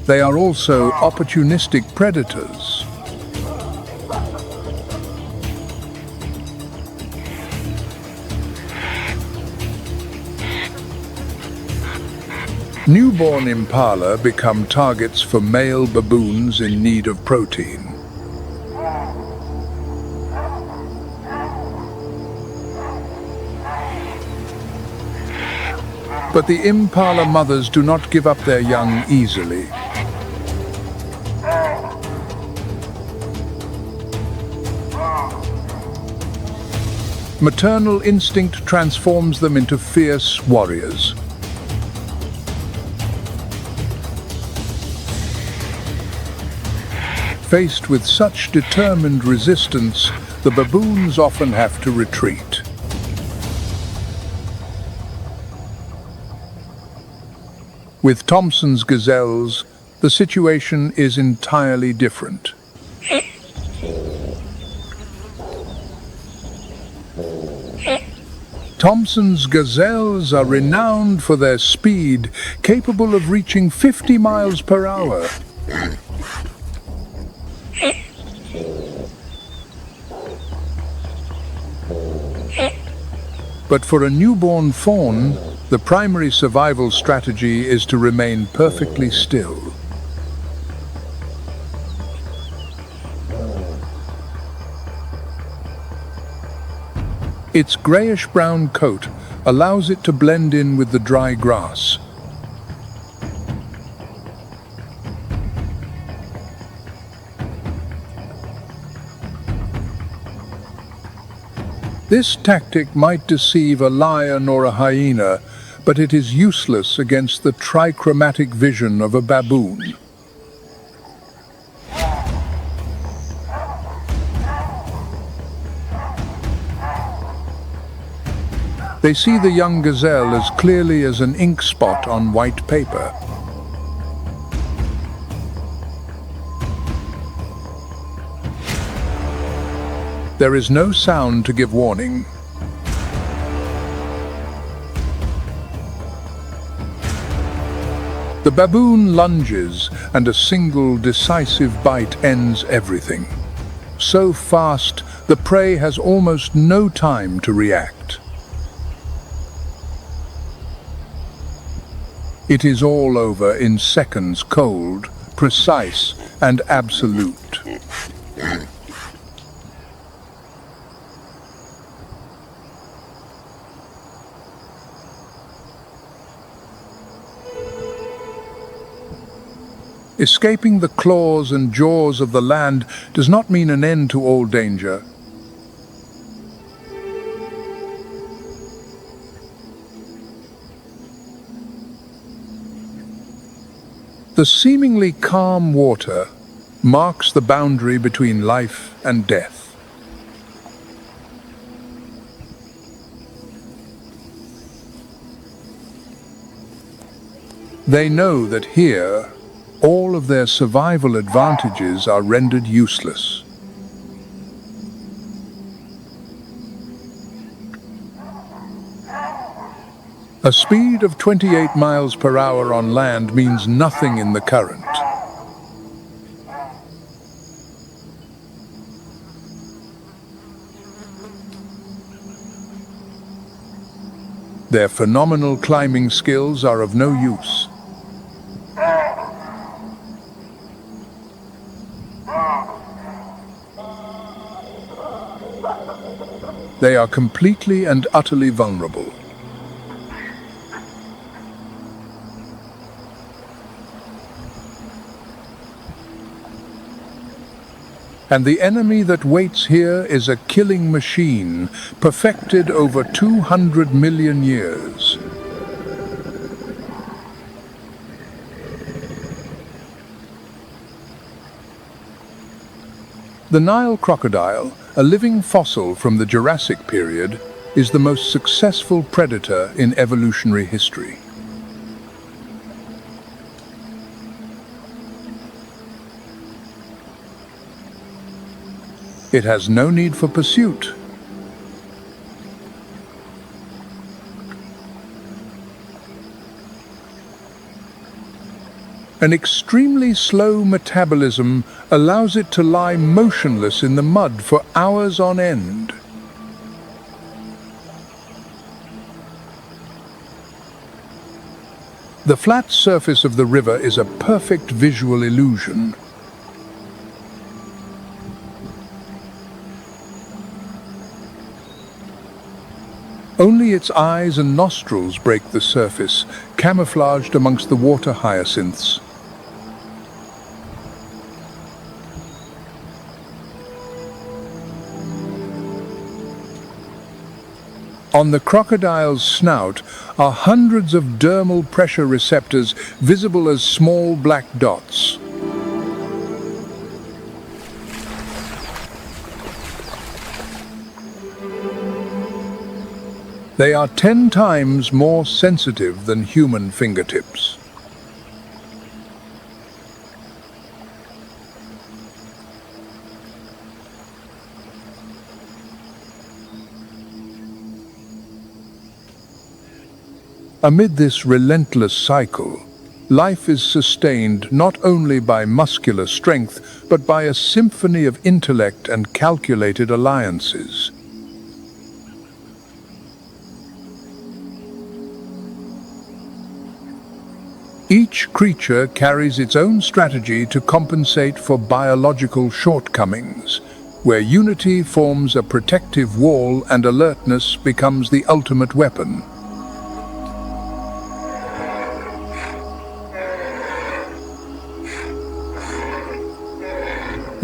They are also opportunistic predators. Newborn impala become targets for male baboons in need of protein. But the impala mothers do not give up their young easily. Maternal instinct transforms them into fierce warriors. Faced with such determined resistance, the baboons often have to retreat. With Thompson's gazelles, the situation is entirely different. Thompson's gazelles are renowned for their speed, capable of reaching 50 miles per hour. But for a newborn fawn, the primary survival strategy is to remain perfectly still. Its grayish-brown coat allows it to blend in with the dry grass. This tactic might deceive a lion or a hyena, but it is useless against the trichromatic vision of a baboon. They see the young gazelle as clearly as an ink spot on white paper. There is no sound to give warning. The baboon lunges, and a single decisive bite ends everything. So fast, the prey has almost no time to react. It is all over in seconds, cold, precise, and absolute. Escaping the claws and jaws of the land does not mean an end to all danger. The seemingly calm water marks the boundary between life and death. They know that here, all of their survival advantages are rendered useless. A speed of 28 miles per hour on land means nothing in the current. Their phenomenal climbing skills are of no use. They are completely and utterly vulnerable. And the enemy that waits here is a killing machine, perfected over 200 million years. The Nile crocodile, a living fossil from the Jurassic period, is the most successful predator in evolutionary history. It has no need for pursuit. An extremely slow metabolism allows it to lie motionless in the mud for hours on end. The flat surface of the river is a perfect visual illusion. Only its eyes and nostrils break the surface, camouflaged amongst the water hyacinths. On the crocodile's snout are hundreds of dermal pressure receptors visible as small black dots. They are 10 times more sensitive than human fingertips. Amid this relentless cycle, life is sustained not only by muscular strength, but by a symphony of intellect and calculated alliances. Each creature carries its own strategy to compensate for biological shortcomings, where unity forms a protective wall and alertness becomes the ultimate weapon.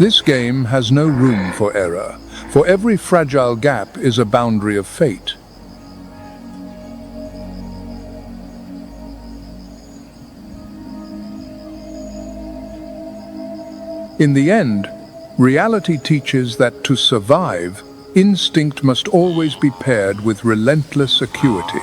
This game has no room for error, for every fragile gap is a boundary of fate. In the end, reality teaches that to survive, instinct must always be paired with relentless acuity.